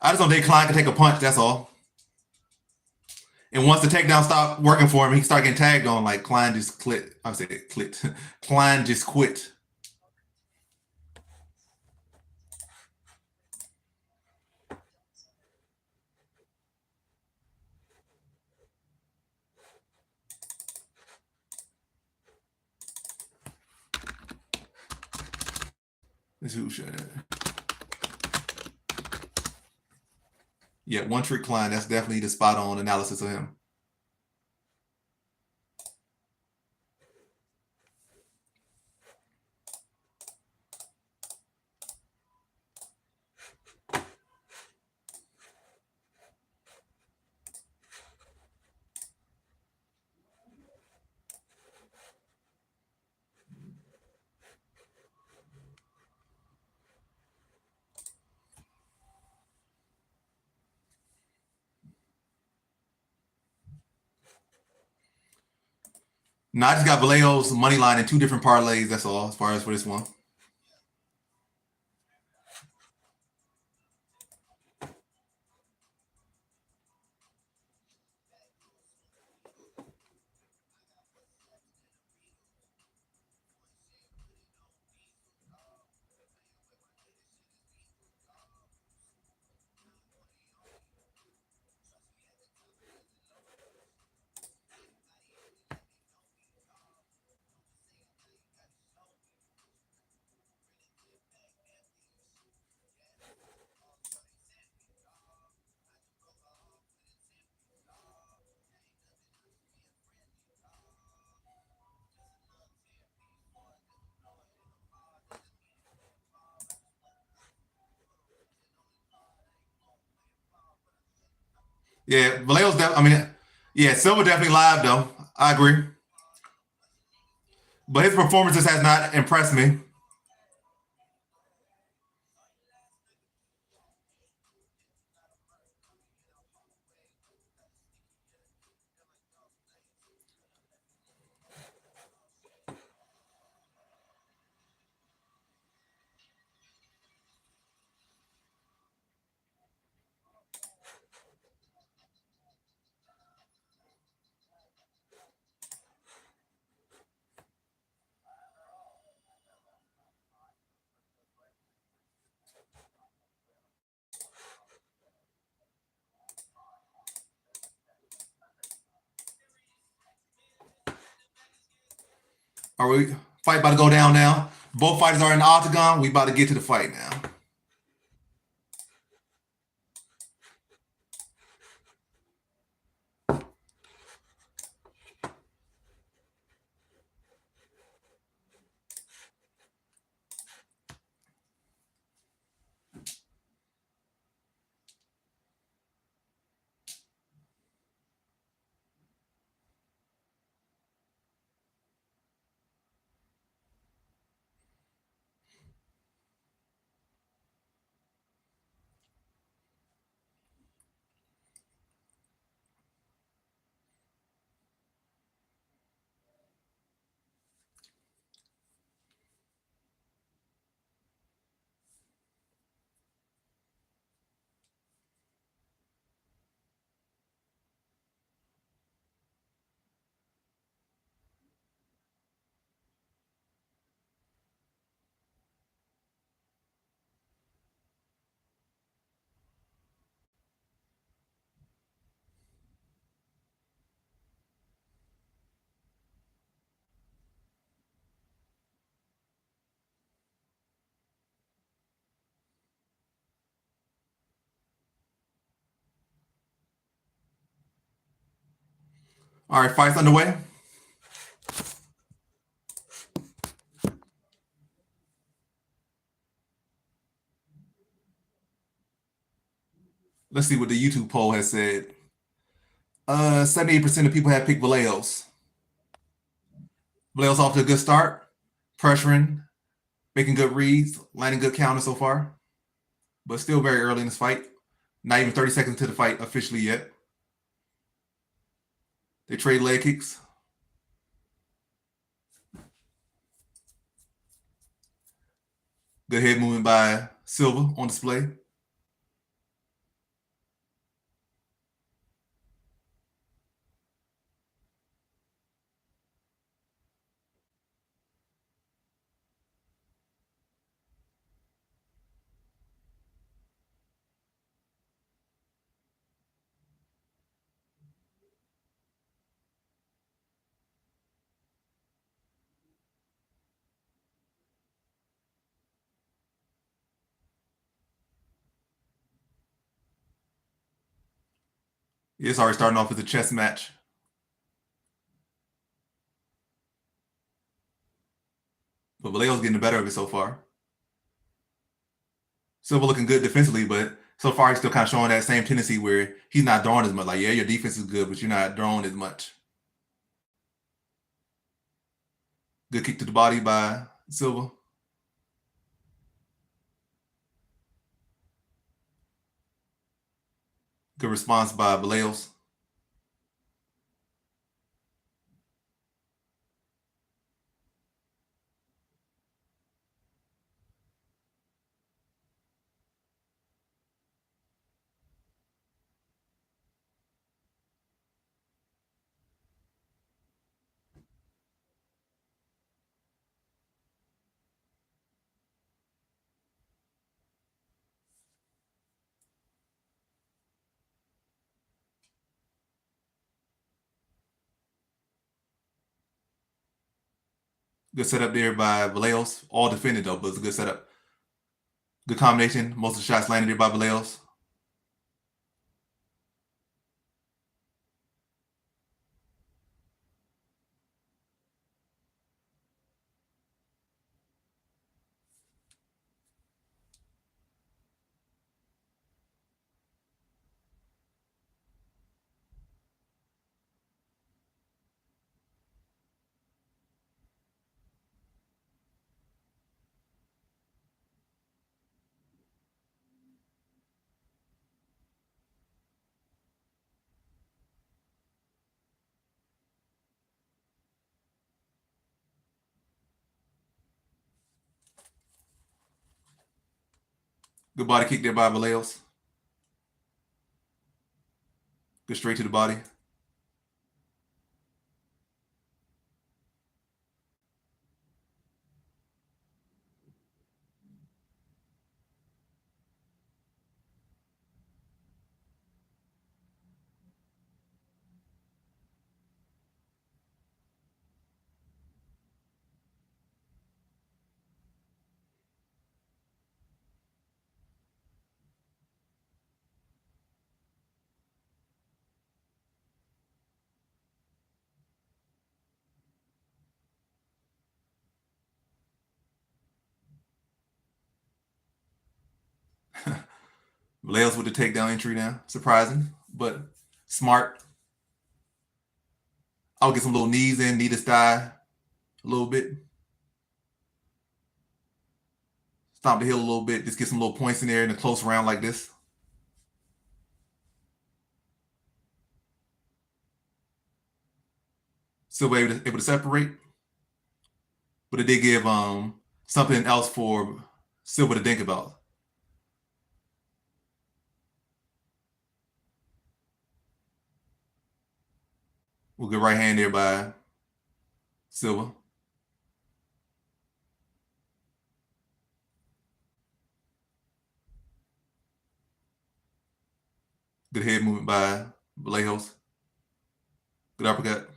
I just don't think Klein can take a punch. That's all. And once the takedown stopped working for him, he started getting tagged on. Like Klein just quit. I said quit. Klein just quit. This who should. Yeah, one trick Klein. That's definitely the spot on analysis of him. Now I just got Valleos money line in two different parlays. That's all as far as for this one. Yeah, Vallejo's. I mean, yeah, Silva definitely live though. I agree, but his performances has not impressed me. Are we fight about to go down now? Both fighters are in the octagon. We about to get to the fight now. All right, fights underway. Let's see what the YouTube poll has said. 78% of people have picked Valleos. Valleos off to a good start, pressuring, making good reads, landing good counters so far, but still very early in this fight. Not even 30 seconds to the fight officially yet. They trade leg kicks. Good head movement by Silva on display. It's already starting off as a chess match. But Vallejo's getting the better of it so far. Silva looking good defensively, but so far he's still kind of showing that same tendency where he's not throwing as much. Like, yeah, your defense is good, but you're not throwing as much. Good kick to the body by Silva. Good response by Valleos. Good setup there by Valleos. All defended though, but it's a good setup. Good combination. Most of the shots landed there by Valleos. Good body kick there by Valleos. Good straight to the body. Valleos with the takedown entry now. Surprising, but smart. I'll get some little knees in, knee to thigh a little bit. Stomp the heel a little bit. Just get some little points in there in a close round like this. Still able to separate. But it did give something else for Silva to think about. Well, good right hand there by Silva. Good head movement by Valleos. Good uppercut.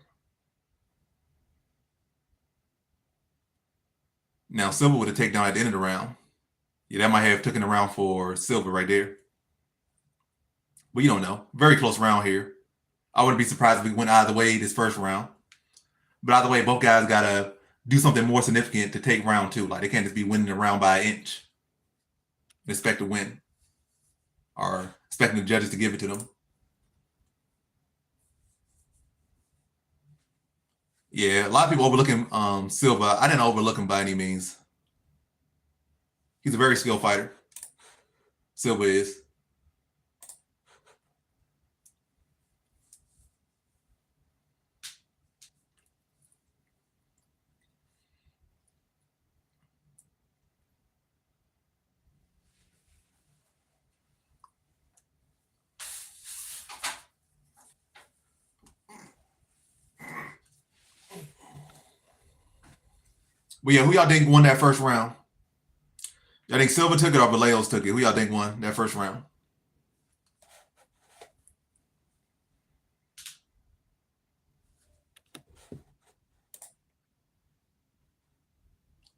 Now Silva with a takedown at the end of the round. Yeah, that might have taken the round for Silva right there. But you don't know. Very close round here. I wouldn't be surprised if we went either way this first round. But either way, both guys gotta do something more significant to take round two. Like they can't just be winning the round by an inch and expect to win, or expecting the judges to give it to them. Yeah, a lot of people overlooking Silva. I didn't overlook him by any means. He's a very skilled fighter. Silva is. But yeah, who y'all think won that first round? Y'all think Silva took it or Valleos took it? Who y'all think won that first round?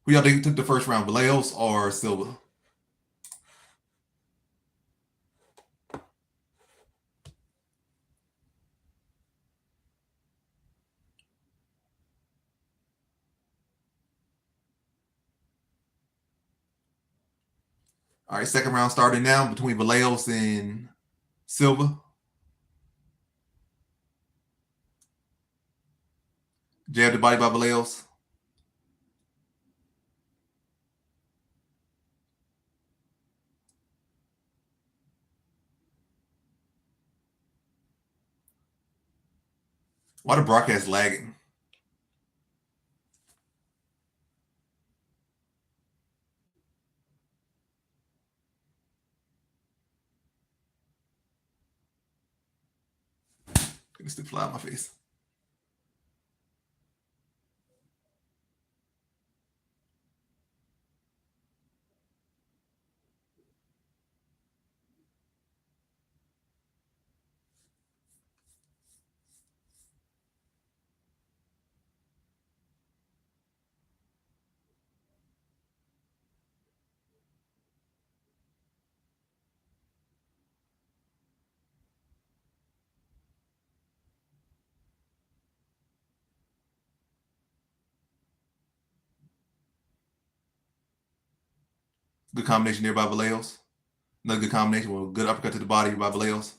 Who y'all think took the first round, Valleos or Silva? All right, second round starting now between Valleos and Silva. Jab the body by Valleos. Why the broadcast lagging? Get this to fly out my face. Good combination there by Valleos. Another good combination with a good uppercut to the body by Valleos.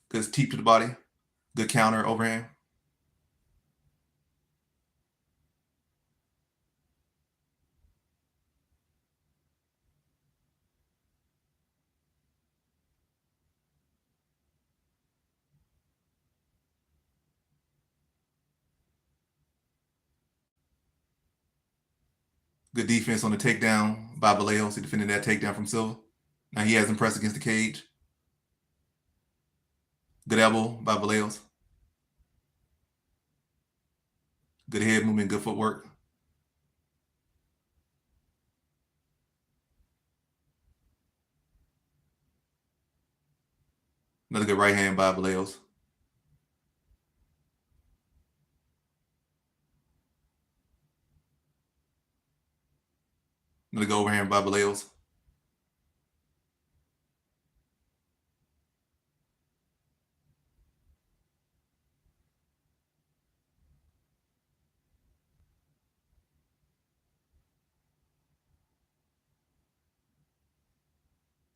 Good teep to the body. Good counter overhand. Good defense on the takedown by Valleos. He defended that takedown from Silva. Now he has him pressed against the cage. Good elbow by Valleos. Good head movement, good footwork. Another good right hand by Valleos. Another good overhand by Valleos.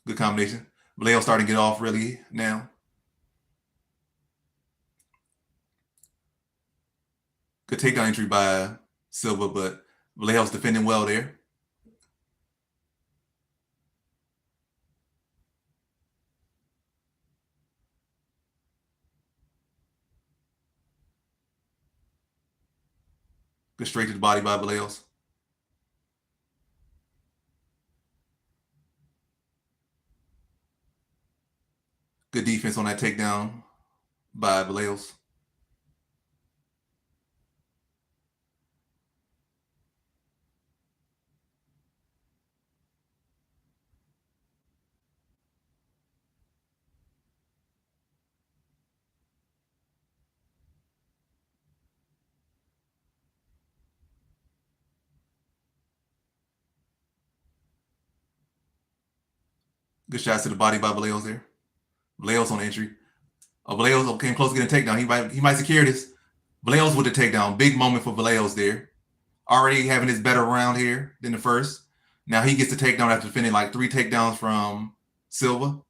Good combination. Valleos starting to get off really now. Good takedown entry by Silva, but Valleos defending well there. Good straight to the body by Valleos. Good defense on that takedown by Valleos. Good shots to the body by Valleos there. Valleos on the entry. Valleos came close to getting a takedown. He might secure this. Valleos with the takedown. Big moment for Valleos there. Already having his better round here than the first. Now he gets the takedown after defending like 3 takedowns from Silva.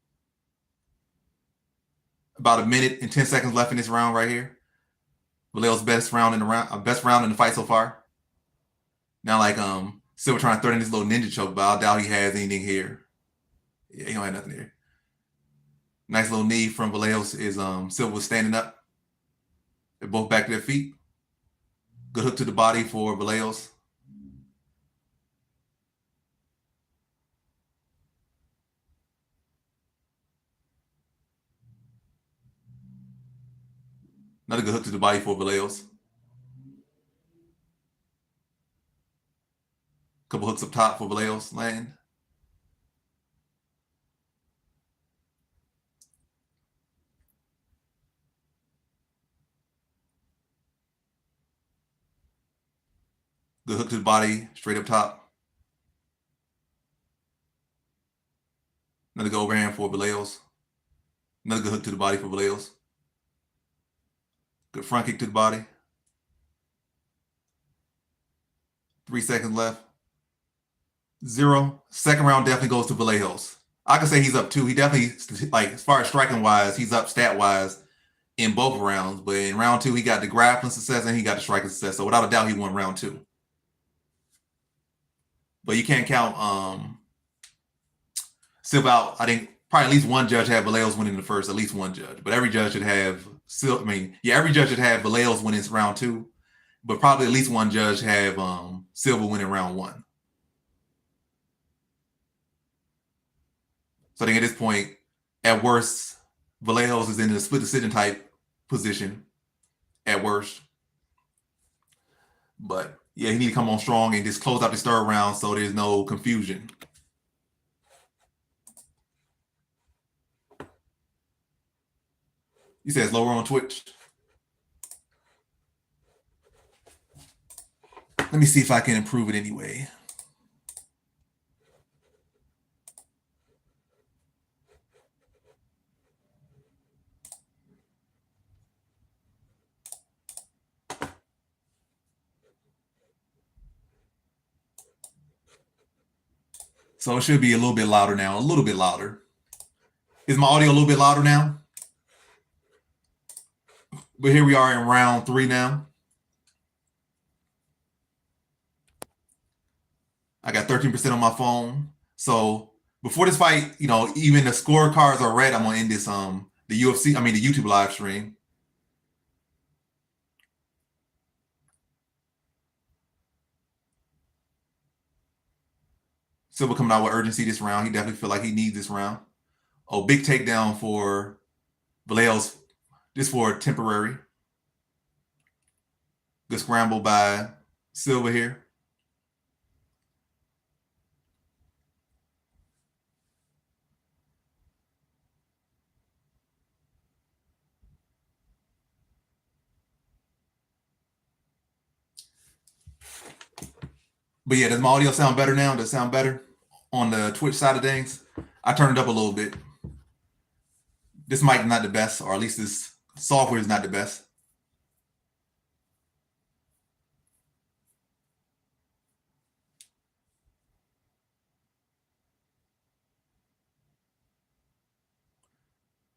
About a minute and 10 seconds left in this round right here. Valleos' best round in the fight so far. Now like Silva trying to throw in this little ninja choke, but I doubt he has anything here. Yeah, he don't have nothing here. Nice little knee from Valleos is Silva was standing up. They're both back to their feet. Good hook to the body for Valleos. Another good hook to the body for Valleos. Couple hooks up top for Valleos land. Good hook to the body, straight up top. Another good overhand for Valleos. Another good hook to the body for Valleos. Good front kick to the body. 3 seconds left. 0. Second round definitely goes to Valleos. I can say he's up 2. He definitely, like, as far as striking wise, he's up stat wise in both rounds. But in round 2, he got the grappling success and he got the striking success. So without a doubt, he won round 2. But you can't count Silva out. I think probably at least one judge had Valleos winning the first, at least one judge. But every judge should have every judge should have Valleos winning round 2. But probably at least one judge have Silva winning round 1. So I think at this point, at worst, Valleos is in a split decision type position at worst. But yeah, he need to come on strong and just close out this third round so there's no confusion. You said it's lower on Twitch. Let me see if I can improve it anyway. So it should be a little bit louder now, a little bit louder. Is my audio a little bit louder now? But here we are in round 3 now. I got 13% on my phone. So before this fight, even the scorecards are red. I'm gonna end this the YouTube live stream. Silva coming out with urgency this round. He definitely feel like he needs this round. Oh, big takedown for Valleos. Just for temporary. Good scramble by Silva here. But yeah, does my audio sound better now? Does it sound better on the Twitch side of things? I turned it up a little bit. This mic is not the best, or at least this software is not the best.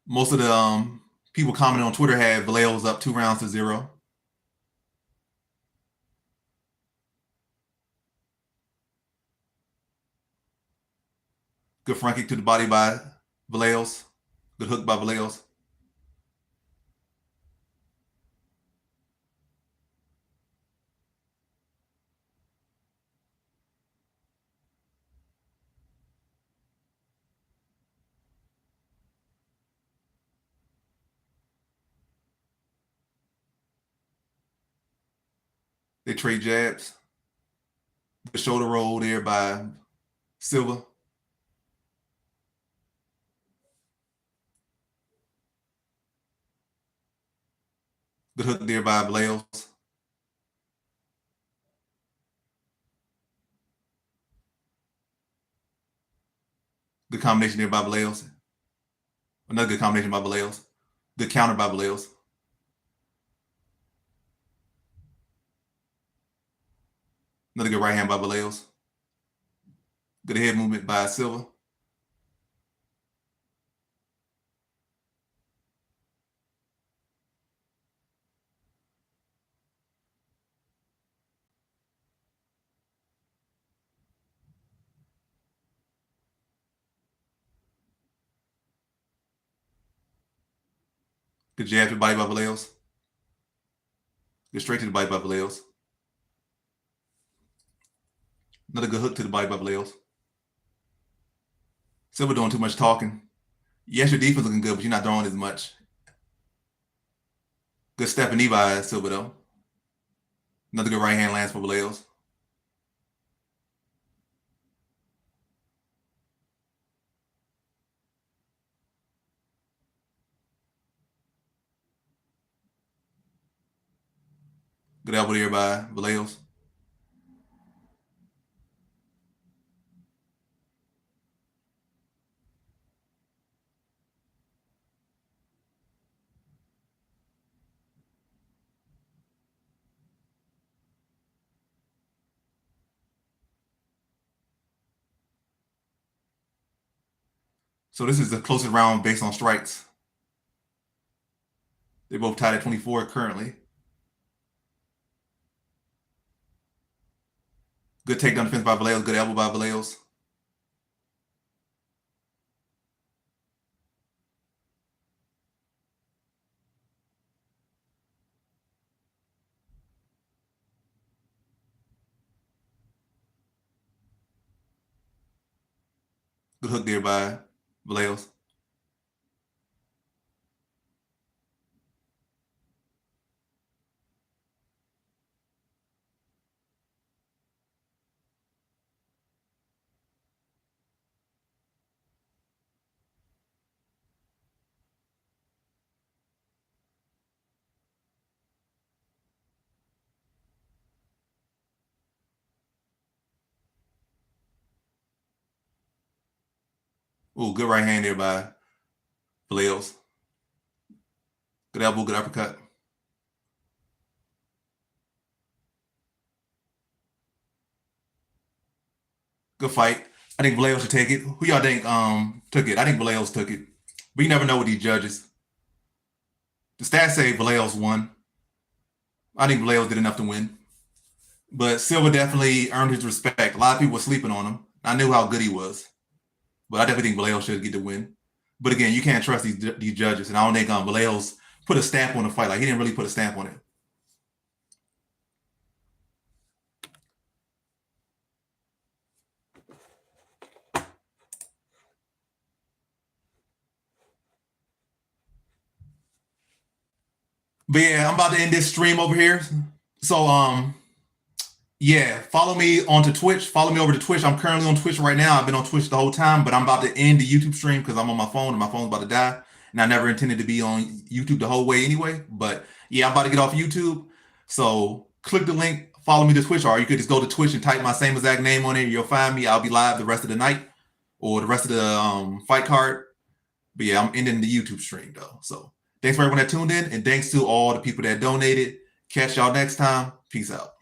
Most of the people commenting on Twitter had Valleos up 2 rounds to 0. Good front kick to the body by Valleos. Good hook by Valleos. They trade jabs. The shoulder roll there by Silva. Good hook there by Valleos. Good combination there by Valleos. Another good combination by Valleos. Good counter by Valleos. Another good right hand by Valleos. Good head movement by Silva. Good jab to the body by Valleos. Good straight to the body by Valleos. Another good hook to the body by Valleos. Silva doing too much talking. Yes, your defense looking good, but you're not throwing as much. Good step and knee by Silva, though. Another good right hand lands for Valleos. Good elbow there by Valleos. So this is the closest round based on strikes. They both tied at 24 currently. Good takedown defense by Valleos. Good elbow by Valleos. Good hook there by Valleos. Ooh, good right hand there by Valleos. Good elbow, good uppercut. Good fight. I think Valleos should take it. Who y'all think took it? I think Valleos took it. But you never know with these judges. The stats say Valleos won. I think Valleos did enough to win. But Silva definitely earned his respect. A lot of people were sleeping on him. I knew how good he was. But I definitely think Valleos should get the win. But again, you can't trust these judges. And I don't think Valleos put a stamp on the fight. Like, he didn't really put a stamp on it. But yeah, I'm about to end this stream over here. So yeah, follow me onto Twitch. Follow me over to Twitch. I'm currently on Twitch right now. I've been on Twitch the whole time, but I'm about to end the YouTube stream because I'm on my phone and my phone's about to die. And I never intended to be on YouTube the whole way anyway. But yeah, I'm about to get off YouTube. So click the link, follow me to Twitch, or you could just go to Twitch and type my same exact name on it. You'll find me. I'll be live the rest of the night or the rest of the fight card. But yeah, I'm ending the YouTube stream though. So thanks for everyone that tuned in, and thanks to all the people that donated. Catch y'all next time. Peace out.